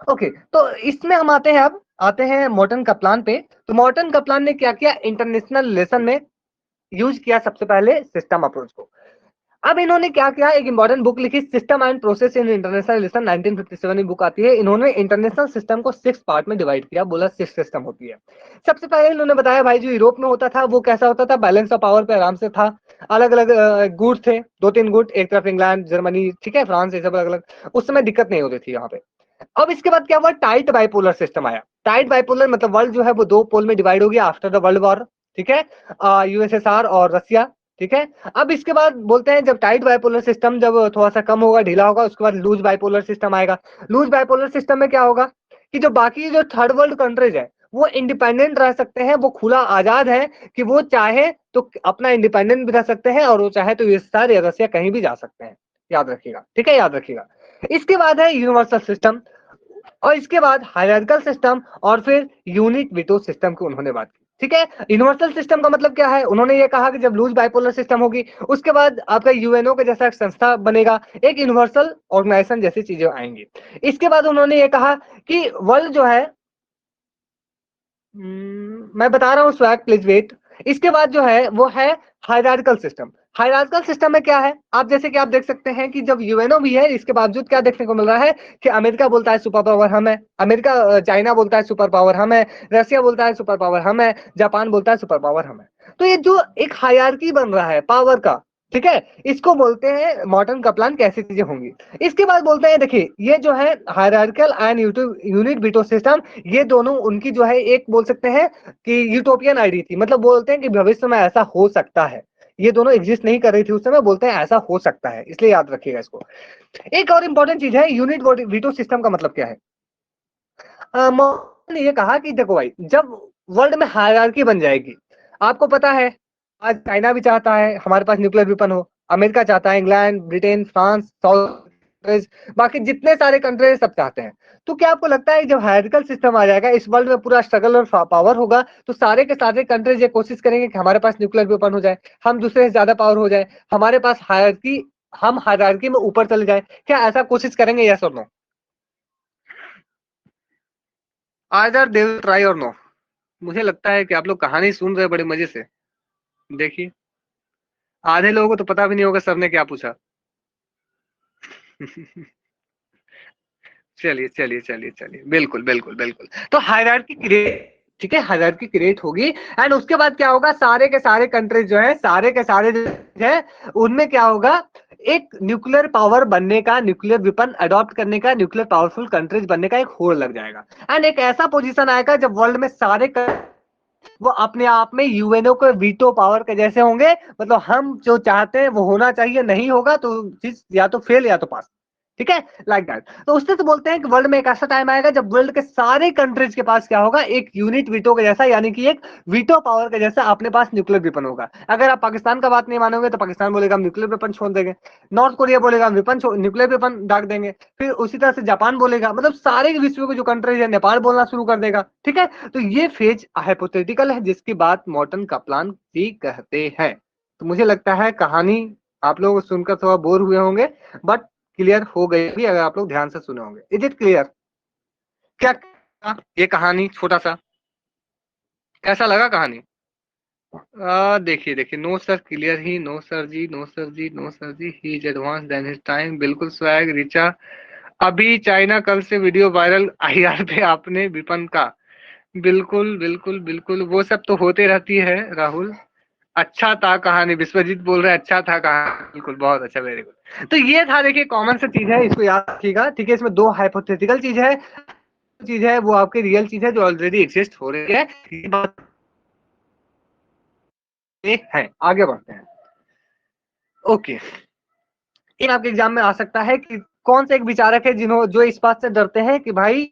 ओके, तो इसमें हम आते हैं मॉर्टन कप्लान पे। तो मॉर्टन कप्लान ने क्या किया, इंटरनेशनल रिलेशन में यूज किया सबसे पहले सिस्टम अप्रोच को। अब इन्होंने क्या किया, एक इंपॉर्टेंट बुक लिखी, system and process in international relation, 1957 की बुक आती है। इन्होंने इंटरनेशनल सिस्टम को 6 पार्ट में डिवाइड किया, बोला 6 सिस्टम होती है। सबसे पहले इन्होंने बताया भाई जो यूरोप में होता था वो कैसा होता था, बैलेंस ऑफ पावर पे आराम से था। अलग अलग गुट थे, 2-3 गुट, एक तरफ इंग्लैंड, जर्मनी, ठीक है, फ्रांस, ये सब अलग अलग, उस समय दिक्कत नहीं होती थी यहाँ पे। अब इसके बाद क्या हुआ, टाइट बाइपोलर सिस्टम आया। टाइट बाइपोलर मतलब वर्ल्ड जो है वो 2 पोल में डिवाइड हो गया आफ्टर द वर्ल्ड वॉर, ठीक है, यूएसएसआर और रसिया, ठीक है। अब इसके बाद बोलते हैं जब टाइट बाइपोलर सिस्टम जब थोड़ा सा कम होगा, ढीला होगा, उसके बाद लूज बाइपोलर सिस्टम आएगा। लूज बाइपोलर सिस्टम में क्या होगा कि जो बाकी जो थर्ड वर्ल्ड कंट्रीज है वो इंडिपेंडेंट रह सकते हैं, वो खुला आजाद है कि वो चाहे तो अपना इंडिपेंडेंट भी रह सकते हैं और वो चाहे तो यूएसएसआर या रसिया कहीं भी जा सकते हैं, याद रखिएगा, ठीक है, याद रखिएगा। इसके बाद है यूनिवर्सल सिस्टम, और इसके बाद हायरार्किकल सिस्टम, और फिर यूनिट वीटो सिस्टम की उन्होंने बात की, ठीक है। यूनिवर्सल सिस्टम का मतलब क्या है, उन्होंने ये कहा कि जब लूज बाइपोलर सिस्टम होगी उसके बाद आपका यूएनओ के जैसा एक संस्था बनेगा, एक यूनिवर्सल ऑर्गेनाइजेशन जैसी चीजें आएंगी। इसके बाद उन्होंने ये कहा कि वर्ल्ड जो है, मैं बता रहा हूँ स्वैग, प्लीज वेट। इसके बाद जो है वो है हायरार्किकल सिस्टम। हायरार्किकल सिस्टम में क्या है, आप जैसे कि आप देख सकते हैं कि जब यूएनओ भी है इसके बावजूद क्या देखने को मिल रहा है कि अमेरिका बोलता है सुपर पावर हम है, अमेरिका चाइना बोलता है सुपर पावर हम है, रसिया बोलता है सुपर पावर हम है, जापान बोलता है सुपर पावर हम है। तो ये जो एक हायरार्की बन रहा है पावर का, ठीक है, इसको बोलते हैं मॉर्टन कप्लान कैसी चीजें होंगी। इसके बाद बोलते हैं देखिए ये जो है hierarchical and unit veto system, ये दोनों उनकी जो है एक बोल सकते हैं कि यूटोपियन आईडी थी, मतलब बोलते हैं कि भविष्य में ऐसा हो सकता है। ये दोनों एग्जिस्ट नहीं कर रही थी उस समय, बोलते हैं ऐसा हो सकता है, इसलिए याद रखिएगा इसको। एक और इंपॉर्टेंट चीज है, यूनिट वीटो सिस्टम का मतलब क्या है। मॉर्टन ने ये कहा कि देखो भाई जब वर्ल्ड में हायरार्की बन जाएगी, आपको पता है आज चाइना भी चाहता है हमारे पास न्यूक्लियर वेपन हो, अमेरिका चाहता है, इंग्लैंड, ब्रिटेन, फ्रांस, साउथ, बाकी जितने सारे कंट्री सब चाहते हैं। तो क्या आपको लगता है जब हायरार्किकल सिस्टम आ जाएगा, इस वर्ल्ड में पूरा स्ट्रगल और पावर होगा, तो सारे के सारे कंट्रीज ये कोशिश करेंगे कि हमारे पास न्यूक्लियर वेपन हो जाए, हम दूसरे से ज्यादा पावर हो जाए, हमारे पास हायरार्की, हम हायरार्की में ऊपर चले जाए, क्या ऐसा कोशिश करेंगे, यस और no? Either they will try और नो। मुझे लगता है कि आप लोग कहानी सुन रहे हैं बड़े मजे से। देखिए आधे लोगों को तो पता भी नहीं होगा सर ने क्या पूछा। चलिए चलिए चलिए चलिए, बिल्कुल बिल्कुल बिल्कुल। तो हायरार्की क्रिएट, ठीक है, हायरार्की क्रिएट होगी एंड उसके बाद क्या होगा, सारे के सारे कंट्रीज जो है, सारे के सारे जो है, उनमें क्या होगा, एक न्यूक्लियर पावर बनने का, न्यूक्लियर वेपन अडॉप्ट करने का, न्यूक्लियर पावरफुल कंट्रीज बनने का एक होड़ लग जाएगा। एंड एक ऐसा पोजीशन आएगा जब वर्ल्ड में सारे वो अपने आप में यूएनओ के वीटो पावर के जैसे होंगे, मतलब हम जो चाहते हैं वो होना चाहिए, नहीं होगा तो चीज या तो फेल या तो पास। ठीक है, लाइक दैट। तो उससे तो बोलते हैं कि वर्ल्ड में एक ऐसा टाइम आएगा जब वर्ल्ड के सारे कंट्रीज के पास क्या होगा, एक यूनिट वीटो के जैसा, यानी कि एक वीटो पावर के जैसा अपने पास न्यूक्लियर वेपन होगा। अगर आप पाकिस्तान का बात नहीं मानोगे तो पाकिस्तान बोलेगा हम न्यूक्लियर वेपन छोड़ देंगे, नॉर्थ कोरिया बोलेगा हम वेपन न्यूक्लियर वेपन दाग देंगे, फिर उसी तरह से जापान बोलेगा, मतलब सारे विश्व के जो कंट्रीज है, नेपाल बोलना शुरू कर देगा। ठीक है, तो ये फेज हाइपोथेटिकल है जिसकी बात मॉर्टन कप्लान भी कहते हैं। तो मुझे लगता है कहानी आप लोग सुनकर थोड़ा बोर हुए होंगे, बट क्लियर हो गई भी अगर आप लोग ध्यान से सुने होंगे। Is it clear? क्या ये कहानी छोटा सा कैसा लगा कहानी? देखिए देखिए, नो सर क्लियर ही, no sir ji, no sir ji, no sir ji, he is advance then his time, बिल्कुल स्वैग रिचा। अभी चाइना कल से वीडियो वायरल आईआर पे आपने विपन का, बिल्कुल बिल्कुल बिल्कुल, वो सब तो होते रहती है राहुल। अच्छा था कहानी, विश्वजीत बोल रहे हैं अच्छा था कहानी, बिल्कुल बहुत अच्छा, वेरी गुड। तो ये था, देखिए कॉमन सा चीज है, इसको याद रखिएगा। ठीक है, इसमें दो हाइपोथेटिकल चीज है वो आपकी रियल चीज है जो ऑलरेडी एग्जिस्ट हो रही है। ये बात है, आगे बढ़ते हैं। ओके, इन आपके एग्जाम में आ सकता है कि कौन से एक विचारक है जिन्हों जो इस बात से डरते हैं कि भाई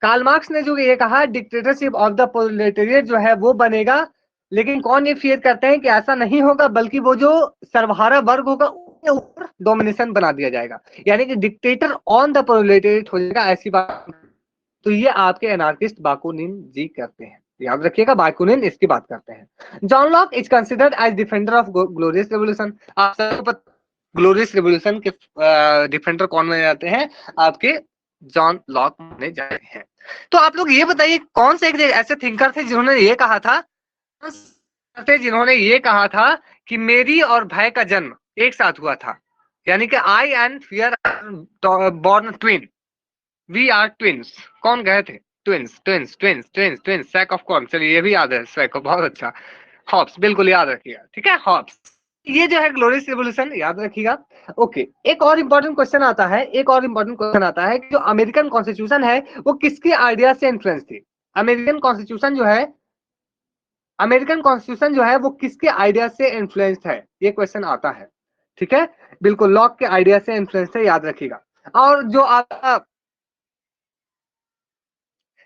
कार्ल मार्क्स ने जो ये कहा डिक्टेटरशिप ऑफ द प्रोलेटेरिएट जो है वो बनेगा, लेकिन कौन ये फियर करते हैं कि ऐसा नहीं होगा, बल्कि वो जो सर्वहारा वर्ग होगा उसके ऊपर डोमिनेशन बना दिया जाएगा, यानी कि डिक्टेटर ऑन द प्रोलेटेरिएट हो जाएगा, ऐसी बात। तो ये आपके एनार्किस्ट बाकुनिन जी करते हैं, याद रखिएगा, बाकुनिन इसकी बात करते हैं। John Locke is considered as defender of glorious revolution. आप सबको ग्लोरियस रेवोल्यूशन के डिफेंडर कौन माने जाते हैं? आपके जॉन लॉक माने जाते हैं। तो आप लोग ये बताइए कौन से एक ऐसे थिंकर थे जिन्होंने ये कहा था, जिन्होंने ये कहा था कि मेरी और भय का जन्म एक साथ हुआ था, यानी कि I and fear born twin, we are twins. कौन गए थे? Twins twins twins twins twins, sack of corn, चलिए ये भी याद है, सैक ऑफ, बहुत अच्छा। हॉब्स, बिल्कुल याद रखिएगा, ठीक है, हॉब्स। ये जो है ग्लोरियस रिवोल्यूशन, याद रखिएगा। ओके, एक और इंपॉर्टेंट क्वेश्चन आता है, एक और इंपॉर्टेंट क्वेश्चन आता है कि जो अमेरिकन कॉन्स्टिट्यूशन है वो किसके आइडिया से इन्फ्लुएंस थी? अमेरिकन कॉन्स्टिट्यूशन जो है, अमेरिकन कॉन्स्टिट्यूशन जो है वो किसके आइडिया से इन्फ्लुएंस्ड है, ये क्वेश्चन आता है। ठीक है, बिल्कुल लॉक के आइडिया से इन्फ्लुएंस है, याद रखिएगा। और जो आपका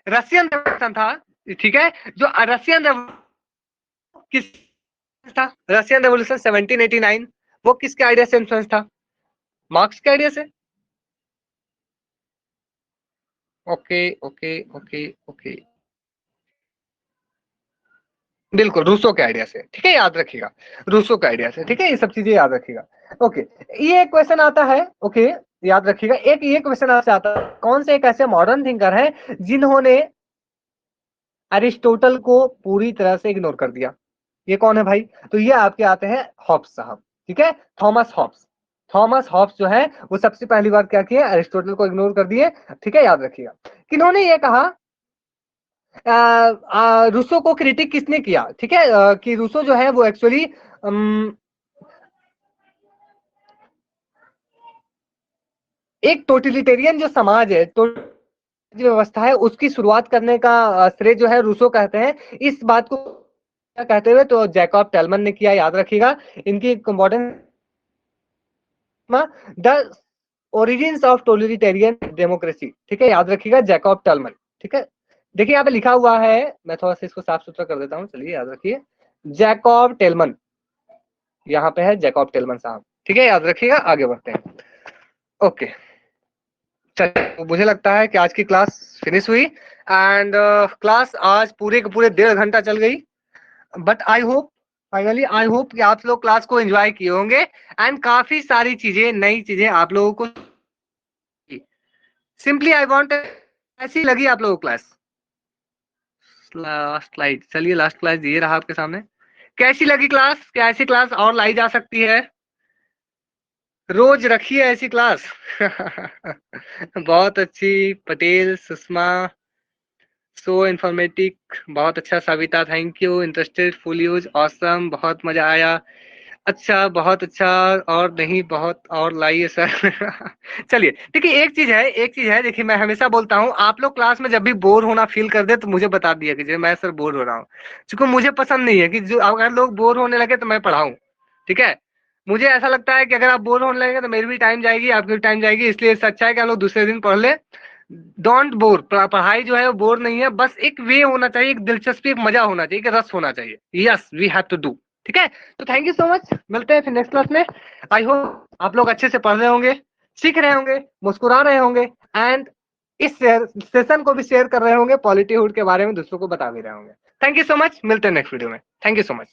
रशियन रेवोल्यूशन था, ठीक है, जो रशियन किस था, रशियन रेवोल्यूशन 1789, वो किसके आइडिया से इन्फ्लुएंस था? मार्क्स के आइडिया से। ओके ओके ओके ओके, बिल्कुल रूसो के आइडिया से, ठीक है, याद रखिएगा, रूसो के आइडिया से। ठीक है, ये सब चीजें याद रखिएगा। ओके, ये क्वेश्चन आता है, ओके, याद रखिएगा। एक ये क्वेश्चन आपसे आता है, कौन से एक ऐसे मॉडर्न थिंकर हैं जिन्होंने अरिस्टोटल को पूरी तरह से इग्नोर कर दिया? ये कौन है भाई? तो ये आपके आते हैं हॉब्स साहब, ठीक है, थॉमस हॉब्स। थॉमस हॉब्स जो है वो सबसे पहली बार क्या किए, अरिस्टोटल को इग्नोर कर दिए। ठीक है, याद रखिएगा। किन्होंने ये कहा, रूसो को क्रिटिक किसने किया? ठीक है, कि रूसो जो है वो एक्चुअली एक टोटलिटेरियन जो समाज है, जो व्यवस्था है, उसकी शुरुआत करने का श्रेय जो है रूसो कहते हैं। इस बात को कहते हुए तो जैकब टेलमन ने किया, याद रखिएगा। इनकी important the origins of totalitarian democracy, ठीक है, याद रखिएगा, जैकब टेलमन। ठीक है, देखिए यहाँ पे लिखा हुआ है, मैं थोड़ा सा इसको साफ सुथरा कर देता हूँ, चलिए याद रखिए, जैकब टेलमन, यहाँ पे है जैकब टेलमन साहब। ठीक है, याद रखिएगा, आगे बढ़ते हैं। ओके, चलिए, तो मुझे लगता है कि आज की क्लास फिनिश हुई, एंड क्लास आज पूरे के पूरे 1.5 घंटा चल गई, but I hope, finally I hope कि आप लोग क्लास को एंजॉय किए होंगे, एंड काफी सारी चीजें, नई चीजें आप लोगों को सिंपली आई वांट, ऐसी लगी आप लोगों को क्लास? लास्ट स्लाइड, चलिए लास्ट क्लास ये रहा आपके सामने। कैसी लगी क्लास? क्या ऐसी क्लास और लाई जा सकती है? रोज रखिए ऐसी क्लास। बहुत अच्छी, पटेल, सुषमा, सो इन्फॉर्मेटिव, बहुत अच्छा, Savita thank you, interested, full use, awesome, बहुत मजा आया। अच्छा, बहुत अच्छा। और नहीं, बहुत और लाइए सर। चलिए, देखिए एक चीज़ है, देखिए मैं हमेशा बोलता हूँ, आप लोग क्लास में जब भी बोर होना फ़ील कर दें तो मुझे बता दिया कीजिए, मैं सर बोर हो रहा हूँ। चूँकि मुझे पसंद नहीं है कि जो अगर लोग बोर होने लगे तो मैं पढ़ाऊँ, ठीक है? मुझे ऐसा लगता है कि अगर आप बोर होने लगेंगे तो मेरी भी टाइम जाएगी, आपकी भी टाइम जाएगी, इसलिए इससे अच्छा है कि हम लोग दूसरे दिन पढ़ लें। डोंट बोर, पढ़ाई जो है वो बोर नहीं है, बस एक वे होना चाहिए, एक दिलचस्पी, एक मज़ा होना चाहिए, एक रस होना चाहिए। Yes, we have to do. ठीक है? तो थैंक यू सो मच, मिलते हैं फिर नेक्स्ट क्लास में। आई होप आप लोग अच्छे से पढ़ रहे होंगे, सीख रहे होंगे, मुस्कुरा रहे होंगे एंड इस सेशन को भी शेयर कर रहे होंगे, पॉलिटीहुड के बारे में दूसरों को बता भी रहे होंगे। थैंक यू सो मच, मिलते हैं नेक्स्ट वीडियो में। Thank you so much.